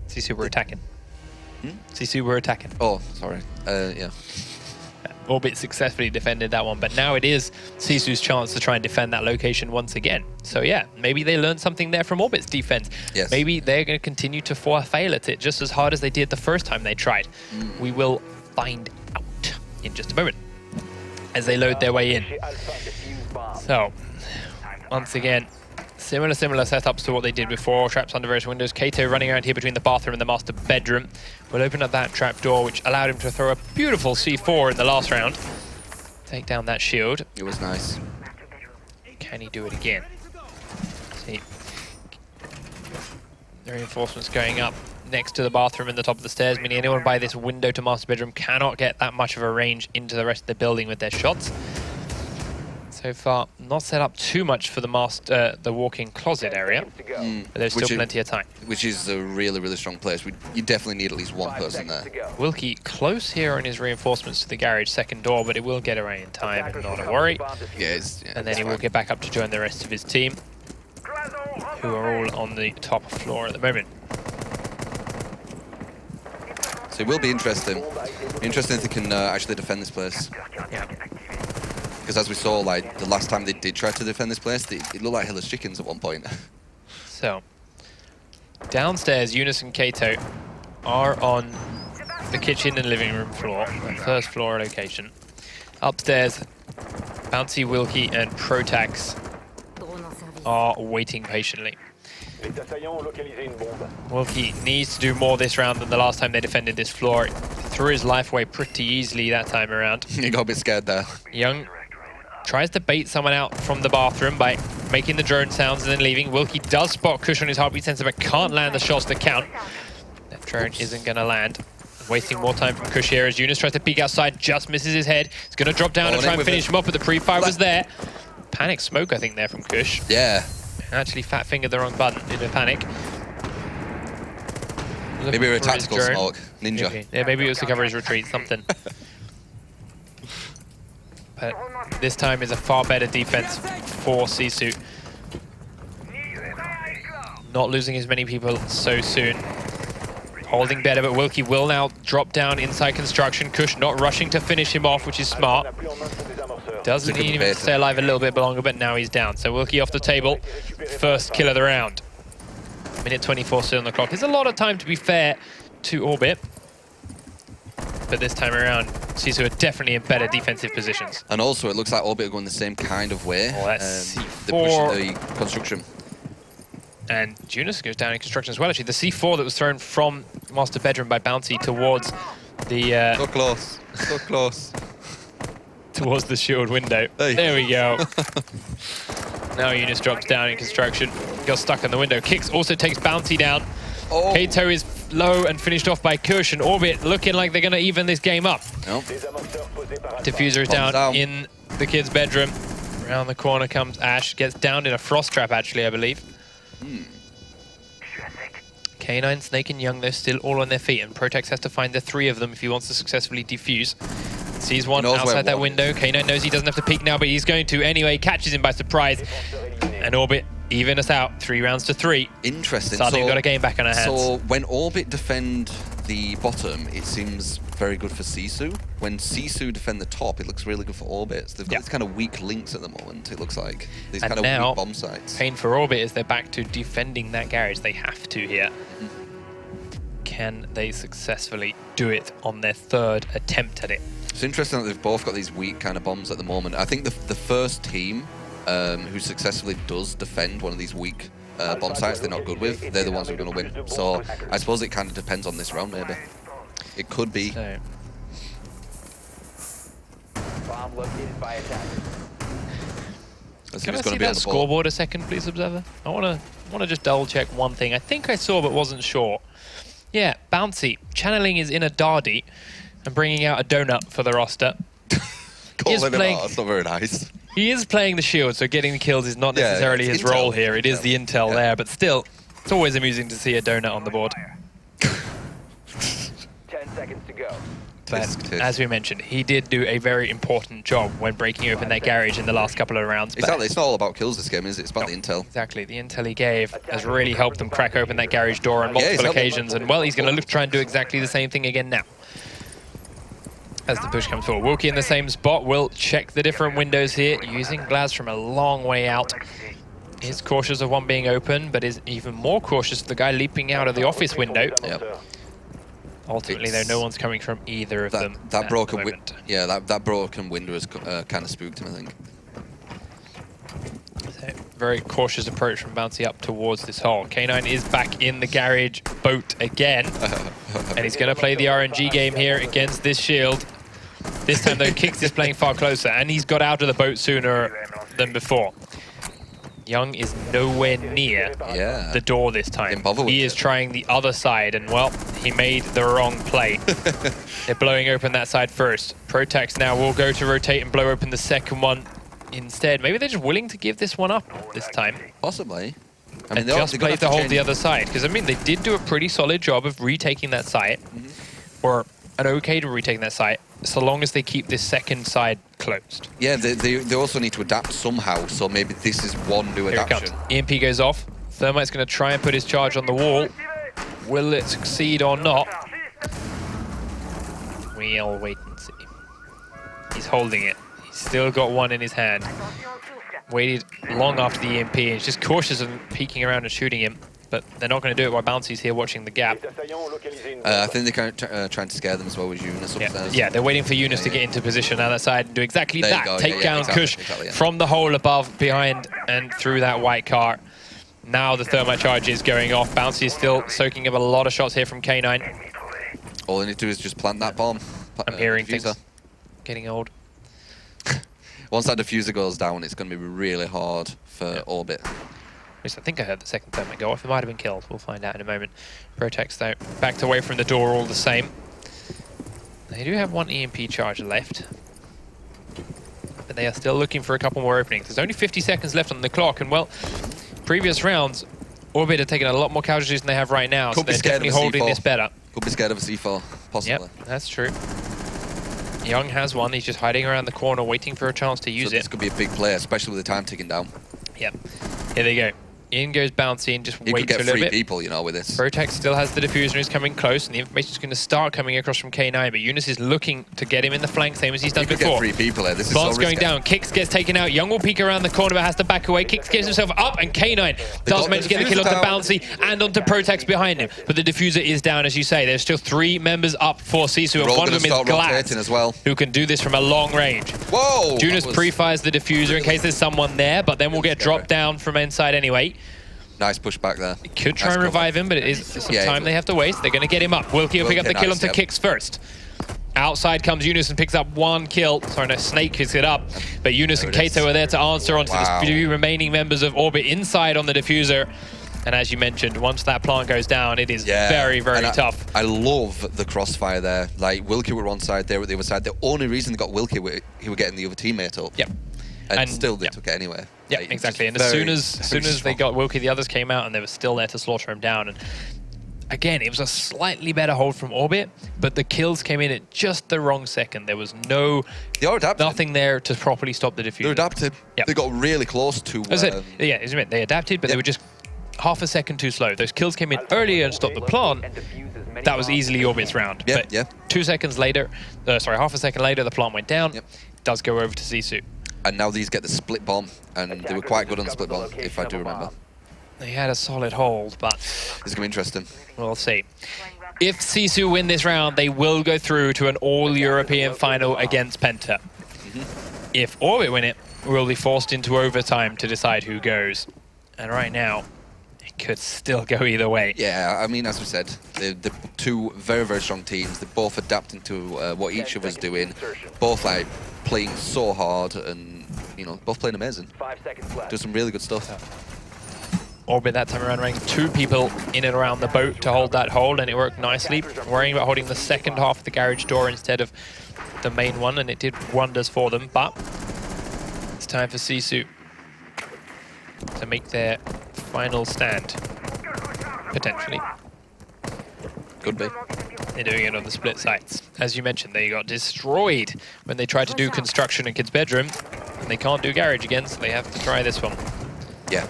Sisu were attacking. Sisu were attacking. Oh, sorry. Yeah. Orbit successfully defended that one, but now it is Sisu's chance to try and defend that location once again. So yeah, maybe they learned something there from Orbit's defense. Yes. Maybe they're going to continue to fail at it just as hard as they did the first time they tried. We will find out in just a moment as they load their way in. So, once again, similar setups to what they did before. Traps under various windows. Kato running around here between the bathroom and the master bedroom. Will open up that trap door, which allowed him to throw a beautiful C4 in the last round. Take down that shield. It was nice. Can he do it again? See. The reinforcements going up next to the bathroom and the top of the stairs, meaning anyone by this window to master bedroom cannot get that much of a range into the rest of the building with their shots. So far, not set up too much for the walk-in closet area, but there's still plenty of time. Which is a really, really strong place. You definitely need at least one person there. Wilkie close here on his reinforcements to the garage second door, but it will get away in time, not a worry. Yeah, and then he will get back up to join the rest of his team, who are all on the top floor at the moment. So it will be interesting. Interesting if they can actually defend this place. Yeah. Because as we saw, like, the last time they did try to defend this place, it looked like Hiller's chickens at one point. So, downstairs, Eunice and Kato are on the kitchen and living room floor, the first floor location. Upstairs, Bouncy, Wilkie, and Protax are waiting patiently. Wilkie needs to do more this round than the last time they defended this floor. He threw his life away pretty easily that time around. He got a bit scared there. Young tries to bait someone out from the bathroom by making the drone sounds and then leaving. Wilkie does spot Kush on his heartbeat sensor, but can't land the shots that count. That drone isn't going to land. Wasting more time from Kush here as Eunice tries to peek outside, just misses his head. He's going to drop down and try and finish him off, but the pre-fire was there. Panic smoke, I think, there from Kush. Yeah. Actually fat-fingered the wrong button in a panic. Maybe a tactical smoke. Ninja. Maybe. Yeah, maybe it was to cover his retreat, something. But this time is a far better defense for Sisu. Not losing as many people so soon. Holding better, but Wilkie will now drop down inside construction. Kush not rushing to finish him off, which is smart. Doesn't need him to stay alive a little bit longer, but now he's down. So Wilkie off the table. First kill of the round. Minute 24 still on the clock. There's a lot of time, to be fair, to Orbit. But this time around, Sisu are definitely in better defensive positions. And also, it looks like Orbit are going the same kind of way. Oh, that's They're C4. pushing the construction. And Eunice goes down in construction as well, actually. The C4 that was thrown from Master Bedroom by Bouncy towards the... So close. So close. towards the shield window. Hey. There we go. Now Eunice drops down in construction. Got stuck in the window. Kicks also takes Bouncy down. Oh. Kato is low and finished off by Kush, and Orbit looking like they're going to even this game up. Nope. Diffuser is down in the kid's bedroom. Around the corner comes Ash. Gets downed in a frost trap, actually, I believe. K9, Snake, and Young, they're still all on their feet, and Protex has to find the 3 of them if he wants to successfully defuse. Sees one outside that window. K9 knows he doesn't have to peek now, but he's going to anyway. Catches him by surprise. And Orbit even us out. 3 rounds to 3. Interesting. Suddenly we've got a game back on our hands. So when Orbit defend the bottom, it seems very good for Sisu. When Sisu defend the top, it looks really good for Orbit. So they've got these kind of weak links at the moment, it looks like. These kind of weak bomb sites. Pain for Orbit is they're back to defending that garage. They have to here. Can they successfully do it on their 3rd attempt at it? It's interesting that they've both got these weak kind of bombs at the moment. I think the first team who successfully does defend one of these weak bomb sites they're not good with, they're the ones who are going to win. So I suppose it kind of depends on this round, maybe. It could be. So. Bomb located by attackers. Can I see that scoreboard a second, please, Observer? I want to just double check one thing. I think I saw but wasn't sure. Yeah, Bouncy channeling is in a Dardy and bringing out a donut for the roster. That's not very nice. He is playing the shield, so getting the kills is not necessarily his role here. It is the intel there, but still, it's always amusing to see a donut on the board. 10 seconds to go. But as we mentioned, he did do a very important job when breaking open that garage in the last couple of rounds. Exactly, it's not all about kills this game, is it? It's about the intel. Exactly, the intel he gave has really helped them crack open that garage door on multiple occasions, and well, he's going to try and do exactly the same thing again now. As the push comes forward, Wilkie in the same spot will check the different windows here, using Glaz from a long way out. Is cautious of one being open, but is even more cautious of the guy leaping out of the office window. Yep. Ultimately, though, no one's coming from either of them. That broken that broken window has kind of spooked him, I think. So, very cautious approach from Bouncy up towards this hole. K9 is back in the garage boat again, and he's going to play the RNG game here against this shield. This time, though, Kix is playing far closer, and he's got out of the boat sooner than before. Young is nowhere near the door this time. He is trying the other side, and well, he made the wrong play. They're blowing open that side first. Protex now will go to rotate and blow open the second one instead. Maybe they're just willing to give this one up this time. Possibly. I mean, and just play to hold the other side. Because, I mean, they did do a pretty solid job of retaking that site. Or an okay to retaking that site, so long as they keep this second side closed. Yeah, they also need to adapt somehow, so maybe this is one new adaptation. EMP goes off. Thermite's going to try and put his charge on the wall. Will it succeed or not? We'll wait and see. He's holding it. He's still got one in his hand. Waited long after the EMP, and he's just cautious of peeking around and shooting him. But they're not going to do it while Bouncy's here watching the gap. I think they're trying to scare them as well with Eunice upstairs. Yeah, they're waiting for Eunice to get into position on that side and do exactly that. Take down Kush from the hole above, behind, and through that white car. Now the thermite charge is going off. Bouncy is still soaking up a lot of shots here from K9. All they need to do is just plant that bomb. I'm hearing things getting old. Once that diffuser goes down, it's going to be really hard for Orbit. I think I heard the second thermite go off. It might have been killed. We'll find out in a moment. Protex, though, backed away from the door all the same. They do have one EMP charge left. But they are still looking for a couple more openings. There's only 50 seconds left on the clock. And, well, previous rounds, Orbit have taken a lot more casualties than they have right now. So they're definitely holding this better. Could be scared of a C4, possibly. Yep, that's true. Young has one. He's just hiding around the corner, waiting for a chance to use it. This could be a big play, especially with the time ticking down. Yep. Here they go. In goes Bouncy and just waits a little bit. You could get 3 people, you know, with this. Protex still has the diffuser and is coming close, and the information's going to start coming across from K9, but Eunice is looking to get him in the flank, same as he's done before. Get 3 people here. This is Bomb's going down. Kix gets taken out. Young will peek around the corner, but has to back away. Kix gets himself up, and K9 does manage to get the kill onto Bouncy and onto Protex behind him. But the diffuser is down, as you say. There's still 3 members up for Sisu, and one of them is Glad, as well, who can do this from a long range. Whoa! Eunice pre-fires the diffuser in case there's someone there, but then we'll get dropped down from inside anyway. Nice push back there. Could try and revive him, but it is some time they have to waste. They're going to get him up. Wilkie will pick up the kill onto Kix first. Outside comes Eunice and picks up 1 kill. Sorry, no, Snake picks it up. But Eunice and Kato are there to answer onto the few remaining members of Orbit inside on the diffuser. And as you mentioned, once that plant goes down, it is very, very tough. I love the crossfire there. Like, Wilkie were one side, they were the other side. The only reason they got Wilkie, he were getting the other teammate up. Yep. And still they took it anyway. Yeah, like, exactly. And as soon as they got Wilkie, the others came out and they were still there to slaughter him down. And again, it was a slightly better hold from Orbit, but the kills came in at just the wrong second. There was nothing there to properly stop the diffuser. They adapted. Yep. They got really close to... they adapted, but they were just half a second too slow. Those kills came in earlier and stopped the plant. That was easily Orbit's round. But 2 seconds later, half a second later, the plant went down. It does go over to Sisu. And now these get the split bomb, and they were quite good on the split bomb, if I do remember. They had a solid hold, but... This is going to be interesting. We'll see. If Sisu win this round, they will go through to an all-European final against Penta. If Orbit win it, we'll be forced into overtime to decide who goes. And right now, it could still go either way. Yeah, I mean, as we said, they're two very, very strong teams. They're both adapting to what each of us doing. Both like playing so hard and, you know, both playing amazing. 5 seconds left. Do some really good stuff. Orbit that time around running 2 people in and around the boat to hold that hold, and it worked nicely. Worrying about holding the second half of the garage door instead of the main one, and it did wonders for them. But it's time for Sisu to make their final stand, potentially. Could be. They're doing it on the split sites. As you mentioned, they got destroyed when they tried to do construction in Kid's bedroom, and they can't do garage again, so they have to try this one. Yeah.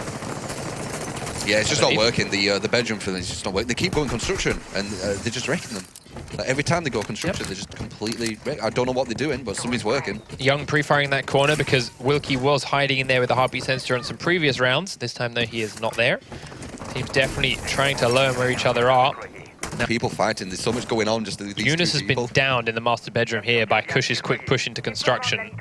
Yeah, it's just not working. The bedroom for them is just not working. They keep going construction, and they're just wrecking them. Like, every time they go construction, they're just completely wrecked. I don't know what they're doing, but something's working. Young pre-firing that corner because Wilkie was hiding in there with the heartbeat sensor in some previous rounds. This time, though, he is not there. Team's definitely trying to learn where each other are. Now, People fighting. There's so much going on. Just these Eunice two has people. been downed in the master bedroom here by Kush's quick push into construction.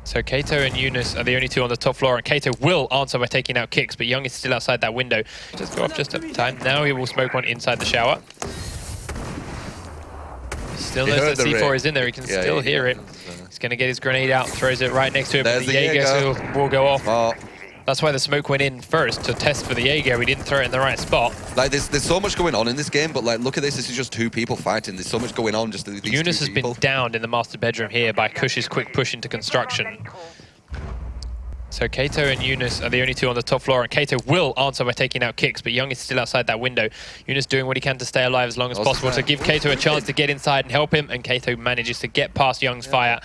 So Kato and Eunice are the only two on the top floor, and Kato will answer by taking out kicks, but Young is still outside that window. Just go off just at time. Now he will smoke one inside the shower. He still knows that C4 is in there. He can still hear it. He's going to get his grenade out, throws it right next to it, but the Jaeger will go off. Oh. That's why the smoke went in first, to test for the Jaeger. We didn't throw it in the right spot. Like, there's so much going on in this game, but like, look at this. This is just 2 people fighting. There's so much going on. Just these Eunice two has been people. downed in the master bedroom here by Kush's quick push into construction. So Kato and Eunice are the only two on the top floor, and Kato will answer by taking out kicks, but Young is still outside that window. Eunice doing what he can to stay alive as long as possible to give Kato a chance to get inside and help him, and Kato manages to get past Young's fire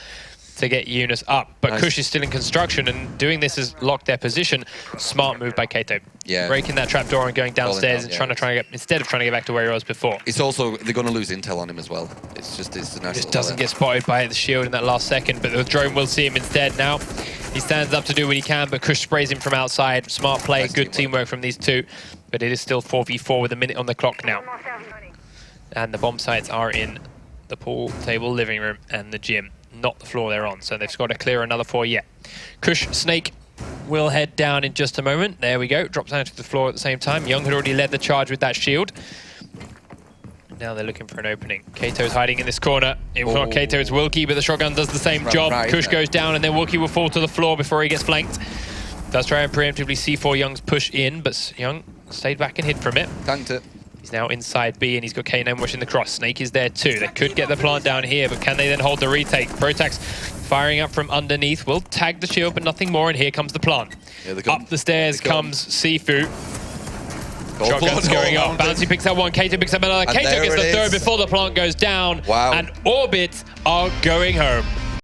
to get Eunice up. But Kush is still in construction, and doing this has locked their position. Smart move by Kato. Yeah. Breaking that trap door and going downstairs and trying to get, instead of trying to get back to where he was before. It's also, they're going to lose intel on him as well. It's just, it's a nice Just doesn't get spotted by the shield in that last second, but the drone will see him instead now. He stands up to do what he can, but Kush sprays him from outside. Smart play, Nice good teamwork from these two. But it is still 4v4 with a minute on the clock now. And the bomb sites are in the pool table, living room, and the gym. Not the floor they're on, so they've got to clear another 4 yet. Kush Snake will head down in just a moment. There we go, drops down to the floor at the same time. Young had already led the charge with that shield. Now they're looking for an opening. Kato's hiding in this corner. It was not Kato, it's Wilkie, but the shotgun does the same job. Kush goes down, and then Wilkie will fall to the floor before he gets flanked. Does try and preemptively C4 Young's push in, but Young stayed back and hid from it. Tanked it. He's now inside B, and he's got K9 watching the cross. Snake is there too. They could get the plant down here, but can they then hold the retake? Protax firing up from underneath. Will tag the shield, but nothing more, and here comes the plant. Up the stairs comes Sifu. Shotgun's going up. Bouncy picks up one. Kato picks up another. Kato gets the third before the plant goes down. Wow. And Orbit are going home.